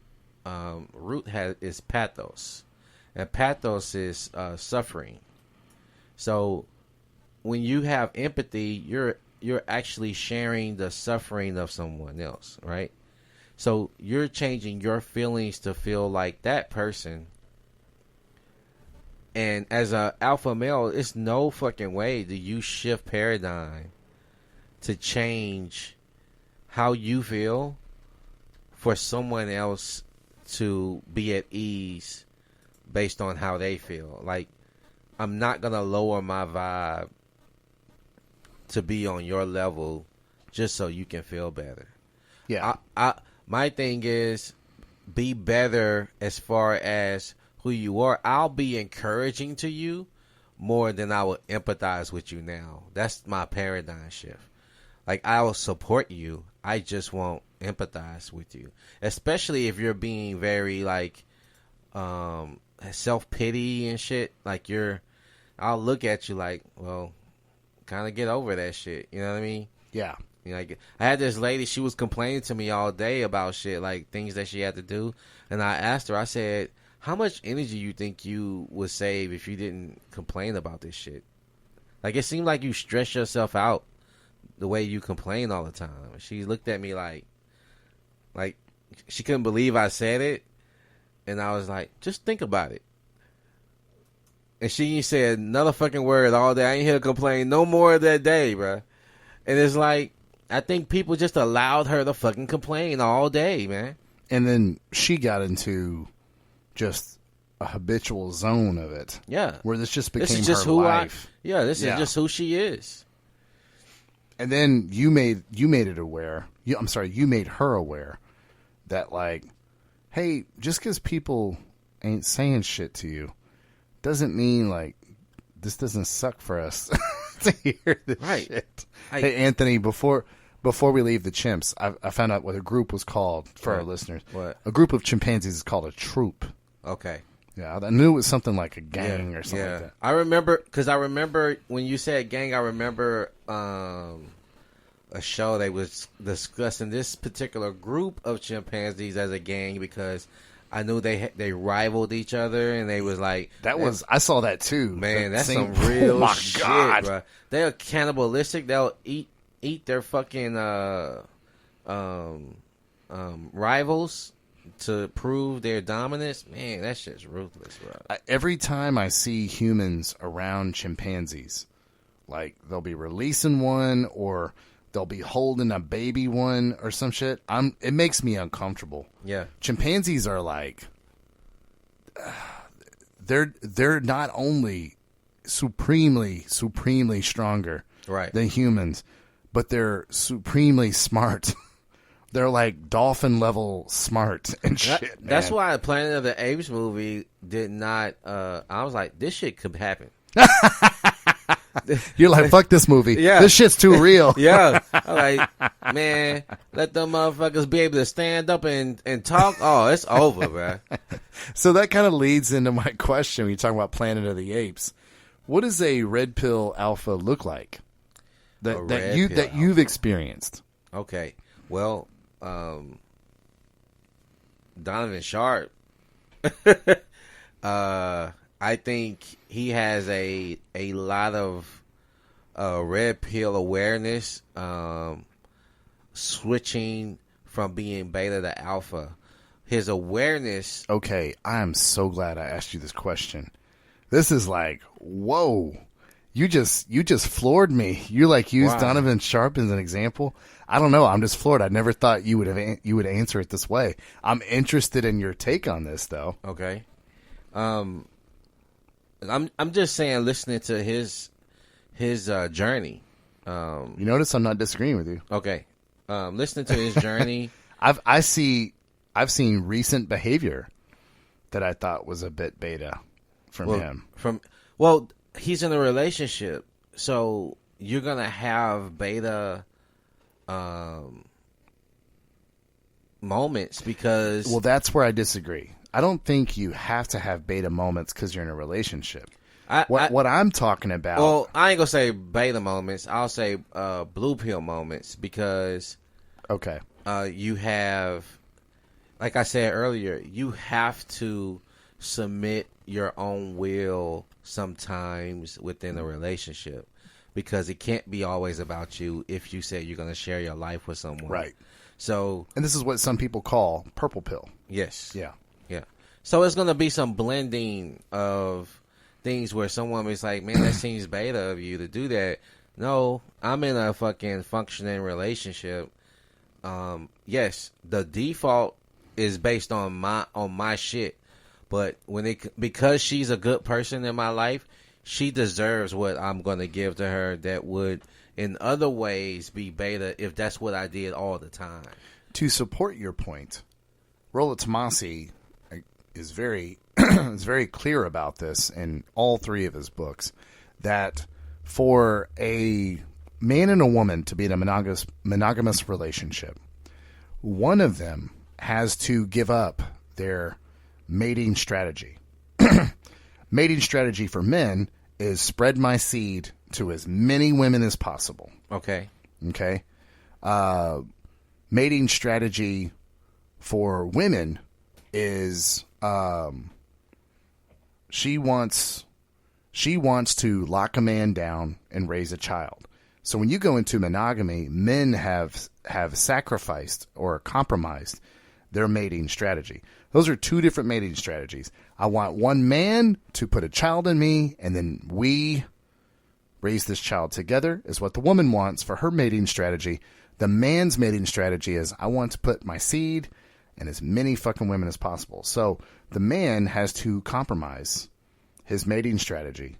is pathos, and pathos is suffering. So when you have empathy, you're actually sharing the suffering of someone else, right? So you're changing your feelings to feel like that person. And as a alpha male, it's no fucking way do you shift paradigm to change how you feel for someone else to be at ease based on how they feel. Like, I'm not going to lower my vibe to be on your level just so you can feel better. Yeah. My thing is, be better as far as who you are. I'll be encouraging to you more than I will empathize with you now. That's my paradigm shift. Like, I will support you, I just won't empathize with you. Especially if you're being very, like, self-pity and shit. Like, I'll look at you like, well, kind of get over that shit. You know what I mean? Yeah. You know, like, I had this lady, she was complaining to me all day about shit, like things that she had to do. And I asked her, I said, how much energy you think you would save if you didn't complain about this shit? Like, it seemed like you stress yourself out the way you complain all the time. She looked at me like she couldn't believe I said it, and I was like, just think about it. And she said another fucking word all day. I ain't here to complain no more that day, bro. And it's like, I think people just allowed her to fucking complain all day, man. And then she got into just a habitual zone of it. Yeah. Where this just became this is just her life. This is just who she is. And then you made it aware. You made her aware that, like, hey, just because people ain't saying shit to you doesn't mean, like, this doesn't suck for us to hear this shit. Hey, Anthony, before we leave the chimps, I found out what a group was called for our listeners. What? A group of chimpanzees is called a troop. Okay. Yeah, I knew it was something like a gang or something like that. I remember when you said gang, I remember a show they was discussing this particular group of chimpanzees as a gang because I knew they rivaled each other, and they was like I saw that too. Man, that's some real shit, bro. They're cannibalistic. They'll eat their fucking rivals to prove their dominance. Man, that shit's ruthless, bro. Every time I see humans around chimpanzees, like they'll be releasing one or they'll be holding a baby one or some shit, it makes me uncomfortable. Yeah. Chimpanzees are like, they're not only supremely stronger than humans, but they're supremely smart. They're like dolphin level smart and shit. That's why Planet of the Apes movie did not. I was like, this shit could happen. You're like, fuck this movie. Yeah. This shit's too real. Yeah. I'm like, man, let them motherfuckers be able to stand up and talk. Oh, it's over, bro. So that kind of leads into my question when you talk about Planet of the Apes. What does a red pill alpha look like that you've experienced? Okay. Well, Donovan Sharp, I think he has a lot of red pill awareness, switching from being beta to alpha. His awareness. Okay, I am so glad I asked you this question. This is like, whoa. You just floored me. You used Donovan Sharp as an example. I don't know. I'm just floored. I never thought you would answer it this way. I'm interested in your take on this, though. Okay. I'm just saying, listening to his journey. You notice I'm not disagreeing with you. Okay. Listening to his journey. I've seen recent behavior that I thought was a bit beta from him. He's in a relationship, so you're gonna have beta moments because. Well, that's where I disagree. I don't think you have to have beta moments because you're in a relationship. What I'm talking about. Well, I ain't gonna say beta moments. I'll say blue pill moments because. Okay. You have, like I said earlier, you have to submit your own will sometimes within a relationship because it can't be always about you if you say you're going to share your life with someone. Right. So, and this is what some people call purple pill. Yes. Yeah. Yeah. So it's going to be some blending of things where someone is like, man, that seems beta of you to do that. No, I'm in a fucking functioning relationship. Yes, the default is based on my shit. But because she's a good person in my life, she deserves what I'm going to give to her that would in other ways be beta if that's what I did all the time. To support your point, Rollo Tomasi is very is very clear about this in all three of his books, that for a man and a woman to be in a monogamous relationship, one of them has to give up their mating strategy. Mating strategy for men is spread my seed to as many women as possible. Okay. Okay. Mating strategy for women is she wants to lock a man down and raise a child. So when you go into monogamy, men have sacrificed or compromised their mating strategy. Those are two different mating strategies. I want one man to put a child in me, and then we raise this child together, is what the woman wants for her mating strategy. The man's mating strategy is, I want to put my seed in as many fucking women as possible. So the man has to compromise his mating strategy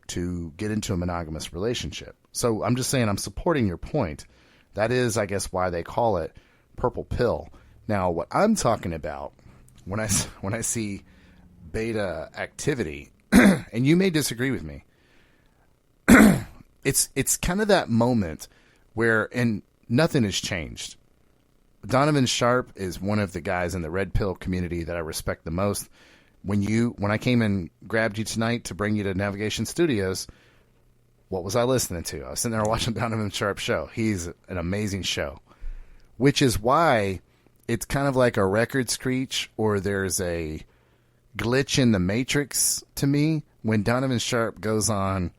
to get into a monogamous relationship. So I'm just saying, I'm supporting your point. That is, I guess, why they call it purple pill. Now, what I'm talking about when I see beta activity, and you may disagree with me, it's kind of that moment where, and nothing has changed. Donovan Sharp is one of the guys in the red pill community that I respect the most. When I came and grabbed you tonight to bring you to Navigation Studios, what was I listening to? I was sitting there watching Donovan Sharp's show. He's an amazing show, which is why it's kind of like a record screech, or there's a glitch in the matrix to me when Donovan Sharp goes on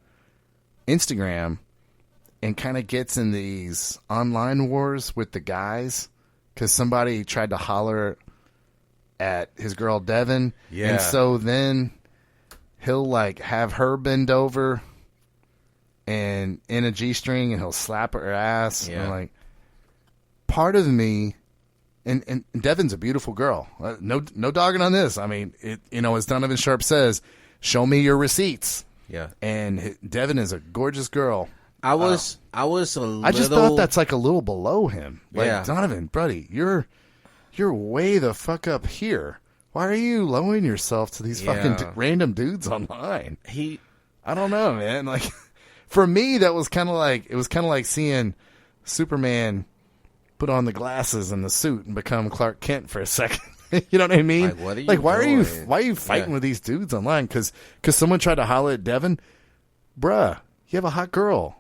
Instagram and kind of gets in these online wars with the guys because somebody tried to holler at his girl Devin. Yeah. And so then he'll like have her bend over and in a G-string, and he'll slap her ass. Yeah. And like, part of me, and Devin's a beautiful girl. No dogging on this. I mean, as Donovan Sharp says, show me your receipts. Yeah. And Devin is a gorgeous girl. I was a little. I just thought that's like a little below him. Like, Yeah. Donovan, buddy, you're way the fuck up here. Why are you lowering yourself to these fucking random dudes online? I don't know, man. Like, for me, that was kind of like seeing Superman put on the glasses and the suit and become Clark Kent for a second. You know what I mean? Like, what are you like, why doing? are you fighting with these dudes online? Because someone tried to holler at Devin. Bruh, you have a hot girl.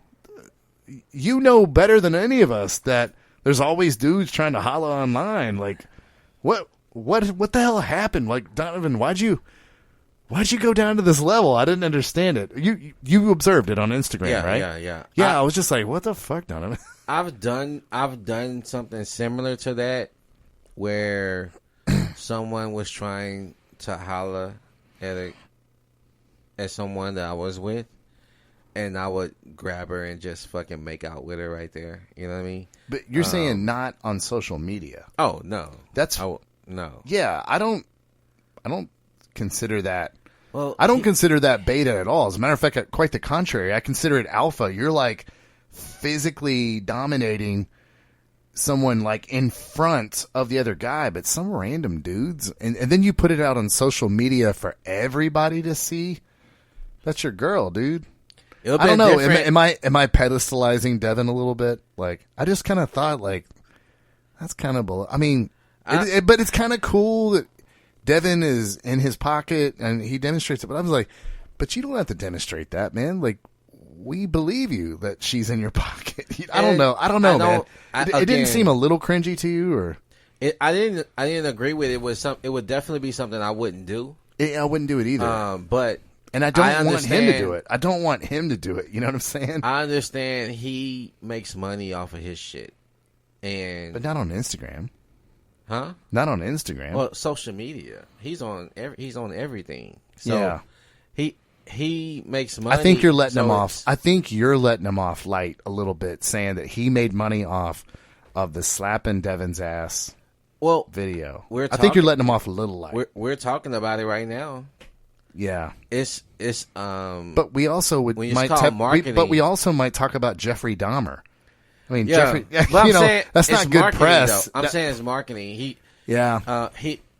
You know better than any of us that there's always dudes trying to holler online. Like, what the hell happened? Like, Donovan, why'd you go down to this level? I didn't understand it. You observed it on Instagram, right? Yeah. I was just like, what the fuck, Donovan? I've done something similar to that, where someone was trying to holler at someone that I was with, and I would grab her and just fucking make out with her right there. You know what I mean? But you're saying not on social media. Oh no, no. Yeah, I don't consider that. Well, I don't consider that beta at all. As a matter of fact, quite the contrary. I consider it alpha. You're like physically dominating someone like in front of the other guy, but some random dudes, and then you put it out on social media for everybody to see. That's your girl, dude. I don't know. Am I pedestalizing Devin a little bit? Like, I just kind of thought, like, that's kind of I mean, but it's kind of cool that Devin is in his pocket and he demonstrates it. But I was like, but you don't have to demonstrate that, man. Like, we believe you that she's in your pocket. I don't know, man. It didn't seem a little cringy to you, or I didn't agree with it. It would definitely be something I wouldn't do. I wouldn't do it either. But. And I don't want him to do it. I don't want him to do it. You know what I'm saying? I understand he makes money off of his shit, but not on Instagram. Huh? Not on Instagram. Well, social media. He's on everything. So yeah. He makes money. I think you're letting him off. I think you're letting him off light a little bit, saying that he made money off of the slapping Devin's ass video. I think you're letting him off a little light. We're talking about it right now. Yeah, it's but we also might talk about Jeffrey Dahmer. I mean, Jeffrey, that's not good press. I'm saying it's marketing.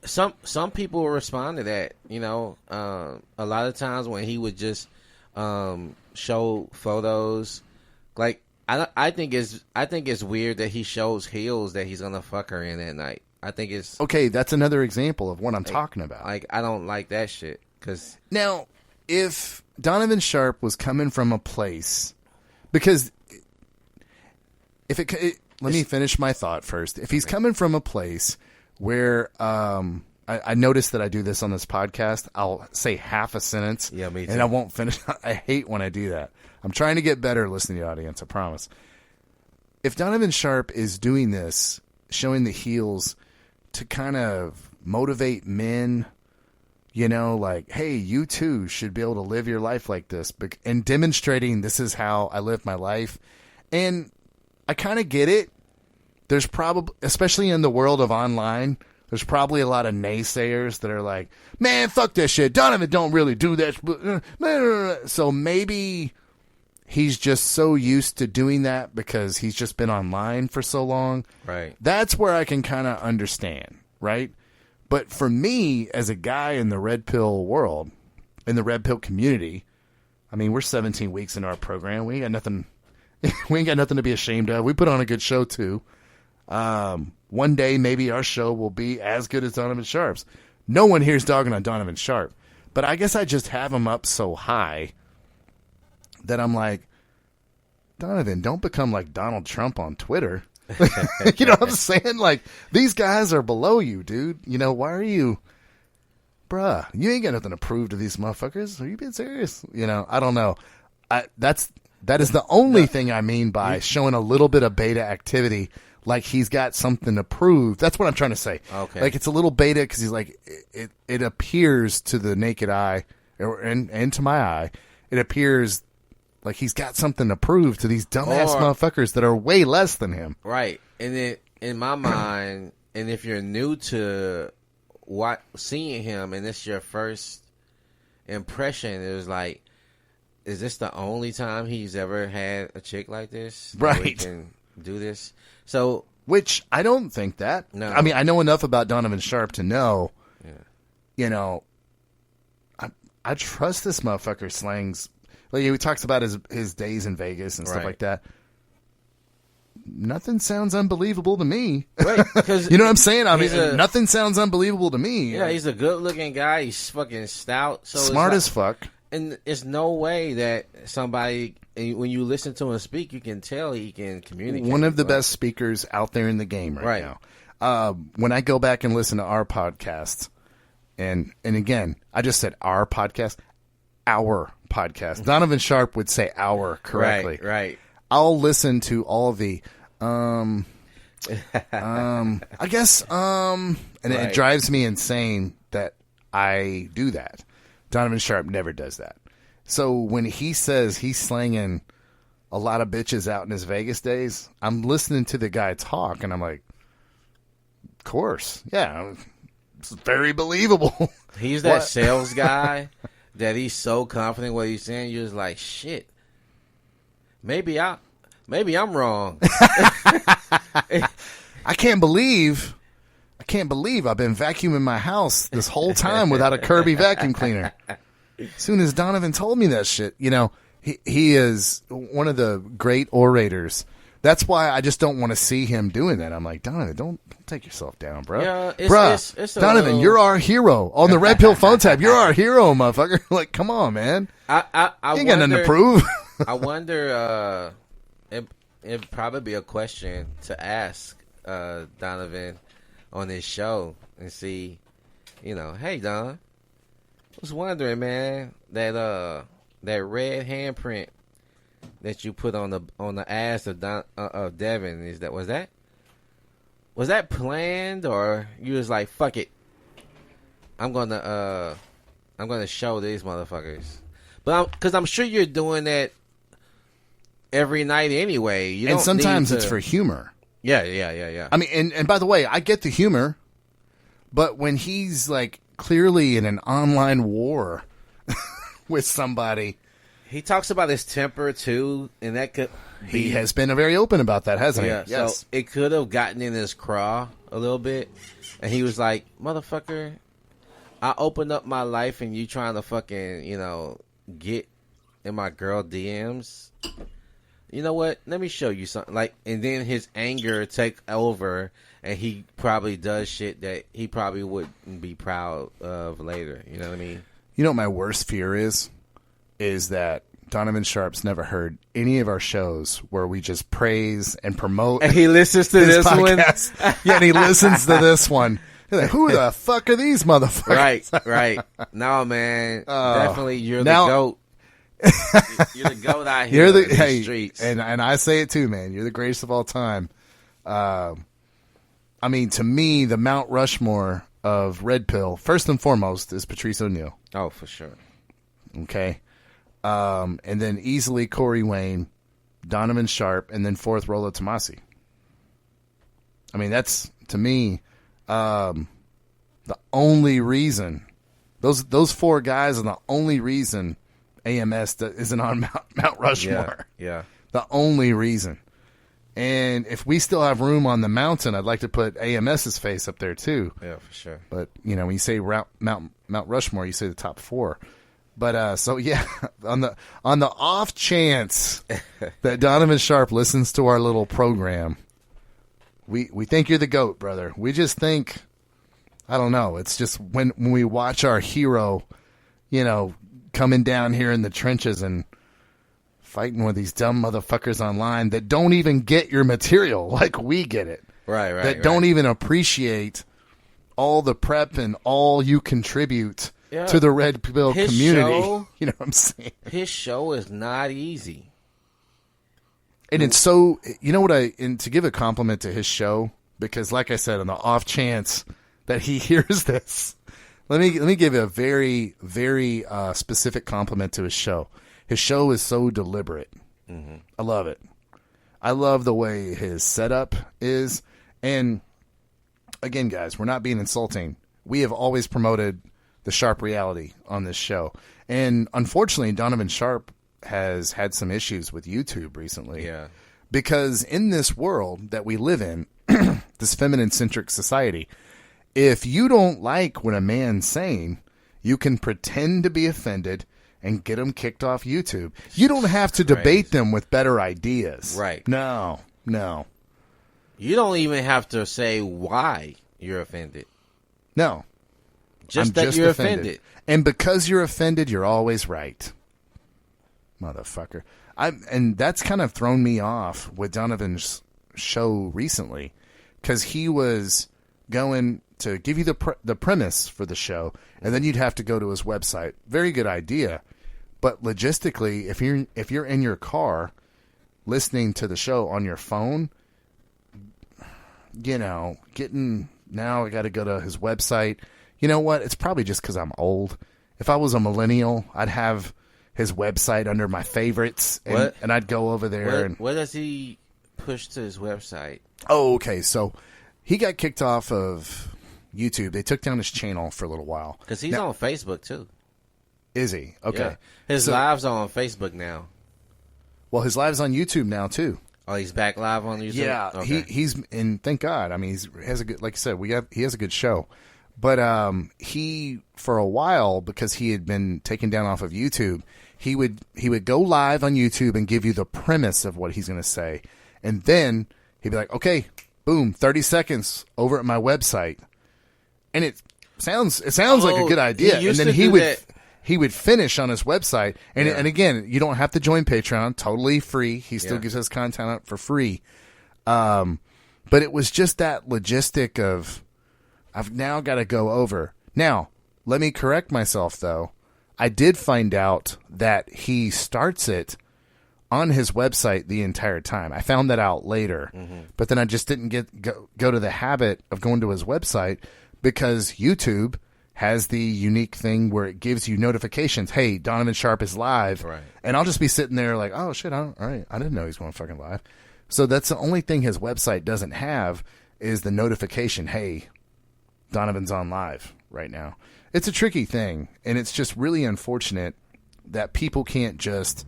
Some people respond to that. A lot of times when he would just show photos, like I think it's weird that he shows heels that he's gonna fuck her in that night. I think it's okay. That's another example of what I'm talking about. Like, I don't like that shit. Now, if Donovan Sharp was coming from a place, because let me finish my thought first. If he's coming from a place where I noticed that I do this on this podcast. I'll say half a sentence. Yeah, me too. And I won't finish. I hate when I do that. I'm trying to get better listening to the audience, I promise. If Donovan Sharp is doing this, showing the heels to kind of motivate men, you know, like, hey, you too should be able to live your life like this, and demonstrating this is how I live my life. And I kind of get it. There's probably, especially in the world of online, there's probably a lot of naysayers that are like, man, fuck that shit. Donovan don't really do that. So maybe he's just so used to doing that because he's just been online for so long. Right. That's where I can kind of understand, right? But for me, as a guy in the red pill world, in the red pill community, I mean, we're 17 weeks into our program. We ain't got nothing. We ain't got nothing to be ashamed of. We put on a good show too. One day, maybe our show will be as good as Donovan Sharp's. No one here's dogging on Donovan Sharp, but I guess I just have him up so high that I'm like, Donovan, don't become like Donald Trump on Twitter. You know what I'm saying? Like, these guys are below you, dude. You know, why are you... Bruh, you ain't got nothing to prove to these motherfuckers. Are you being serious? You know, I don't know. That is the only thing I mean by showing a little bit of beta activity, like he's got something to prove. That's what I'm trying to say. Okay. Like, it's a little beta because he's like, it appears to the naked eye, and to my eye, it appears like he's got something to prove to these dumbass motherfuckers that are way less than him. Right. And then, in my mind, and if you're new to seeing him and it's your first impression, it was like, is this the only time he's ever had a chick like this? Right. That we can do this? So, which I don't think that. No. I mean, I know enough about Donovan Sharp to know, you know, I trust this motherfucker slangs. Like, he talks about his days in Vegas and stuff like that. Nothing sounds unbelievable to me. Right, you know what I'm saying? I mean, nothing sounds unbelievable to me. Yeah, he's a good-looking guy. He's fucking stout. So smart as fuck. And it's no way that somebody, when you listen to him speak, you can tell he can communicate. One of the best speakers out there in the game right now. When I go back and listen to our podcast, and again, I just said our podcast. Donovan Sharp would say our correctly. Right. I'll listen to all the I guess and it drives me insane that I do that. Donovan Sharp never does that. So when he says he's slanging a lot of bitches out in his Vegas days, I'm listening to the guy talk and I'm like, of course. Yeah. It's very believable. He's that sales guy that he's so confident what he's saying. You're just like, shit. Maybe I'm wrong. I can't believe I've been vacuuming my house this whole time without a Kirby vacuum cleaner. As soon as Donovan told me that shit, you know, he is one of the great orators. That's why I just don't want to see him doing that. I'm like, Donovan, don't take yourself down, bro. Yeah, it's Donovan, you're our hero. On the Red Pill phone tab, you're our hero, motherfucker. Like, come on, man. I you ain't got nothing to prove. I wonder, it'd probably be a question to ask Donovan on this show and see, you know, hey, Don, I was wondering, man, that red handprint that you put on the ass of Devin, was that planned, or you was like, fuck it, I'm gonna show these motherfuckers? But because I'm sure you're doing that every night anyway. And sometimes it's for humor. Yeah. I mean, and by the way, I get the humor, but when he's like clearly in an online war with somebody. He talks about his temper too, and that could be... He has been very open about that, hasn't he? Yes. So it could have gotten in his craw a little bit, and he was like, motherfucker, I opened up my life and you trying to fucking, you know, get in my girl DMs. You know what? Let me show you something. Like, and then his anger take over, and he probably does shit that he probably wouldn't be proud of later. You know what I mean? You know what my worst fear is that Donovan Sharp's never heard any of our shows where we just praise and promote. And he listens to this podcast. one. Yeah, and he listens to this one. Like, who the fuck are these motherfuckers? Right. No, man. Definitely, you're now- the GOAT. You're the GOAT out here in the streets. and I say it too, man. You're the greatest of all time. I mean, to me, the Mount Rushmore of Red Pill, first and foremost, is Patrice O'Neal. Oh, for sure. Okay. And then easily Corey Wayne, Donovan Sharp, and then fourth, Rollo Tomasi. I mean, that's, to me, the only reason. Those four guys are the only reason AMS isn't on Mount Rushmore. Yeah. The only reason. And if we still have room on the mountain, I'd like to put AMS's face up there too. Yeah, for sure. But, when you say Mount Rushmore, you say the top four. But so yeah, on the off chance that Donovan Sharp listens to our little program, we think you're the GOAT, brother. We just think, I don't know. It's just when we watch our hero, coming down here in the trenches and fighting with these dumb motherfuckers online that don't even get your material like we get it. Right. That don't even appreciate all the prep and all you contribute to the Red Pill community. Show, you know what I'm saying? His show is not easy. And it's so, and to give a compliment to his show, because like I said, on the off chance that he hears this, let me give a very, very specific compliment to his show. His show is so deliberate. Mm-hmm. I love it. I love the way his setup is. And again, guys, we're not being insulting. We have always promoted the Sharp reality on this show. And unfortunately, Donovan Sharp has had some issues with YouTube recently. Yeah. Because in this world that we live in, this feminine-centric society, if you don't like what a man's saying, you can pretend to be offended and get them kicked off YouTube. You don't have to debate them with better ideas. Right. No. You don't even have to say why you're offended. No. Just that you're offended. And because you're offended, you're always right. Motherfucker. And that's kind of thrown me off with Donovan's show recently, because he was going to give you the premise for the show, and then you'd have to go to his website. Very good idea. But logistically, if you're in your car listening to the show on your phone, now I got to go to his website. You know what? It's probably just because I'm old. If I was a millennial, I'd have his website under my favorites, and I'd go over there. What does he push to his website? Oh, okay. So he got kicked off of YouTube. They took down his channel for a little while. Because he's on Facebook, too. Is he? Okay. Yeah. His lives are on Facebook now. Well, his live's on YouTube now, too. Oh, he's back live on YouTube? Yeah. Okay. He's, and thank God. I mean, he has a good, like I said, he has a good show. But he, for a while, because he had been taken down off of YouTube, he would go live on YouTube and give you the premise of what he's going to say. And then he'd be like, okay, boom, 30 seconds over at my website. And it sounds like a good idea. And then he would finish on his website. And and again, you don't have to join Patreon, totally free. He still gives us content out for free. But it was just that logistic of, I've now got to go over. Now, let me correct myself, though. I did find out that he starts it on his website the entire time. I found that out later. Mm-hmm. But then I just didn't go to the habit of going to his website, because YouTube has the unique thing where it gives you notifications. Hey, Donovan Sharp is live. Right. And I'll just be sitting there like, oh, shit, all right. I didn't know he was going fucking live. So that's the only thing his website doesn't have, is the notification, hey, Donovan's on live right now. It's a tricky thing, and it's just really unfortunate that people can't just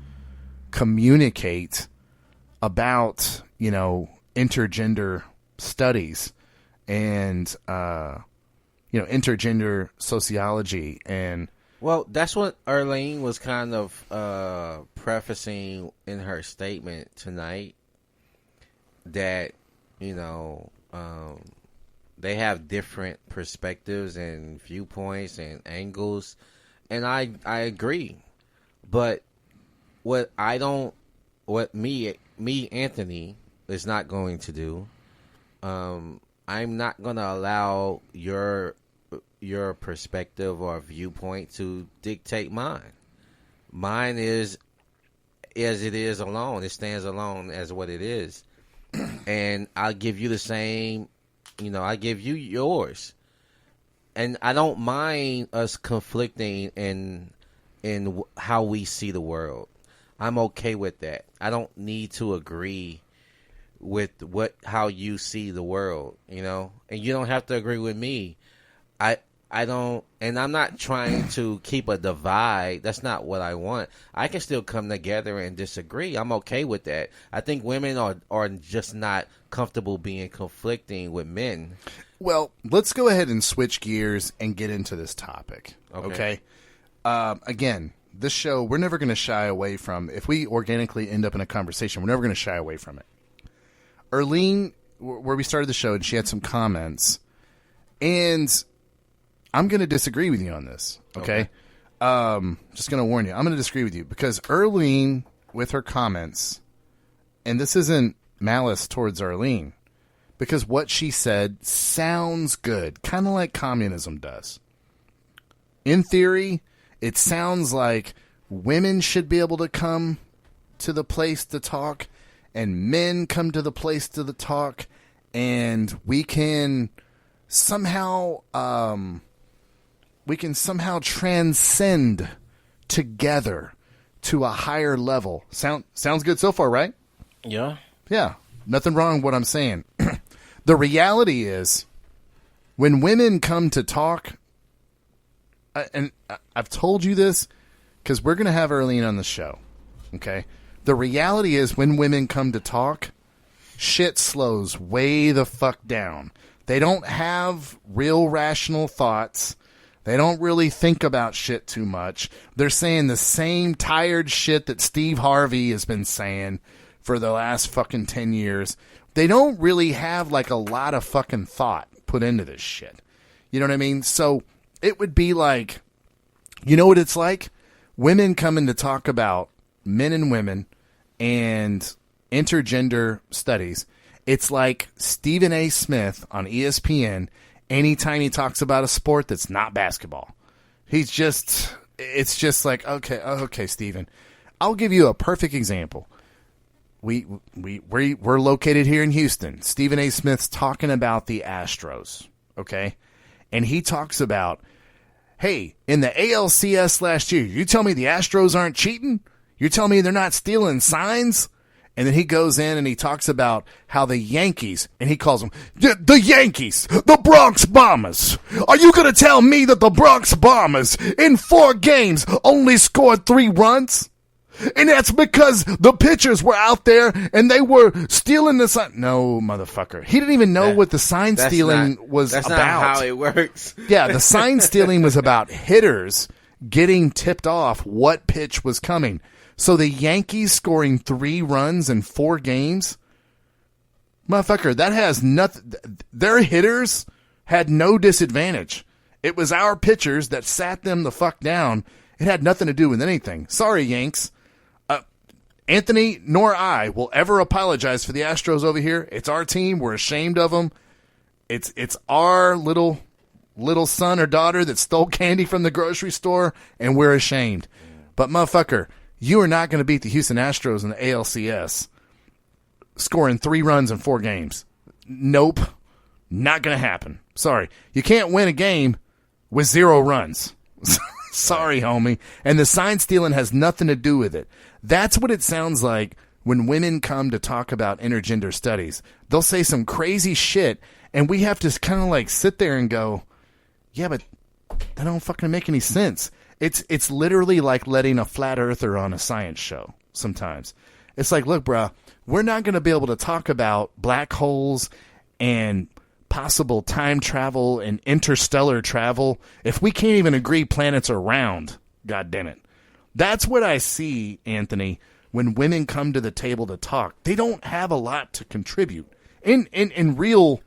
communicate about, intergender studies and, intergender sociology. And well, that's what Arlene was kind of prefacing in her statement tonight, that, they have different perspectives and viewpoints and angles, and I agree. But what me Anthony is not going to do, I'm not gonna allow your perspective or viewpoint to dictate mine. Mine is as it is alone. It stands alone as what it is, and I'll give you the same. I give you yours, and I don't mind us conflicting in how we see the world. I'm okay with that. I don't need to agree with how you see the world, and you don't have to agree with me. I don't, and I'm not trying to keep a divide. That's not what I want. I can still come together and disagree. I'm okay with that. I think women are just not comfortable being conflicting with men. Well, let's go ahead and switch gears and get into this topic. Okay? Again, this show, we're never going to shy away from, if we organically end up in a conversation, we're never going to shy away from it. Erlene, where we started the show, and she had some comments, and I'm going to disagree with you on this, okay? Just going to warn you. I'm going to disagree with you because Erlene, with her comments, and this isn't malice towards Erlene, because what she said sounds good, kind of like communism does. In theory, it sounds like women should be able to come to the place to talk, and men come to the place to the talk, and we can somehow transcend together to a higher level. Sounds good so far, right? Yeah. Yeah. Nothing wrong with what I'm saying. The reality is, when women come to talk, and I've told you this because we're going to have Erlene on the show, okay? The reality is, when women come to talk, shit slows way the fuck down. They don't have real rational thoughts. They don't really think about shit too much. They're saying the same tired shit that Steve Harvey has been saying for the last fucking 10 years. They don't really have like a lot of fucking thought put into this shit. You know what I mean? So it would be like, you know what it's like? Women coming to talk about men and women and intergender studies. It's like Stephen A. Smith on ESPN anytime he talks about a sport that's not basketball. It's just like, okay, Stephen. I'll give you a perfect example. We're located here in Houston. Stephen A. Smith's talking about the Astros, okay? And he talks about, hey, in the ALCS last year, you tell me the Astros aren't cheating? You're telling me they're not stealing signs? And then he goes in and he talks about how the Yankees, and he calls them, the Yankees, the Bronx Bombers. Are you going to tell me that the Bronx Bombers in 4 games only scored 3 runs? And that's because the pitchers were out there and they were stealing the sign. No, motherfucker. He didn't even know what the sign stealing was about. That's not how it works. Yeah, the sign stealing was about hitters getting tipped off what pitch was coming. So the Yankees scoring 3 runs in 4 games? Motherfucker, that has nothing. Their hitters had no disadvantage. It was our pitchers that sat them the fuck down. It had nothing to do with anything. Sorry, Yanks. Anthony nor I will ever apologize for the Astros over here. It's our team. We're ashamed of them. It's our little son or daughter that stole candy from the grocery store, and we're ashamed. But motherfucker, you are not going to beat the Houston Astros in the ALCS scoring 3 runs in 4 games. Nope. Not going to happen. Sorry. You can't win a game with 0 runs. Sorry, homie. And the sign stealing has nothing to do with it. That's what it sounds like when women come to talk about intergender studies. They'll say some crazy shit, and we have to kind of like sit there and go, yeah, but that don't fucking make any sense. It's literally like letting a flat earther on a science show sometimes. It's like, look, bruh, we're not going to be able to talk about black holes and possible time travel and interstellar travel if we can't even agree planets are round. God damn it. That's what I see, Anthony, when women come to the table to talk. They don't have a lot to contribute. In reality,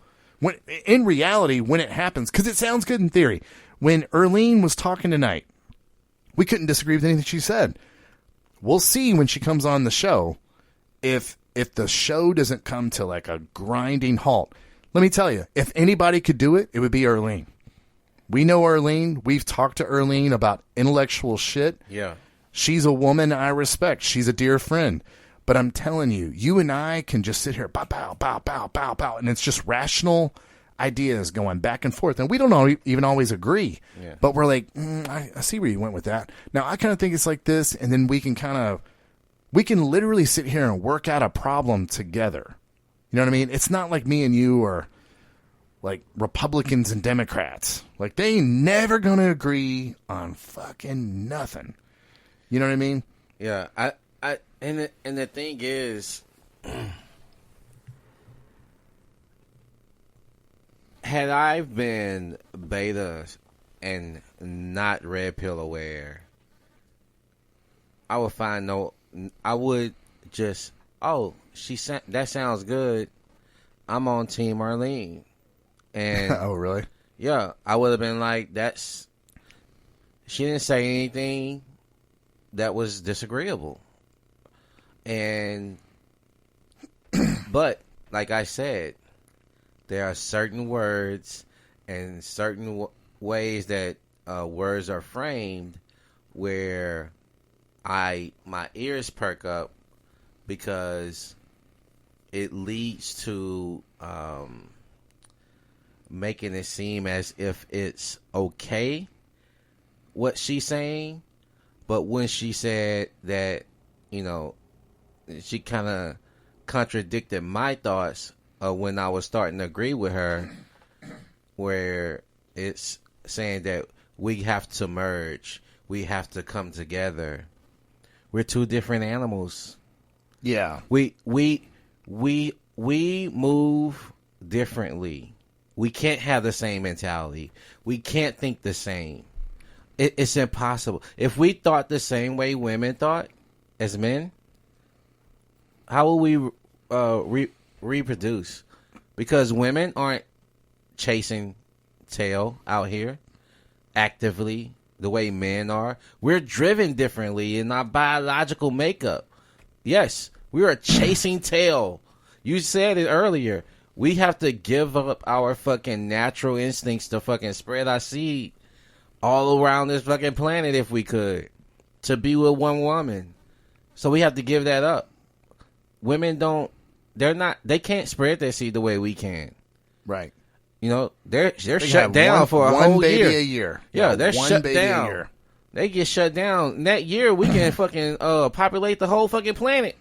when it happens, because it sounds good in theory. When Erlene was talking tonight, we couldn't disagree with anything she said. We'll see when she comes on the show if the show doesn't come to like a grinding halt. let me tell you, if anybody could do it, it would be Arlene. We know Arlene. We've talked to Arlene about intellectual shit. Yeah. She's a woman I respect. She's a dear friend. But I'm telling you, you and I can just sit here, bow, bow, bow, bow, bow, bow, and it's just rational ideas going back and forth. And we don't even always agree. Yeah. But we're like, I see where you went with that. Now, I kind of think it's like this, and then we can literally sit here and work out a problem together. You know what I mean? It's not like me and you are like Republicans and Democrats. Like, they ain't never going to agree on fucking nothing. You know what I mean? Yeah. And the thing is, had I been beta and not red pill aware, I would just, that sounds good. I'm on Team Arlene. And oh, really? Yeah, I would have been like, she didn't say anything that was disagreeable. And, but, like I said, there are certain words and certain ways that words are framed where my ears perk up because it leads to making it seem as if it's okay what she's saying. But when she said that, she kind of contradicted my thoughts when I was starting to agree with her, where it's saying that we have to merge, we have to come together. We're two different animals. Yeah. We move differently. We can't have the same mentality. We can't think the same. It's impossible. If we thought the same way women thought as men, how will we reproduce? Because women aren't chasing tail out here actively the way men are. We're driven differently in our biological makeup. Yes, we are chasing tail. You said it earlier. We have to give up our fucking natural instincts to fucking spread our seed all around this fucking planet if we could, to be with one woman. So we have to give that up. Women they can't spread their seed the way we can. Right. They're shut down for a whole year. One baby a year. Yeah, they're shut down. They get shut down. And that year we can fucking populate the whole fucking planet.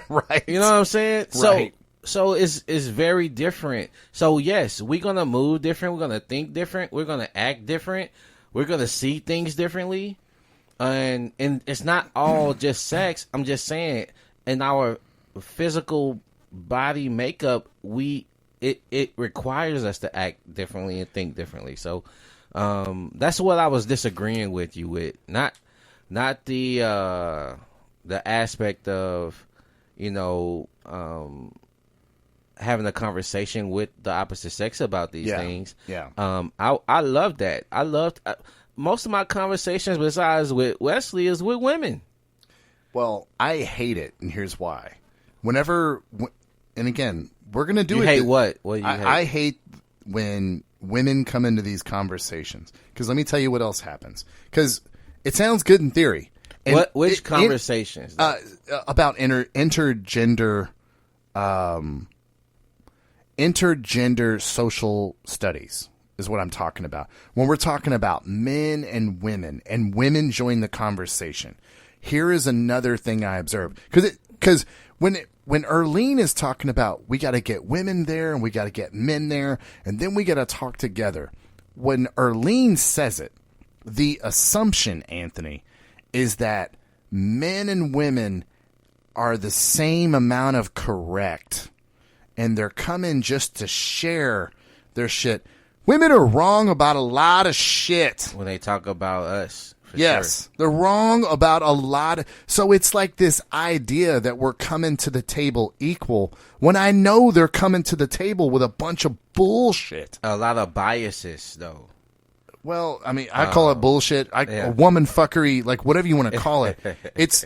Right. You know what I'm saying? Right. So it's very different. So yes, we're gonna move different. We're gonna think different. We're gonna act different. We're gonna see things differently. And it's not all just sex. I'm just saying, in our physical body makeup, it requires us to act differently and think differently. So that's what I was disagreeing with you with. Not the aspect of having a conversation with the opposite sex about these things. Yeah. I love that. I loved most of my conversations besides with Wesley is with women. Well, I hate it, and here's why. Whenever, and again, we're going to do you it. Hate what? What do you hate? I hate when women come into these conversations. Because let me tell you what else happens. Because it sounds good in theory. And which conversations? About intergender social studies is what I'm talking about. When we're talking about men and women join the conversation. Here is another thing I observed. Because when Arlene is talking about we got to get women there and we got to get men there and then we got to talk together. When Arlene says it, the assumption, Anthony, is that men and women are the same amount of correct. And they're coming just to share their shit. Women are wrong about a lot of shit. When they talk about us. Yes. Sure. They're wrong about a lot. So it's like this idea that we're coming to the table equal when I know they're coming to the table with a bunch of bullshit. A lot of biases, though. Well, I mean, I call it bullshit. A woman fuckery, like whatever you want to call it. It's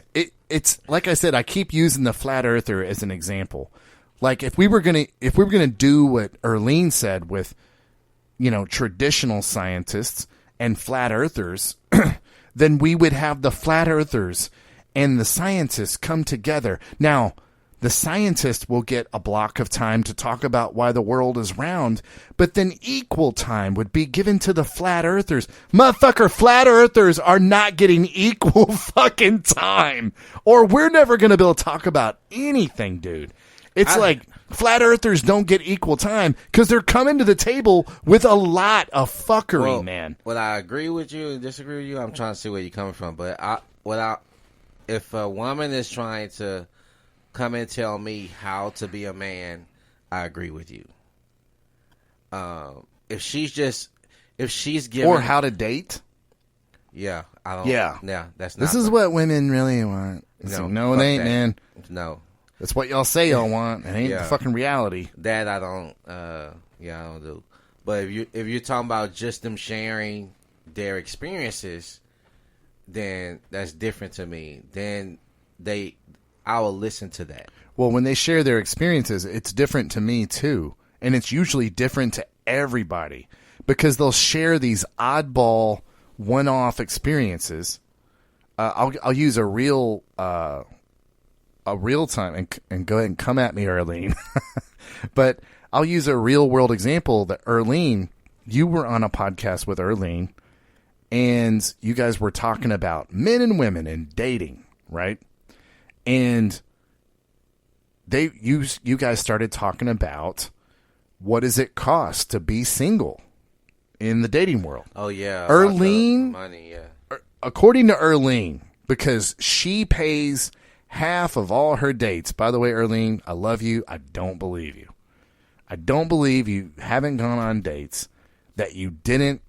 like I said, I keep using the flat earther as an example. Like if we were gonna do what Erlene said with, traditional scientists and flat earthers, then we would have the flat earthers and the scientists come together. Now, the scientist will get a block of time to talk about why the world is round, but then equal time would be given to the flat earthers. Motherfucker, flat earthers are not getting equal fucking time, or we're never going to be able to talk about anything, dude. It's like flat earthers don't get equal time because they're coming to the table with a lot of fuckery, man. Well, I agree with you and disagree with you. I'm trying to see where you're coming from. But if a woman is trying to come and tell me how to be a man, I agree with you. If she's giving, or how to date, yeah, I don't. Yeah, that's not. This is what women really want. No, it ain't, man. No, that's what y'all say y'all want. It ain't the fucking reality. That I don't. I don't do. But if you're talking about just them sharing their experiences, then that's different to me. Then I will listen to that. Well, when they share their experiences, it's different to me too. And it's usually different to everybody because they'll share these oddball one-off experiences. I'll use a real time and go ahead and come at me, Erlene. But I'll use a real world example that Erlene, you were on a podcast with Erlene and you guys were talking about men and women and dating, right? And you guys started talking about what does it cost to be single in the dating world. Oh, yeah. Erlene, money, yeah. According to Erlene, because she pays half of all her dates. By the way, Erlene, I love you. I don't believe you. I don't believe you haven't gone on dates that you didn't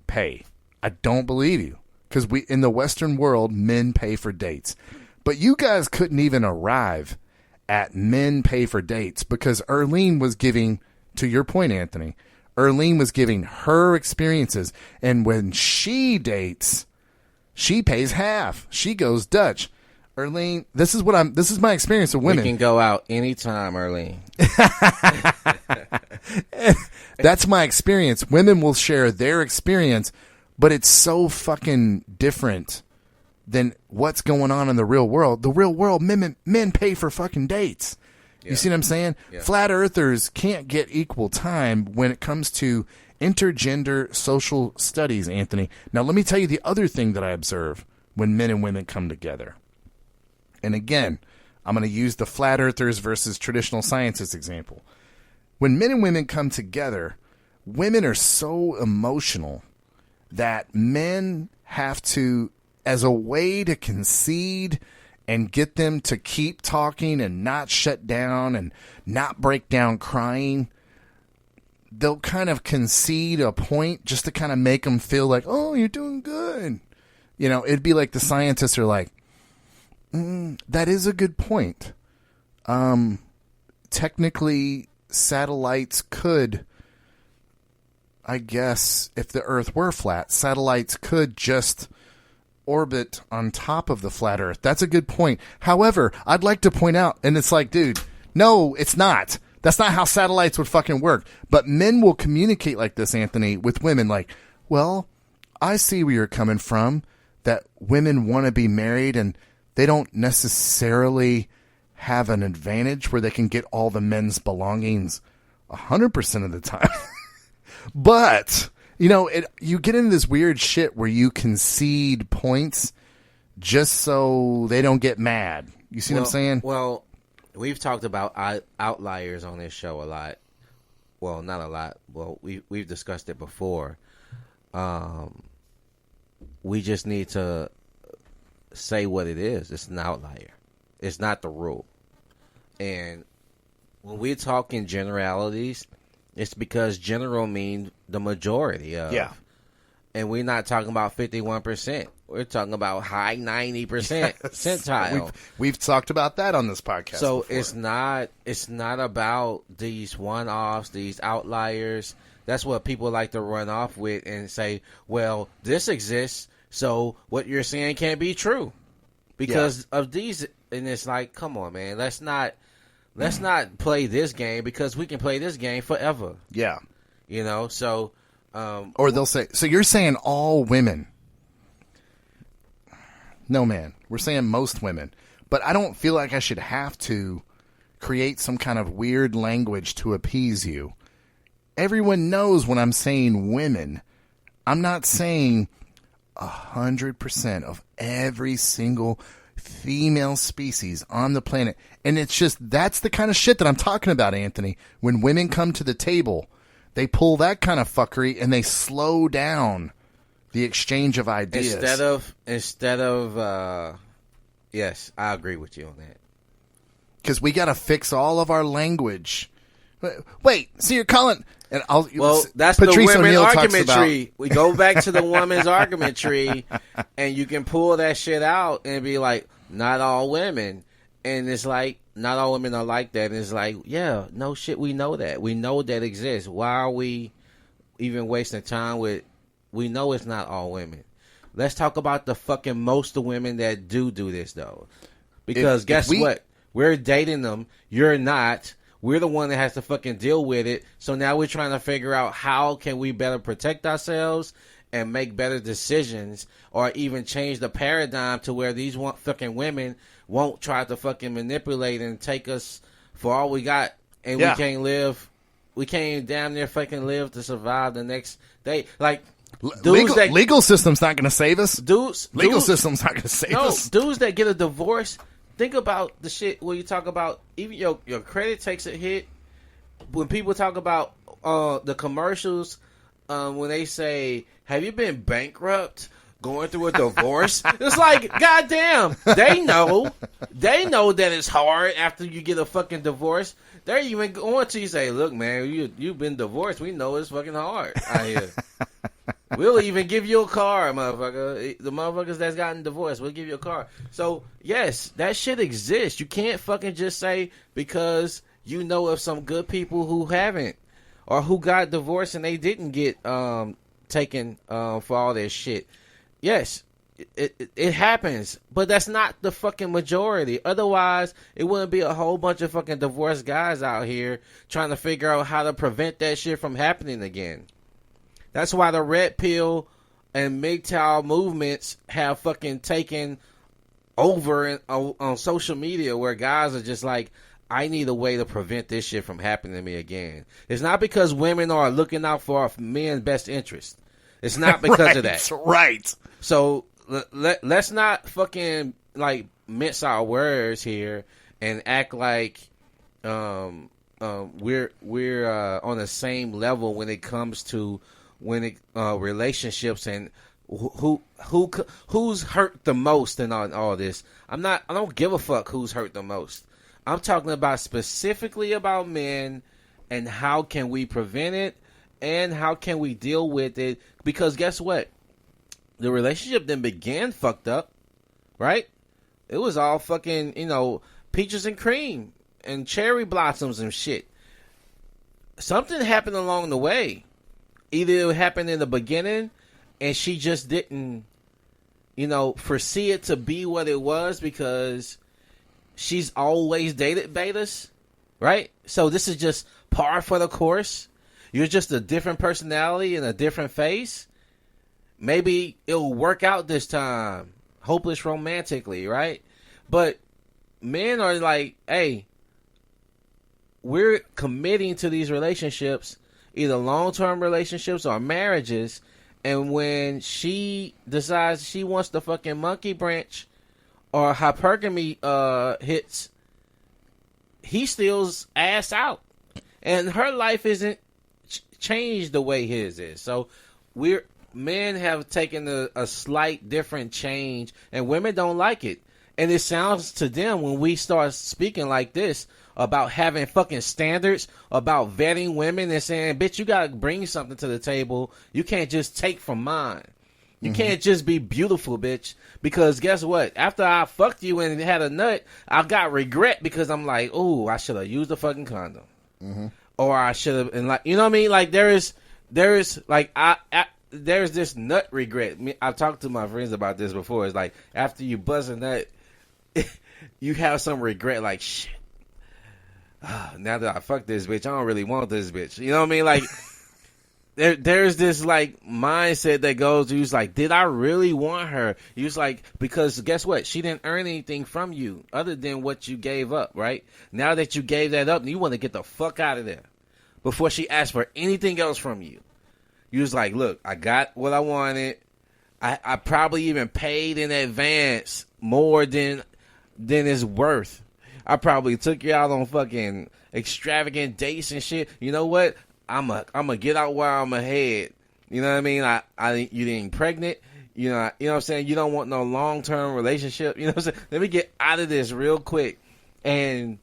pay. I don't believe you. Because in the Western world, men pay for dates. But you guys couldn't even arrive at men pay for dates because Erlene was giving, to your point, Anthony, Erlene was giving her experiences. And when she dates, she pays half. She goes Dutch. Erlene, this is my experience with women. We can go out anytime, Erlene. That's my experience. Women will share their experience, but it's so fucking different than what's going on in the real world. The real world, men pay for fucking dates. Yeah. You see what I'm saying? Yeah. Flat earthers can't get equal time when it comes to intergender social studies, Anthony. Now, let me tell you the other thing that I observe when men and women come together. And again, I'm going to use the flat earthers versus traditional scientists example. When men and women come together, women are so emotional that men have to, as a way to concede and get them to keep talking and not shut down and not break down crying, they'll kind of concede a point just to kind of make them feel like, oh, you're doing good. It'd be like the scientists are like, that is a good point. Technically, satellites could, I guess, if the Earth were flat, satellites could just orbit on top of the flat Earth. That's a good point. However, I'd like to point out, and it's like, dude, no, it's not. That's not how satellites would fucking work. But men will communicate like this, Anthony, with women like, well, I see where you're coming from, that women want to be married and they don't necessarily have an advantage where they can get all the men's belongings 100% of the time. But, you get into this weird shit where you concede points just so they don't get mad. You see what I'm saying? Well, we've talked about outliers on this show a lot. Well, not a lot. Well, we've discussed it before. We just need to say what it is. It's an outlier. It's not the rule. And when we're talking generalities, it's because general means the majority of. Yeah. And we're not talking about 51%. We're talking about high 90% percentile. We've talked about that on this podcast. So before. it's not about these one-offs, these outliers. That's what people like to run off with and say, well, this exists, so what you're saying can't be true because of these. And it's like, come on, man, let's not let's not play this game because we can play this game forever. Yeah. You know, so. Or they'll say, so you're saying all women. No, man. We're saying most women. But I don't feel like I should have to create some kind of weird language to appease you. Everyone knows when I'm saying women, I'm not saying 100% of every single female species on the planet. And it's just, that's the kind of shit that I'm talking about, Anthony. When women come to the table, they pull that kind of fuckery and they slow down the exchange of ideas. Instead of, yes, I agree with you on that. Because we got to fix all of our language. Wait, so you're calling... That's Patrice the women O'Neill argument tree. We go back to the woman's argument tree, and you can pull that shit out and be like, not all women. And it's like, not all women are like that. And it's like, yeah, no shit, we know that. We know that exists. Why are we even wasting time with, we know it's not all women. Let's talk about the fucking most of women that do this, though. Because guess what? We're dating them. You're not. We're the one that has to fucking deal with it. So now we're trying to figure out how can we better protect ourselves and make better decisions, or even change the paradigm to where these fucking women won't try to fucking manipulate and take us for all we got, and we can't live. We can't damn near fucking live to survive the next day. Like legal system's not going to save us. Legal system's not going to save us. Dudes that get a divorce. Think about the shit where you talk about even your credit takes a hit. When people talk about the commercials, when they say, "Have you been bankrupt? Going through a divorce?" It's like, goddamn, they know that it's hard after you get a fucking divorce. They're even going to you say, "Look, man, you've been divorced. We know it's fucking hard out here." We'll even give you a car, motherfucker. The motherfuckers that's gotten divorced, we'll give you a car. So, yes, that shit exists. You can't fucking just say because you know of some good people who haven't, or who got divorced and they didn't get taken for all their shit. Yes, it happens, but that's not the fucking majority. Otherwise, it wouldn't be a whole bunch of fucking divorced guys out here trying to figure out how to prevent that shit from happening again. That's why the red pill and MGTOW movements have fucking taken over on social media, where guys are just like, I need a way to prevent this shit from happening to me again. It's not because women are looking out for men's best interest. It's not because of that. Right. So let's not fucking like mince our words here and act like we're on the same level when it comes to relationships and who's hurt the most in all this. I don't give a fuck who's hurt the most. I'm talking about specifically about men and how can we prevent it and how can we deal with it, because guess what? The relationship then began fucked up, right? It was all fucking, peaches and cream and cherry blossoms and shit. Something happened along the way. Either it happened in the beginning and she just didn't, foresee it to be what it was because she's always dated betas, right? So this is just par for the course. You're just a different personality and a different face. Maybe it'll work out this time. Hopeless romantically, right? But men are like, hey, we're committing to these relationships, either long-term relationships or marriages, and when she decides she wants the fucking monkey branch or hypergamy hits, he steals ass out. And her life isn't changed the way his is. So men have taken a slight different change, and women don't like it. And it sounds to them when we start speaking like this about having fucking standards, about vetting women and saying, bitch, you gotta bring something to the table. You can't just take from mine. You can't just be beautiful, bitch. Because guess what? After I fucked you and had a nut, I got regret because I'm like, oh, I should have used a fucking condom. Mm-hmm. Or I should have, and like, you know what I mean? Like there's like, there's this nut regret. I've talked to my friends about this before. It's like, after you buzz a nut, you have some regret, like, shit. now that I fuck this bitch, I don't really want this bitch. You know what I mean? Like, there's this like mindset that goes, you was like, did I really want her? You was like, because guess what? She didn't earn anything from you other than what you gave up, right? Now that you gave that up, you want to get the fuck out of there before she asked for anything else from you. You was like, look, I got what I wanted. I probably even paid in advance more than it's worth. I probably took you out on fucking extravagant dates and shit. You know what? I'm a get out while I'm ahead. You know what I mean? You didn't pregnant. You know what I'm saying? You don't want no long-term relationship. You know what I'm saying? Let me get out of this real quick. And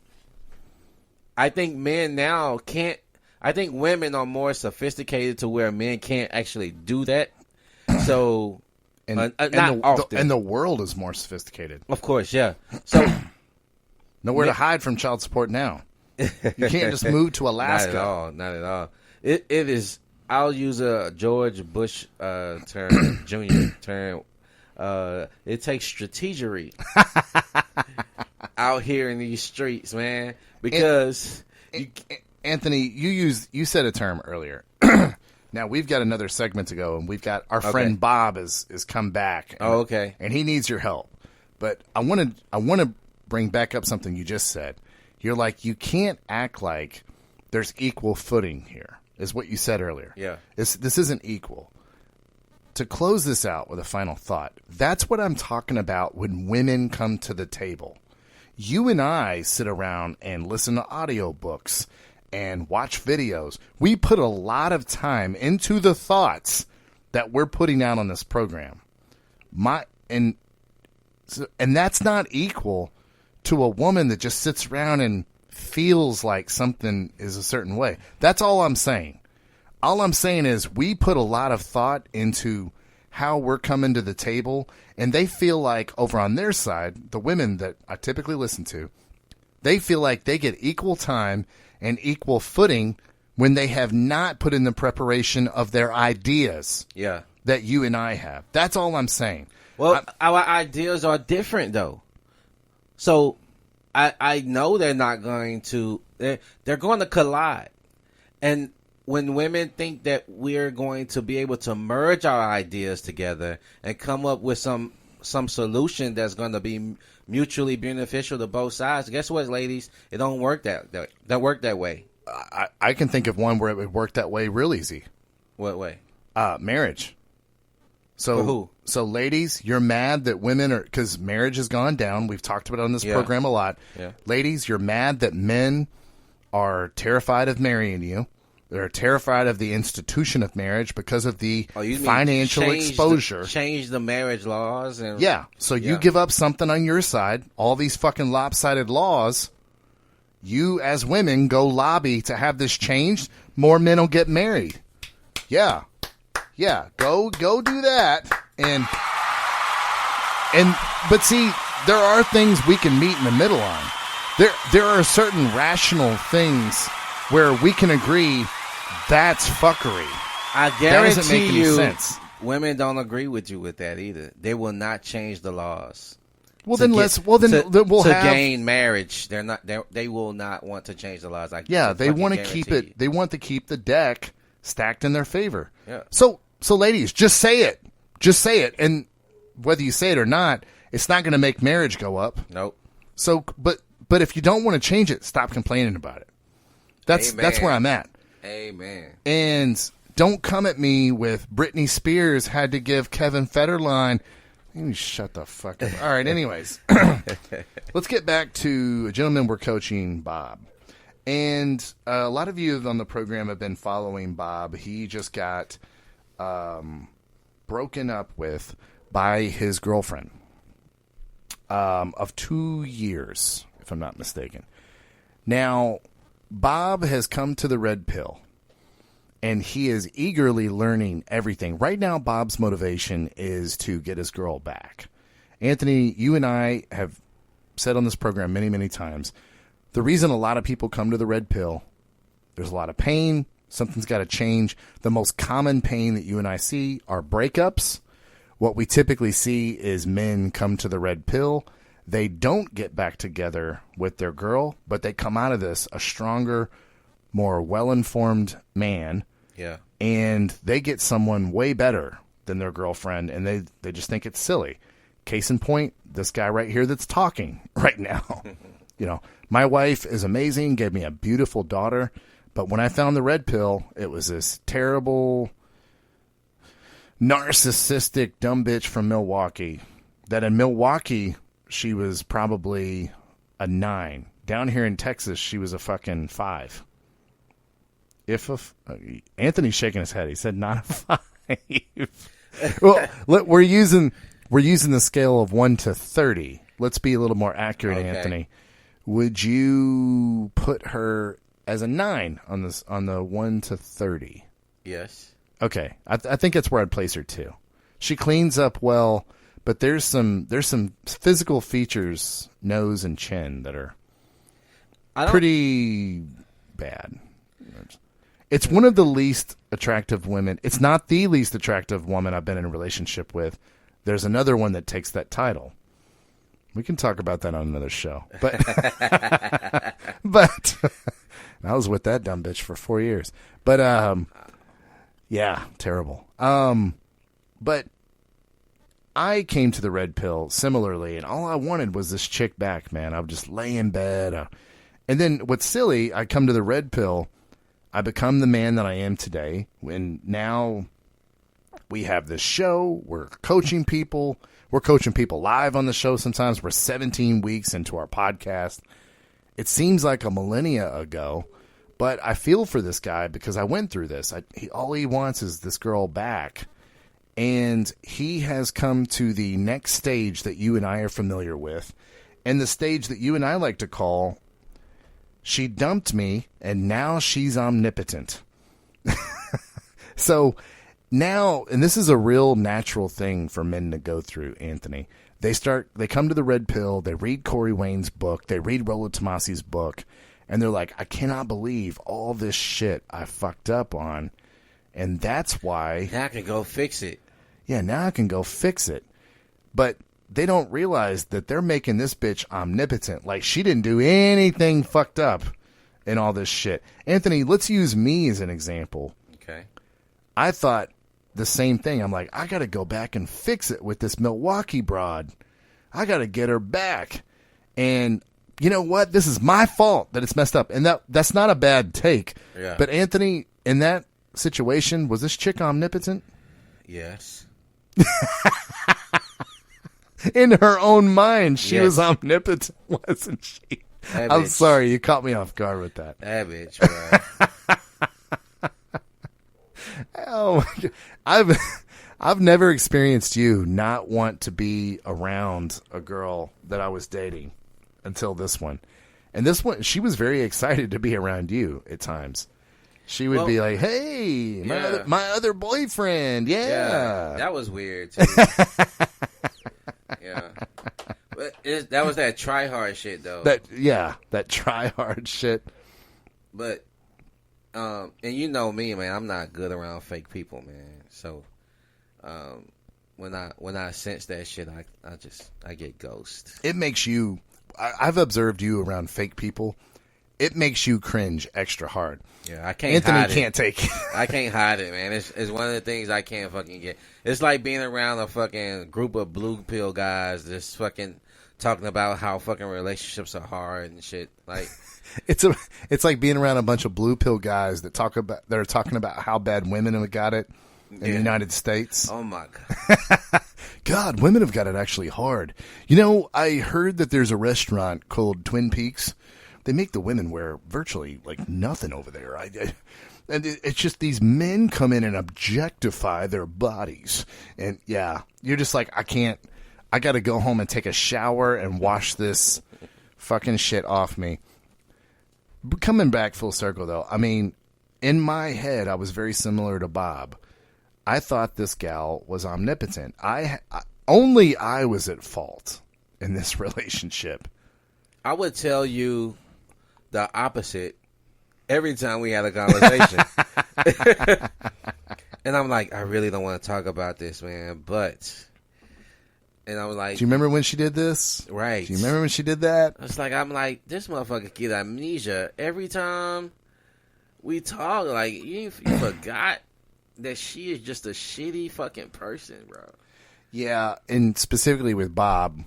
I think men now can't. I think women are more sophisticated to where men can't actually do that. So, not often. And the world is more sophisticated. Of course, yeah. So, nowhere to hide from child support now. You can't just move to Alaska. Not at all. It is. I'll use a George Bush term, Jr. term. It takes strategery out here in these streets, man. Because Anthony, you said a term earlier. Now we've got another segment to go, and we've got our friend Bob is come back. Okay. And he needs your help. But I want to bring back up something you just said. You're like, you can't act like there's equal footing here, is what you said earlier. Yeah. This isn't equal. To close this out with a final thought, that's what I'm talking about when women come to the table. You and I sit around and listen to audiobooks and watch videos. We put a lot of time into the thoughts that we're putting out on this program. And that's not equal to a woman that just sits around and feels like something is a certain way. That's all I'm saying. All I'm saying is we put a lot of thought into how we're coming to the table, and they feel like over on their side, the women that I typically listen to, they feel like they get equal time and equal footing when they have not put in the preparation of their ideas that you and I have. That's all I'm saying. Well, our ideas are different, though. So I know they're not going to, they're going to collide. And when women think that we're going to be able to merge our ideas together and come up with some solution that's going to be mutually beneficial to both sides, guess what, ladies? It don't work that work that way. I can think of one where it would work that way real easy. What way? Marriage. So for who? So ladies, you're mad that women are, because marriage has gone down. We've talked about it on this program a lot. Yeah. Ladies, you're mad that men are terrified of marrying you. They're terrified of the institution of marriage because of the financial exposure. Change the marriage laws. And So you give up something on your side, all these fucking lopsided laws. You, as women, go lobby to have this changed. More men will get married. Yeah. Go do that. But see, there are things we can meet in the middle on. There are certain rational things where we can agree that's fuckery. I guarantee that doesn't make any sense. Women don't agree with you with that either. They will not change the laws. Well, then we'll gain marriage. They will not want to change the laws. They want to keep it. They want to keep the deck stacked in their favor. Yeah. So ladies, just say it. Just say it, and whether you say it or not, it's not going to make marriage go up. Nope. So, but if you don't want to change it, stop complaining about it. That's where I'm at. Amen. And don't come at me with Britney Spears had to give Kevin Federline. You shut the fuck up. All right, anyways. Let's get back to a gentleman we're coaching, Bob. And a lot of you on the program have been following Bob. He just got broken up with by his girlfriend of 2 years, if I'm not mistaken. Now, Bob has come to the red pill, and he is eagerly learning everything. Right now, Bob's motivation is to get his girl back. Anthony, you and I have said on this program many, many times, the reason a lot of people come to the red pill, there's a lot of pain, something's got to change. The most common pain that you and I see are breakups. What we typically see is men come to the red pill. They don't get back together with their girl, but they come out of this a stronger, more well-informed man. Yeah. And they get someone way better than their girlfriend, and they just think it's silly. Case in point, this guy right here that's talking right now. You know, my wife is amazing, gave me a beautiful daughter, but when I found the red pill, it was this terrible, narcissistic dumb bitch from Milwaukee. That in Milwaukee, she was probably a 9. Down here in Texas, she was a fucking 5. Anthony's shaking his head. He said not a 5. Well, we're using the scale of 1 to 30. Let's be a little more accurate, okay. Anthony. Would you put her as a 9 on the 1 to 30? Yes. Okay, I think that's where I'd place her too. She cleans up well, but there's some physical features, nose and chin, that are pretty bad. It's one of the least attractive women. It's not the least attractive woman I've been in a relationship with. There's another one that takes that title. We can talk about that on another show. But I was with that dumb bitch for 4 years. But yeah, terrible. But I came to the red pill similarly, and all I wanted was this chick back, man. I would just lay in bed. And then what's silly, I come to the red pill. I become the man that I am today, and now we have this show. We're coaching people. We're coaching people live on the show sometimes. We're 17 weeks into our podcast. It seems like a millennia ago, but I feel for this guy because I went through this. All he wants is this girl back, and he has come to the next stage that you and I are familiar with, and the stage that you and I like to call, she dumped me, and now she's omnipotent. So now, and this is a real natural thing for men to go through, Anthony. They come to the red pill, they read Corey Wayne's book, they read Rollo Tomasi's book, and they're like, I cannot believe all this shit I fucked up on, and that's why... Now I can go fix it. Yeah, now I can go fix it. But they don't realize that they're making this bitch omnipotent. Like, she didn't do anything fucked up in all this shit. Anthony, let's use me as an example. Okay. I thought the same thing. I'm like, I got to go back and fix it with this Milwaukee broad. I got to get her back. And you know what? This is my fault that it's messed up. And that's not a bad take. Yeah. But Anthony, in that situation, was this chick omnipotent? Yes. In her own mind, she was omnipotent, wasn't she? I'm sorry, you caught me off guard with that. That bitch, bro. Oh my God. I've never experienced you not want to be around a girl that I was dating until this one. And this one, she was very excited to be around you at times. She would be like, hey, my other boyfriend. Yeah. That was weird, too. Yeah. But that was that try hard shit, though. That try hard shit. But, and you know me, man, I'm not good around fake people, man. So, when I sense that shit, I get ghost. It makes you, I've observed you around fake people. It makes you cringe extra hard. Yeah, I can't Anthony hide it. can't take it. I can't hide it, man. It's one of the things I can't fucking get. It's like being around a fucking group of blue pill guys just fucking talking about how fucking relationships are hard and shit. Like it's like being around a bunch of blue pill guys that are talking about how bad women have got it in the United States. Oh my God. God, women have got it actually hard. You know, I heard that there's a restaurant called Twin Peaks. They make the women wear virtually like nothing over there. And it's just these men come in and objectify their bodies. And yeah, you're just like, I got to go home and take a shower and wash this fucking shit off me. But coming back full circle though, I mean, in my head, I was very similar to Bob. I thought this gal was omnipotent. Only I was at fault in this relationship. I would tell you the opposite every time we had a conversation. And I'm like, I really don't want to talk about this, man. But And I was like, do you remember when she did this? Right. Do you remember when she did that? It's like, I'm like, this motherfucker get amnesia every time we talk. Like, you forgot that she is just a shitty fucking person, bro. Yeah, and specifically with Bob,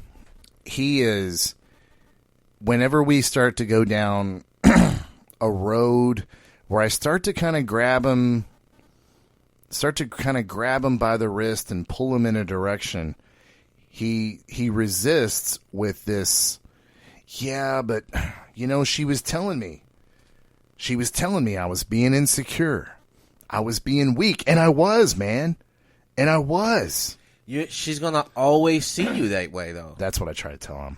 he is, whenever we start to go down a road where I start to kind of grab him by the wrist and pull him in a direction, he resists with this, yeah, but, she was telling me I was being insecure. I was being weak. And I was, man. And I was. She's going to always see you that way, though. That's what I try to tell him.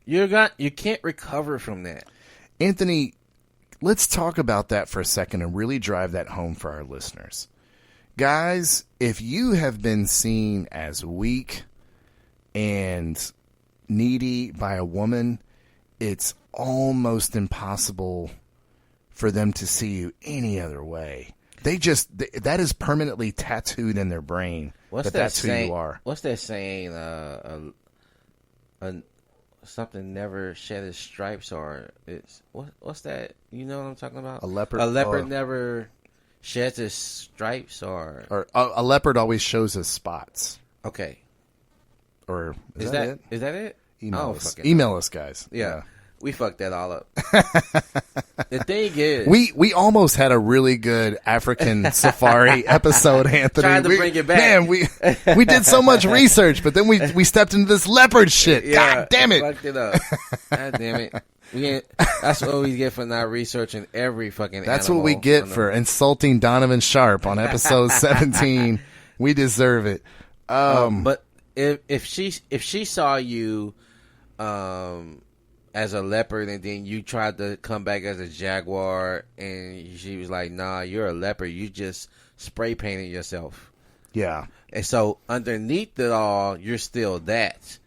You can't recover from that. Anthony, let's talk about that for a second and really drive that home for our listeners. Guys, if you have been seen as weak and needy by a woman, it's almost impossible for them to see you any other way. That is permanently tattooed in their brain. That's who you are. What's that saying? Something never shed its stripes, or it's what's that? You know what I'm talking about? A leopard. A leopard never sheds its stripes, or a leopard always shows his spots. Okay. Or is that it? Is that it? Email us, guys. Yeah. We fucked that all up. The thing is, we almost had a really good African safari episode, Anthony. Trying to bring it back. Man, we did so much research, but then we stepped into this leopard shit. Yeah, God damn it. Fucked it up. God damn it. That's what we get for not researching every fucking That's animal. what we get for insulting Donovan Sharp on episode 17. We deserve it. But if she saw you as a leopard and then you tried to come back as a jaguar and she was like, nah, you're a leopard, you just spray painted yourself. Yeah. And so underneath it all, you're still that.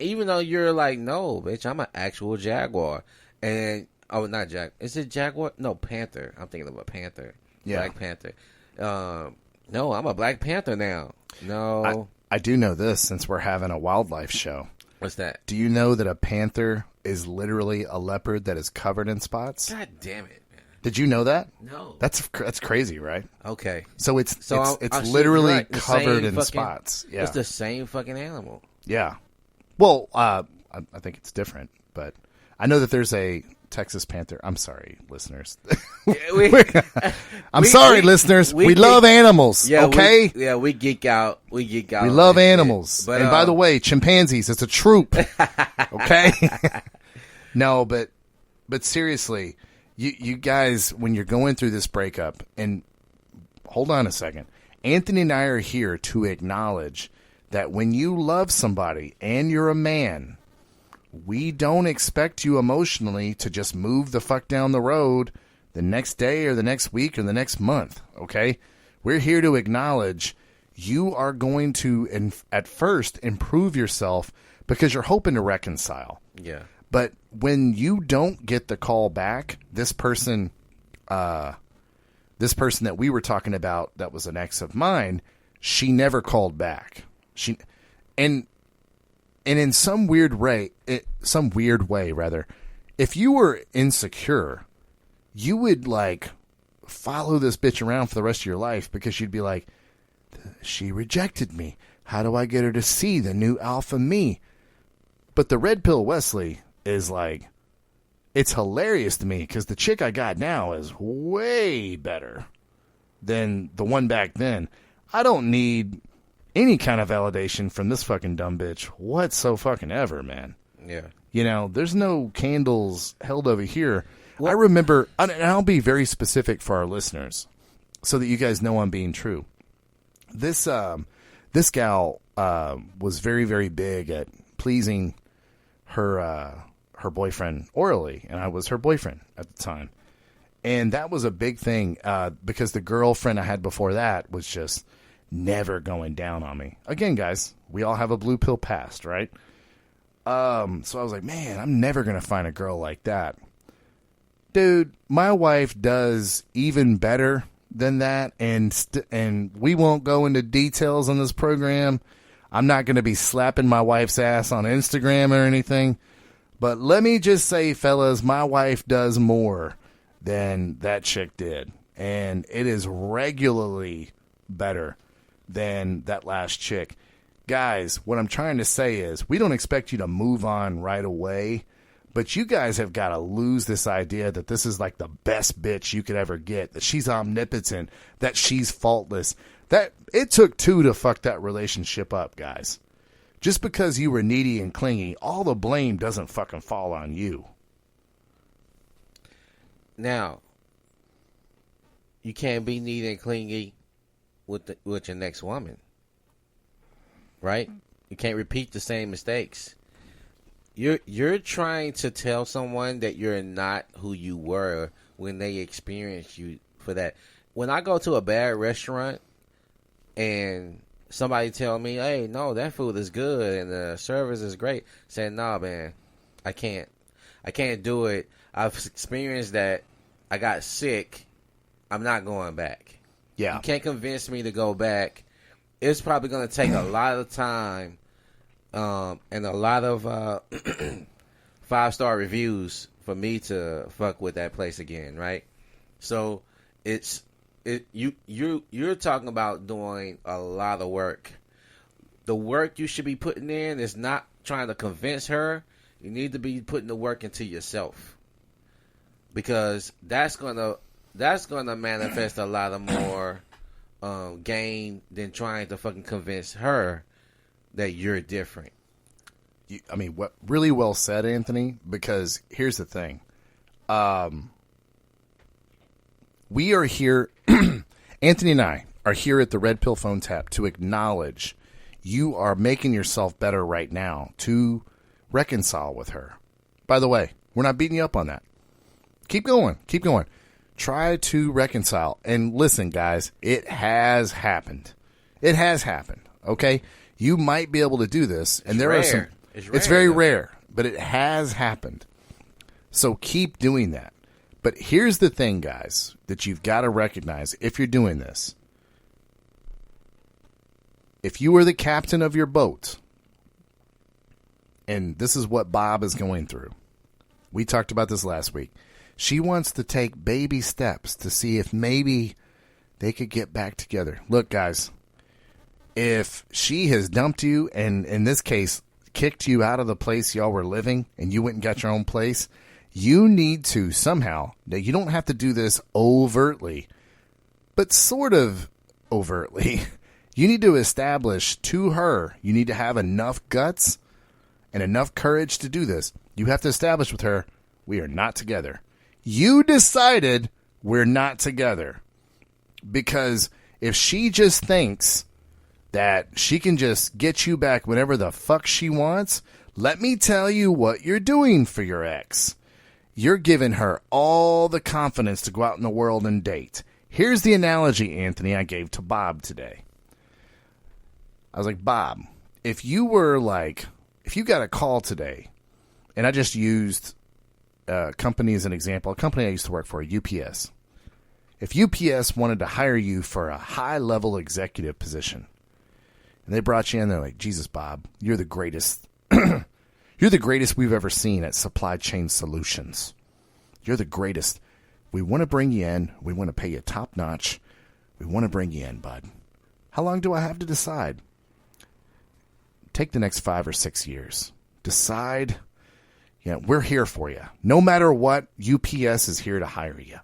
Even though you're like, no, bitch, I'm an actual jaguar. And, not is it jaguar? No, panther. I'm thinking of a panther. Yeah. Black panther. No, I'm a Black Panther now. No. I do know this since we're having a wildlife show. What's that? Do you know that a panther is literally a leopard that is covered in spots? God damn it, man. Did you know that? No. That's crazy, right? Okay. So it's literally covered in spots. Yeah. It's the same fucking animal. Yeah. Well, I think it's different, but I know that there's a Texas panther. I'm sorry, listeners. I'm sorry, listeners. We love animals. Yeah, okay. We geek out. We love animals. But, and by the way, chimpanzees. It's a troop. Okay. No, but seriously, you guys, when you're going through this breakup, and hold on a second, Anthony and I are here to acknowledge that when you love somebody and you're a man, we don't expect you emotionally to just move the fuck down the road the next day or the next week or the next month, okay? We're here to acknowledge you are going to, at first, improve yourself because you're hoping to reconcile. Yeah. But when you don't get the call back, this person that we were talking about that was an ex of mine, she never called back. And in some weird way, if you were insecure, you would like follow this bitch around for the rest of your life because you'd be like, she rejected me. How do I get her to see the new alpha me? But the red pill Wesley is like, it's hilarious to me because the chick I got now is way better than the one back then. I don't need any kind of validation from this fucking dumb bitch whatsoever, man. Yeah. You know, there's no candles held over here. Well, I remember, and I'll be very specific for our listeners so that you guys know I'm being true. This gal was very, very big at pleasing her boyfriend orally, and I was her boyfriend at the time. And that was a big thing because the girlfriend I had before that was just never going down on me. Again, guys, we all have a blue pill past, right? So I was like, man, I'm never going to find a girl like that. Dude, my wife does even better than that, and we won't go into details on this program. I'm not going to be slapping my wife's ass on Instagram or anything. But let me just say, fellas, my wife does more than that chick did. And it is regularly better than that last chick. Guys, what I'm trying to say is we don't expect you to move on right away. But you guys have got to lose this idea that this is like the best bitch you could ever get, that she's omnipotent, that she's faultless. That it took two to fuck that relationship up, guys. Just because you were needy and clingy, all the blame doesn't fucking fall on you. Now, you can't be needy and clingy with your next woman, right? You can't repeat the same mistakes. You're trying to tell someone that you're not who you were when they experienced you for that. When I go to a bad restaurant and somebody tell me, hey, no, that food is good and the service is great, saying, nah, man, I can't do it. I've experienced that. I got sick. I'm not going back. Yeah. You can't convince me to go back. It's probably going to take a lot of time and a lot of 5-star reviews for me to fuck with that place again, right? So you're talking about doing a lot of work. The work you should be putting in is not trying to convince her. You need to be putting the work into yourself, because that's gonna manifest a lot of more gain than trying to fucking convince her that you're different. What really well said, Anthony, because here's the thing. We are here, Anthony and I are here at the Red Pill Phone Tap to acknowledge you are making yourself better right now to reconcile with her. By the way, we're not beating you up on that. Keep going. Keep going. Try to reconcile. And listen, guys, it has happened. It has happened, okay? You might be able to do this. And there are some... It's very rare, but it has happened. So keep doing that. But here's the thing, guys, that you've got to recognize if you're doing this. If you are the captain of your boat, and this is what Bob is going through. We talked about this last week. She wants to take baby steps to see if maybe they could get back together. Look, guys, if she has dumped you, and in this case, kicked you out of the place y'all were living, and you went and got your own place, you need to somehow, now you don't have to do this overtly, but sort of overtly, you need to establish to her, you need to have enough guts and enough courage to do this. You have to establish with her, we are not together. You decided we're not together. Because if she just thinks that she can just get you back whenever the fuck she wants, let me tell you what you're doing for your ex. You're giving her all the confidence to go out in the world and date. Here's the analogy, Anthony, I gave to Bob today. I was like, Bob, if you got a call today, and I just used a company as an example, a company I used to work for, UPS. If UPS wanted to hire you for a high-level executive position, and they brought you in, they're like, Jesus, Bob, you're the greatest. You're the greatest we've ever seen at supply chain solutions. You're the greatest. We want to bring you in. We want to pay you top notch. We want to bring you in, bud. How long do I have to decide? Take the next 5 or 6 years. Decide. We're here for you. No matter what, UPS is here to hire you.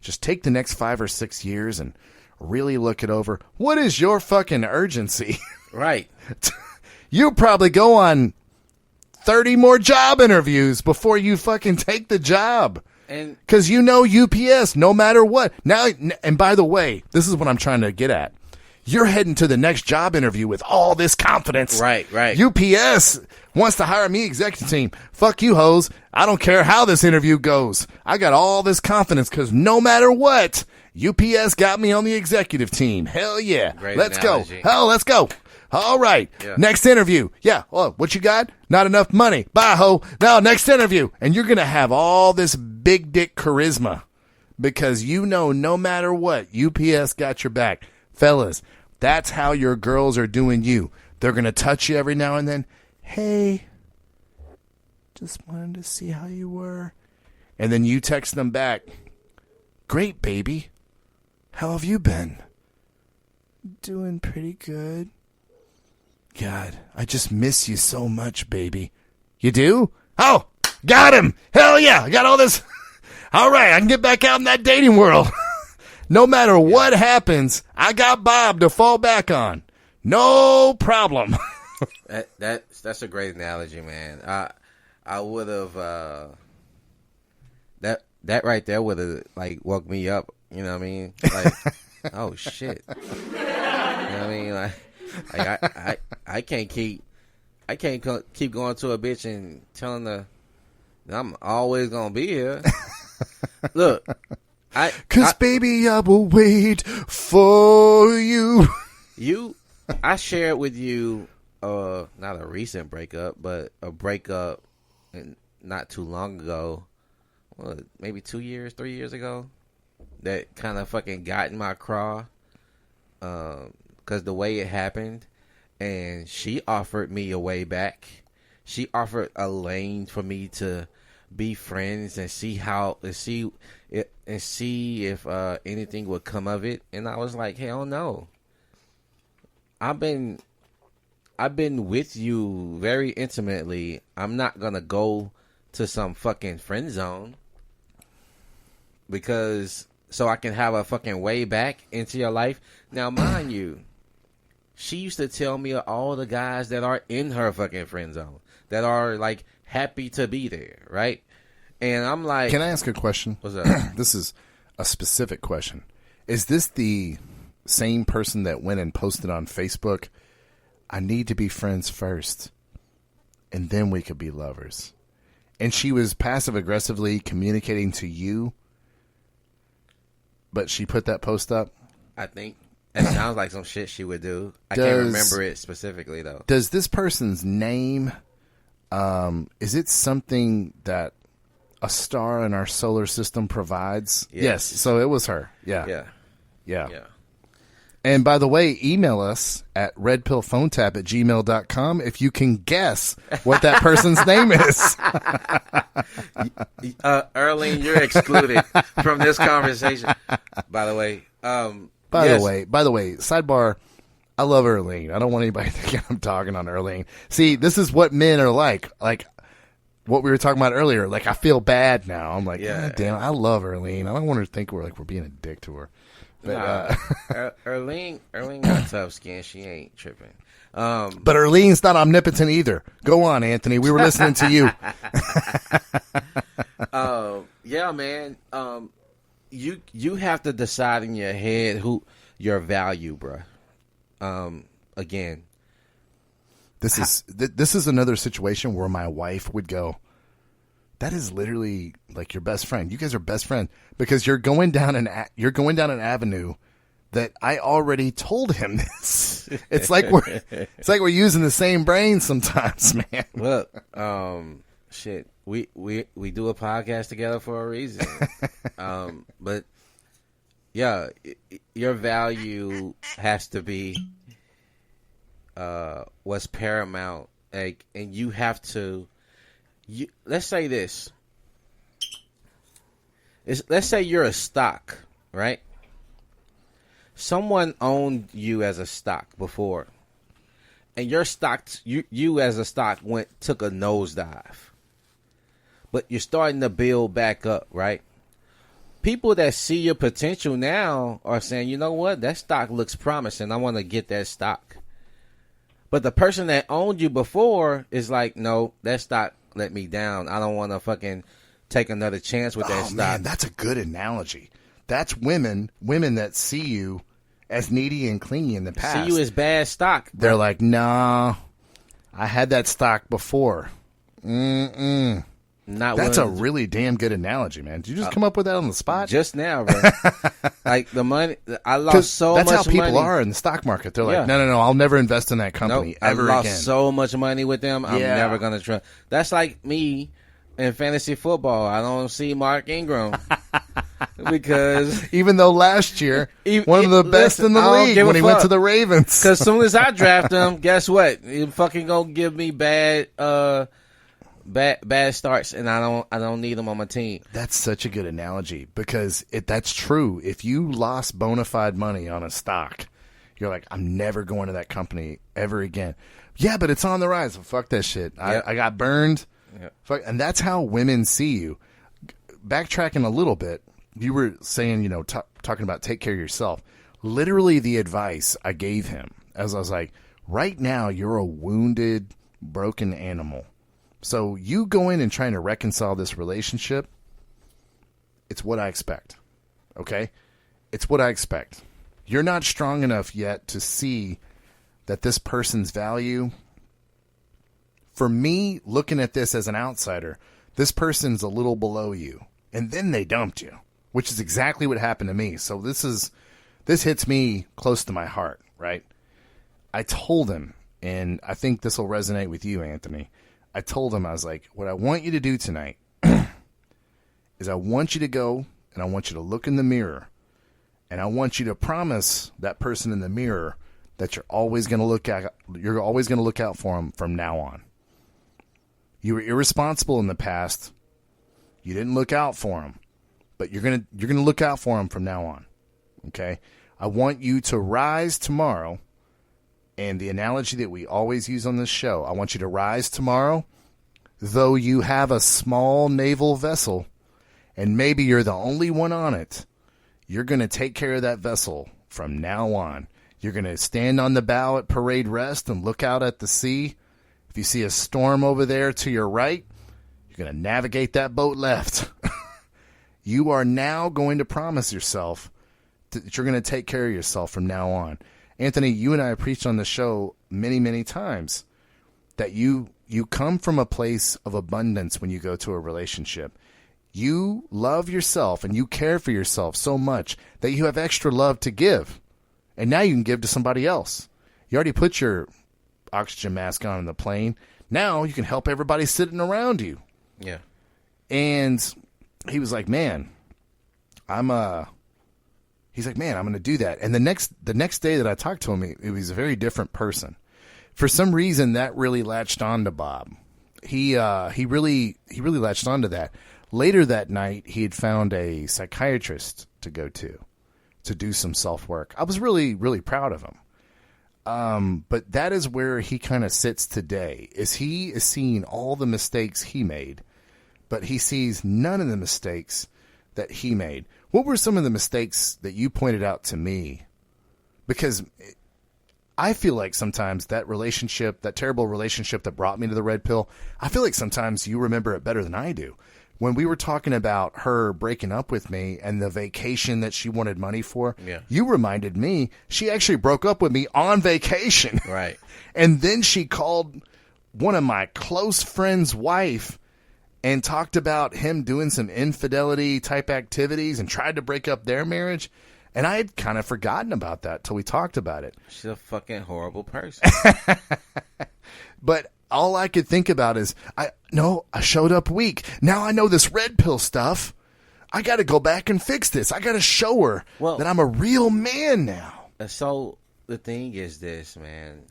Just take the next 5 or 6 years and really look it over. What is your fucking urgency? Right. You probably go on 30 more job interviews before you fucking take the job. And because UPS, no matter what. Now, and by the way, this is what I'm trying to get at. You're heading to the next job interview with all this confidence. Right. UPS wants to hire me executive team. Fuck you, hoes. I don't care how this interview goes. I got all this confidence because no matter what, UPS got me on the executive team. Hell yeah. Great let's analogy. go. Oh, let's go. All right. Yeah. Next interview. Yeah. Oh, what you got? Not enough money. Bye, ho. Now, next interview. And you're going to have all this big dick charisma because no matter what, UPS got your back. Fellas, that's how your girls are doing you. They're going to touch you every now and then. Hey, just wanted to see how you were. And then you text them back, great, baby. How have you been? Doing pretty good. God, I just miss you so much, baby. You do? Oh, got him. Hell yeah. I got all this. All right, I can get back out in that dating world. No matter what happens, I got Bob to fall back on. No problem. That's a great analogy, man. I would have that right there would have like woke me up. You know what I mean? Like, oh shit. You know what I mean? Like I can't keep going to a bitch and telling her that I'm always gonna be here. Look, baby, I will wait for you. I shared with you, not a recent breakup, but a breakup not too long ago, maybe 2 years, 3 years ago, that kind of fucking got in my craw, because the way it happened, and she offered me a way back. She offered a lane for me to be friends and see if anything would come of it, and I was like, hell no. I've been with you very intimately. I'm not gonna go to some fucking friend zone because so I can have a fucking way back into your life. Now, mind you, she used to tell me all the guys that are in her fucking friend zone that are like happy to be there, right? And I'm like, can I ask a question? What's up? This is a specific question. Is this the same person that went and posted on Facebook, I need to be friends first, and then we could be lovers? And she was passive-aggressively communicating to you, but she put that post up? I think that sounds like some shit she would do. I can't remember it specifically, though. Does this person's name, is it something that a star in our solar system provides? Yes. So it was her. Yeah. And by the way, email us at redpillphonetap@gmail.com if you can guess what that person's name is. Erling, you're excluded from this conversation. By the way, By the way, sidebar, I love Erling. I don't want anybody thinking I'm talking on Erling. See, this is what men are like. Like what we were talking about earlier. Like, I feel bad now. I'm like, God damn, I love Erling. I don't want her to think we're being a dick to her. But Erling got tough skin. She ain't tripping. But Erling's not omnipotent either. Go on, Anthony. We were listening to you. Yeah, man. You have to decide in your head who your value, bruh. Again, this is another situation where my wife would go, that is literally like your best friend. You guys are best friends because you're going down an avenue that I already told him this. It's like we're using the same brain sometimes, man. Look, shit, we do a podcast together for a reason. But yeah, your value has to be what's paramount, like, and you have to. Let's say this. Let's say you're a stock, right? Someone owned you as a stock before, and your stock, you as a stock took a nosedive, but you're starting to build back up, right? People that see your potential now are saying, you know what, that stock looks promising. I want to get that stock. But the person that owned you before is like, no, that stock let me down. I don't want to fucking take another chance with that stock. Man, that's a good analogy. That's women that see you as needy and clingy in the past. See you as bad stock. They're like, nah, I had that stock before. That's a really damn good analogy, man. Did you just come up with that on the spot? Just now, bro. Like the money, I lost so much money. That's how people are in the stock market. They're like, no, I'll never invest in that company ever again. I lost so much money with them. I'm never going to trust. That's like me in fantasy football. I don't see Mark Ingram. because even though last year one of the best in the league when he went to the Ravens. Because as soon as I draft him, guess what? He fucking gonna give me bad starts, and I don't need him on my team. That's such a good analogy because that's true. If you lost bona fide money on a stock, you're like, I'm never going to that company ever again. Yeah, but it's on the rise. Well, fuck that shit. Yep. I got burned. Yep. And that's how women see you. Backtracking a little bit, you were saying, talking about take care of yourself. Literally the advice I gave him as I was like, right now you're a wounded, broken animal. So you going and trying to reconcile this relationship, it's what I expect. Okay? It's what I expect. You're not strong enough yet to see that this person's value. For me, looking at this as an outsider, this person's a little below you. And then they dumped you, which is exactly what happened to me. So this hits me close to my heart, right? I told him, and I think this will resonate with you, Anthony. I told him, I was like, what I want you to do tonight is I want you to go and I want you to look in the mirror and I want you to promise that person in the mirror that you're always going to look out for them from now on. You were irresponsible in the past. You didn't look out for them, but you're going to look out for them from now on. Okay? I want you to rise tomorrow. And the analogy that we always use on this show, I want you to rise tomorrow, though you have a small naval vessel, and maybe you're the only one on it. You're going to take care of that vessel from now on. You're going to stand on the bow at parade rest and look out at the sea. If you see a storm over there to your right, you're going to navigate that boat left. You are now going to promise yourself that you're going to take care of yourself from now on. Anthony, you and I have preached on the show many, many times that you come from a place of abundance when you go to a relationship. You love yourself and you care for yourself so much that you have extra love to give. And now you can give to somebody else. You already put your oxygen mask on in the plane. Now you can help everybody sitting around you. Yeah. And he was like, man, he's like, man, I'm going to do that. And the next day that I talked to him, he was a very different person. For some reason, that really latched on to Bob. He really latched onto that. Later that night, he had found a psychiatrist to go to do some self-work. I was really, really proud of him. But that is where he kind of sits today, is he is seeing all the mistakes he made, but he sees none of the mistakes that he made. What were some of the mistakes that you pointed out to me? Because I feel like sometimes that relationship, that terrible relationship that brought me to the red pill, I feel like sometimes you remember it better than I do. When we were talking about her breaking up with me and the vacation that she wanted money for, you reminded me she actually broke up with me on vacation. Right. And then she called one of my close friends' wife and talked about him doing some infidelity type activities and tried to break up their marriage. And I had kind of forgotten about that till we talked about it. She's a fucking horrible person. But all I could think about is, I showed up weak. Now I know this red pill stuff. I got to go back and fix this. I got to show her that I'm a real man now. So the thing is this, man.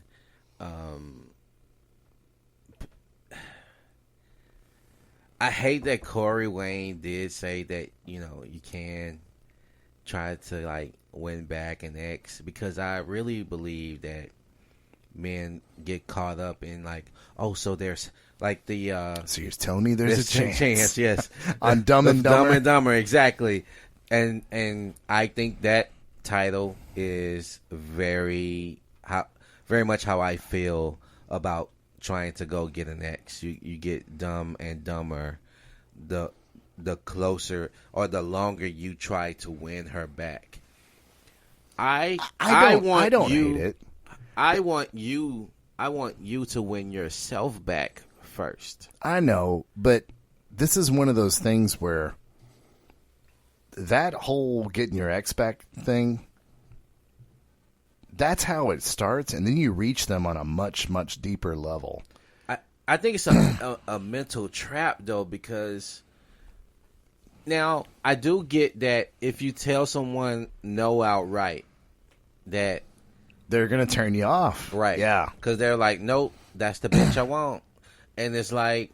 I hate that Corey Wayne did say that, you can try to win back an ex, because I really believe that men get caught up in so there's so you're telling me there's a chance. Yes. On Dumb and Dumber. Dumb and Dumber, exactly. And I think that title is very much how I feel about trying to go get an ex. You get dumb and dumber the closer or the longer you try to win her back. I don't hate it. I want you to win yourself back first. I know, but this is one of those things where that whole getting your ex back thing, that's how it starts, and then you reach them on a much, much deeper level. I think it's a mental trap, though, because Now, I do get that if you tell someone no outright, that they're going to turn you off. right. Yeah. Because they're like, nope, that's the bitch I want. And it's like,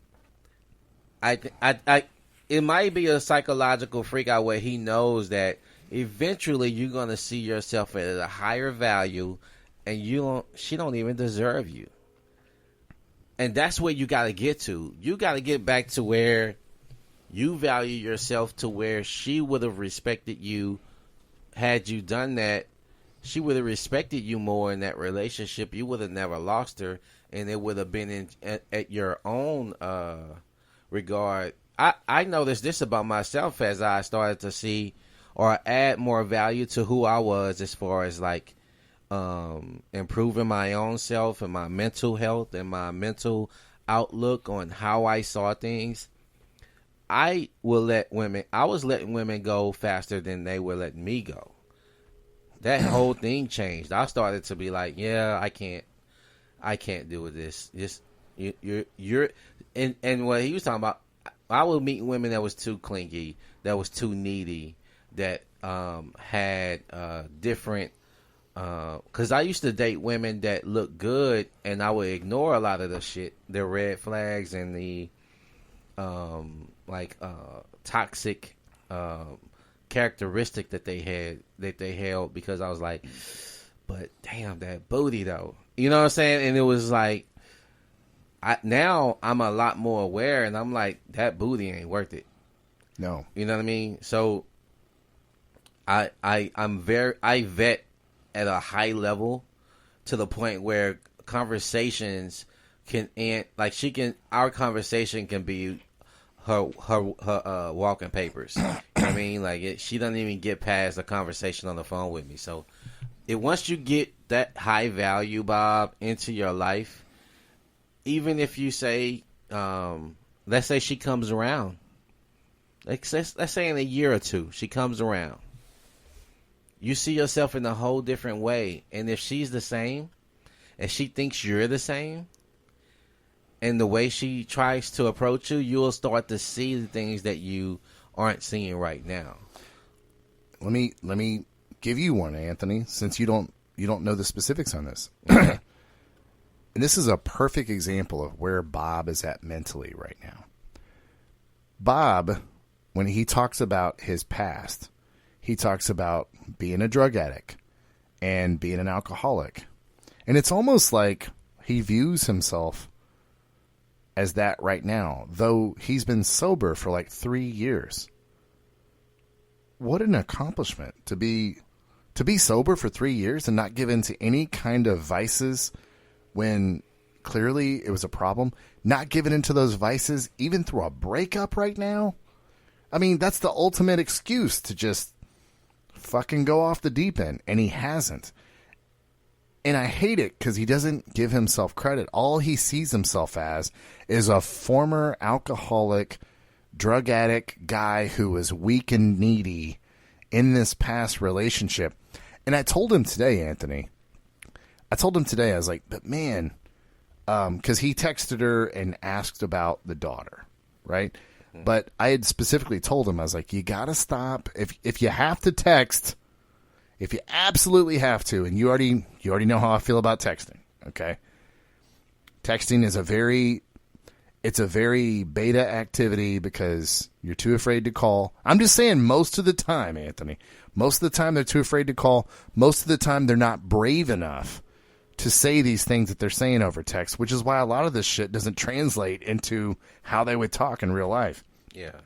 it might be a psychological freak out where he knows that eventually you're going to see yourself at a higher value and she don't even deserve you. And that's where you got to get to. You got to get back to where you value yourself to where she would have respected you had you done that. She would have respected you more in that relationship. You would have never lost her, and it would have been at your own regard. I noticed this about myself as I started to see or add more value to who I was as far as like improving my own self and my mental health and my mental outlook on how I saw things. I was letting women go faster than they were letting me go. That whole thing changed. I started to be like, yeah, I can't do with this. Just you're and what he was talking about, I would meet women that was too clingy, that was too needy, that had different. Because I used to date women that looked good, and I would ignore a lot of the shit, the red flags and the toxic characteristic that they held because I was like, but damn, that booty though, you know what I'm saying? And it was like, now I'm a lot more aware, and I'm like, that booty ain't worth it. No, you know what I mean? So I vet at a high level to the point where conversations can end, like our conversation can be her walking papers. You know what I mean? Like she doesn't even get past a conversation on the phone with me. So once you get that high value, Bob, into your life, even if you say, let's say she comes around, let's say in a year or two, she comes around, you see yourself in a whole different way. And if she's the same and she thinks you're the same, and the way she tries to approach you, you'll start to see the things that you aren't seeing right now. Let me give you one, Anthony, since you don't know the specifics on this. And this is a perfect example of where Bob is at mentally right now. Bob, when he talks about his past, he talks about being a drug addict and being an alcoholic. And it's almost like he views himself as that right now, though he's been sober for like 3 years. What an accomplishment to be sober for 3 years and not give in to any kind of vices when clearly it was a problem. Not giving into those vices even through a breakup right now. I mean, that's the ultimate excuse to just fucking go off the deep end, and he hasn't. And I hate it because he doesn't give himself credit. All he sees himself as is a former alcoholic, drug addict guy who was weak and needy in this past relationship. And I told him today, Anthony, I was like, but man, because he texted her and asked about the daughter, right? Mm-hmm. But I had specifically told him, I was like, you got to stop. If you have to text, if you absolutely have to, and you already know how I feel about texting, okay? Texting is a very beta activity because you're too afraid to call. I'm just saying most of the time, Anthony. Most of the time they're too afraid to call. Most of the time they're not brave enough to say these things that they're saying over text, which is why a lot of this shit doesn't translate into how they would talk in real life. Yeah.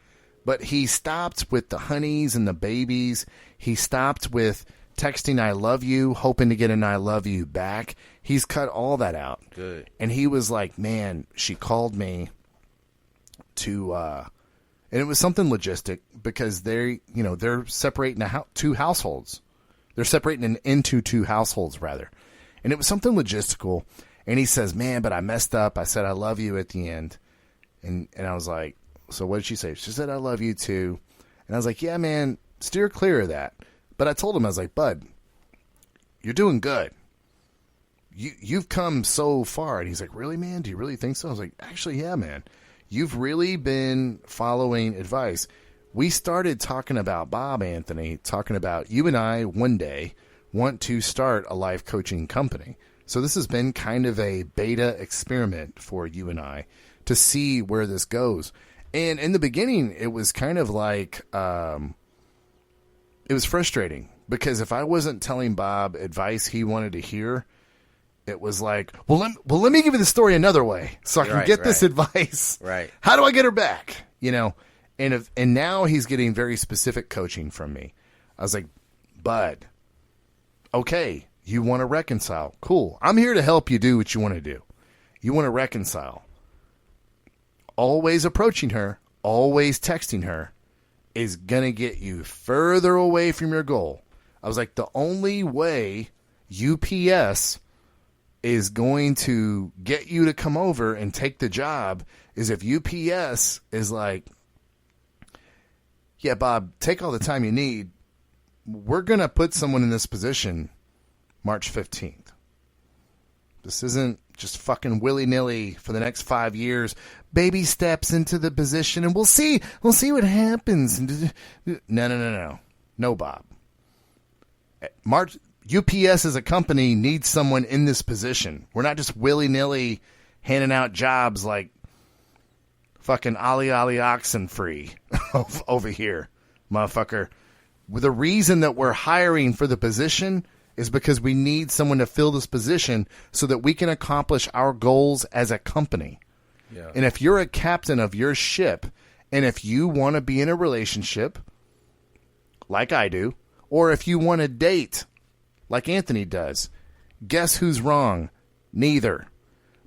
But he stopped with the honeys and the babies. He stopped with texting I love you, hoping to get an I love you back. He's cut all that out. Good. And he was like, man, she called me to, and it was something logistic because they're separating two households. They're separating into two households, rather. And it was something logistical. And he says, man, but I messed up. I said I love you at the end. And I was like, so what did she say? She said, I love you too. And I was like, yeah, man, steer clear of that. But I told him, I was like, bud, you're doing good. You've come so far. And he's like, really, man? Do you really think so? I was like, actually, yeah, man. You've really been following advice. we started talking about Bob, Anthony, talking about you and I one day want to start a life coaching company. So this has been kind of a beta experiment for you and I to see where this goes. And in the beginning, it was kind of like, it was frustrating because if I wasn't telling Bob advice he wanted to hear, it was like, well, let me give you the story another way so I can get this advice. Right. How do I get her back? You know, and now he's getting very specific coaching from me. I was like, Bud, okay, you want to reconcile. Cool. I'm here to help you do what you want to do. You want to reconcile. Always approaching her, always texting her is going to get you further away from your goal. I was like, the only way UPS is going to get you to come over and take the job is if UPS is like, yeah, Bob, take all the time you need. We're going to put someone in this position March 15th. This isn't just fucking willy-nilly for the next 5 years. Baby steps into the position and we'll see what happens. No. No, Bob. UPS as a company needs someone in this position. We're not just willy-nilly handing out jobs like fucking Ali Oxen free over here, motherfucker. The reason that we're hiring for the position is because we need someone to fill this position so that we can accomplish our goals as a company. Yeah. And if you're a captain of your ship, and if you want to be in a relationship, like I do, or if you want to date, like Anthony does, guess who's wrong? Neither.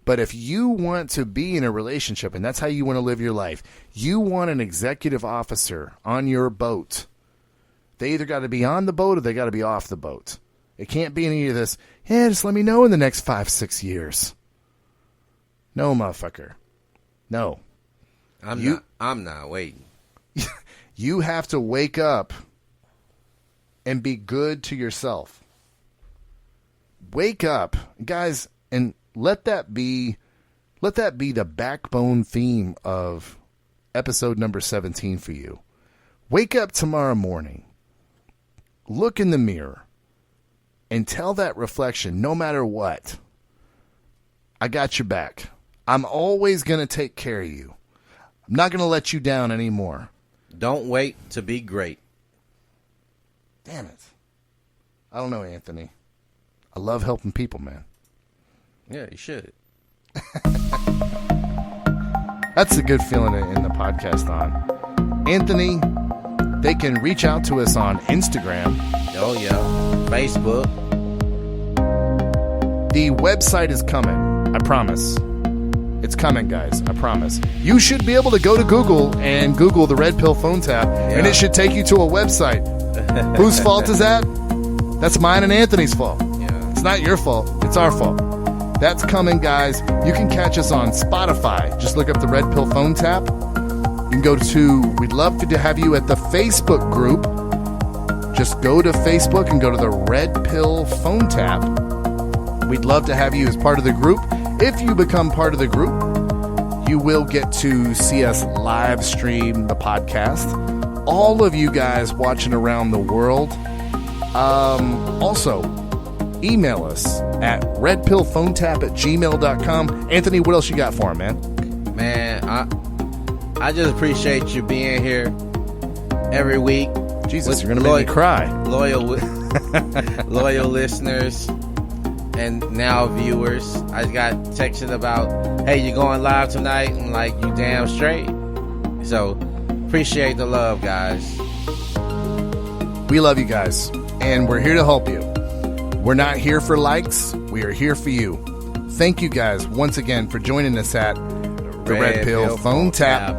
But if you want to be in a relationship, and that's how you want to live your life, you want an executive officer on your boat. They either got to be on the boat or they got to be off the boat. It can't be any of this, yeah, just let me know in the next 5-6 years. No, motherfucker. No. I'm not waiting. You have to wake up and be good to yourself. Wake up, guys, and let that be the backbone theme of episode number 17 for you. Wake up tomorrow morning. Look in the mirror. And tell that reflection, no matter what, I got your back. I'm always going to take care of you. I'm not going to let you down anymore. Don't wait to be great. Damn it. I don't know, Anthony. I love helping people, man. Yeah, you should. That's a good feeling to end the podcast on. Anthony, they can reach out to us on Instagram. Oh, yeah. Facebook. The website is coming. I promise. It's coming, guys. I promise. You should be able to go to Google and Google the Red Pill phone tap, and it should take you to a website. Whose fault is that? That's mine and Anthony's fault. Yeah. It's not your fault. It's our fault. That's coming, guys. You can catch us on Spotify. Just look up the Red Pill phone tap. You can go to, we'd love to have you at the Facebook group. Just go to Facebook and go to the Red Pill phone tap. We'd love to have you as part of the group. If you become part of the group, you will get to see us live stream the podcast. All of you guys watching around the world. Also, email us at redpillphonetap@gmail.com. Anthony, what else you got for him, man? Man, I just appreciate you being here every week. Jesus, you're going to make me cry. Loyal listeners and now viewers. I got texted about, hey, you going live tonight? And like, you damn straight. So, appreciate the love, guys. We love you guys, and we're here to help you. We're not here for likes. We are here for you. Thank you guys once again for joining us at the Red Pill phone tap.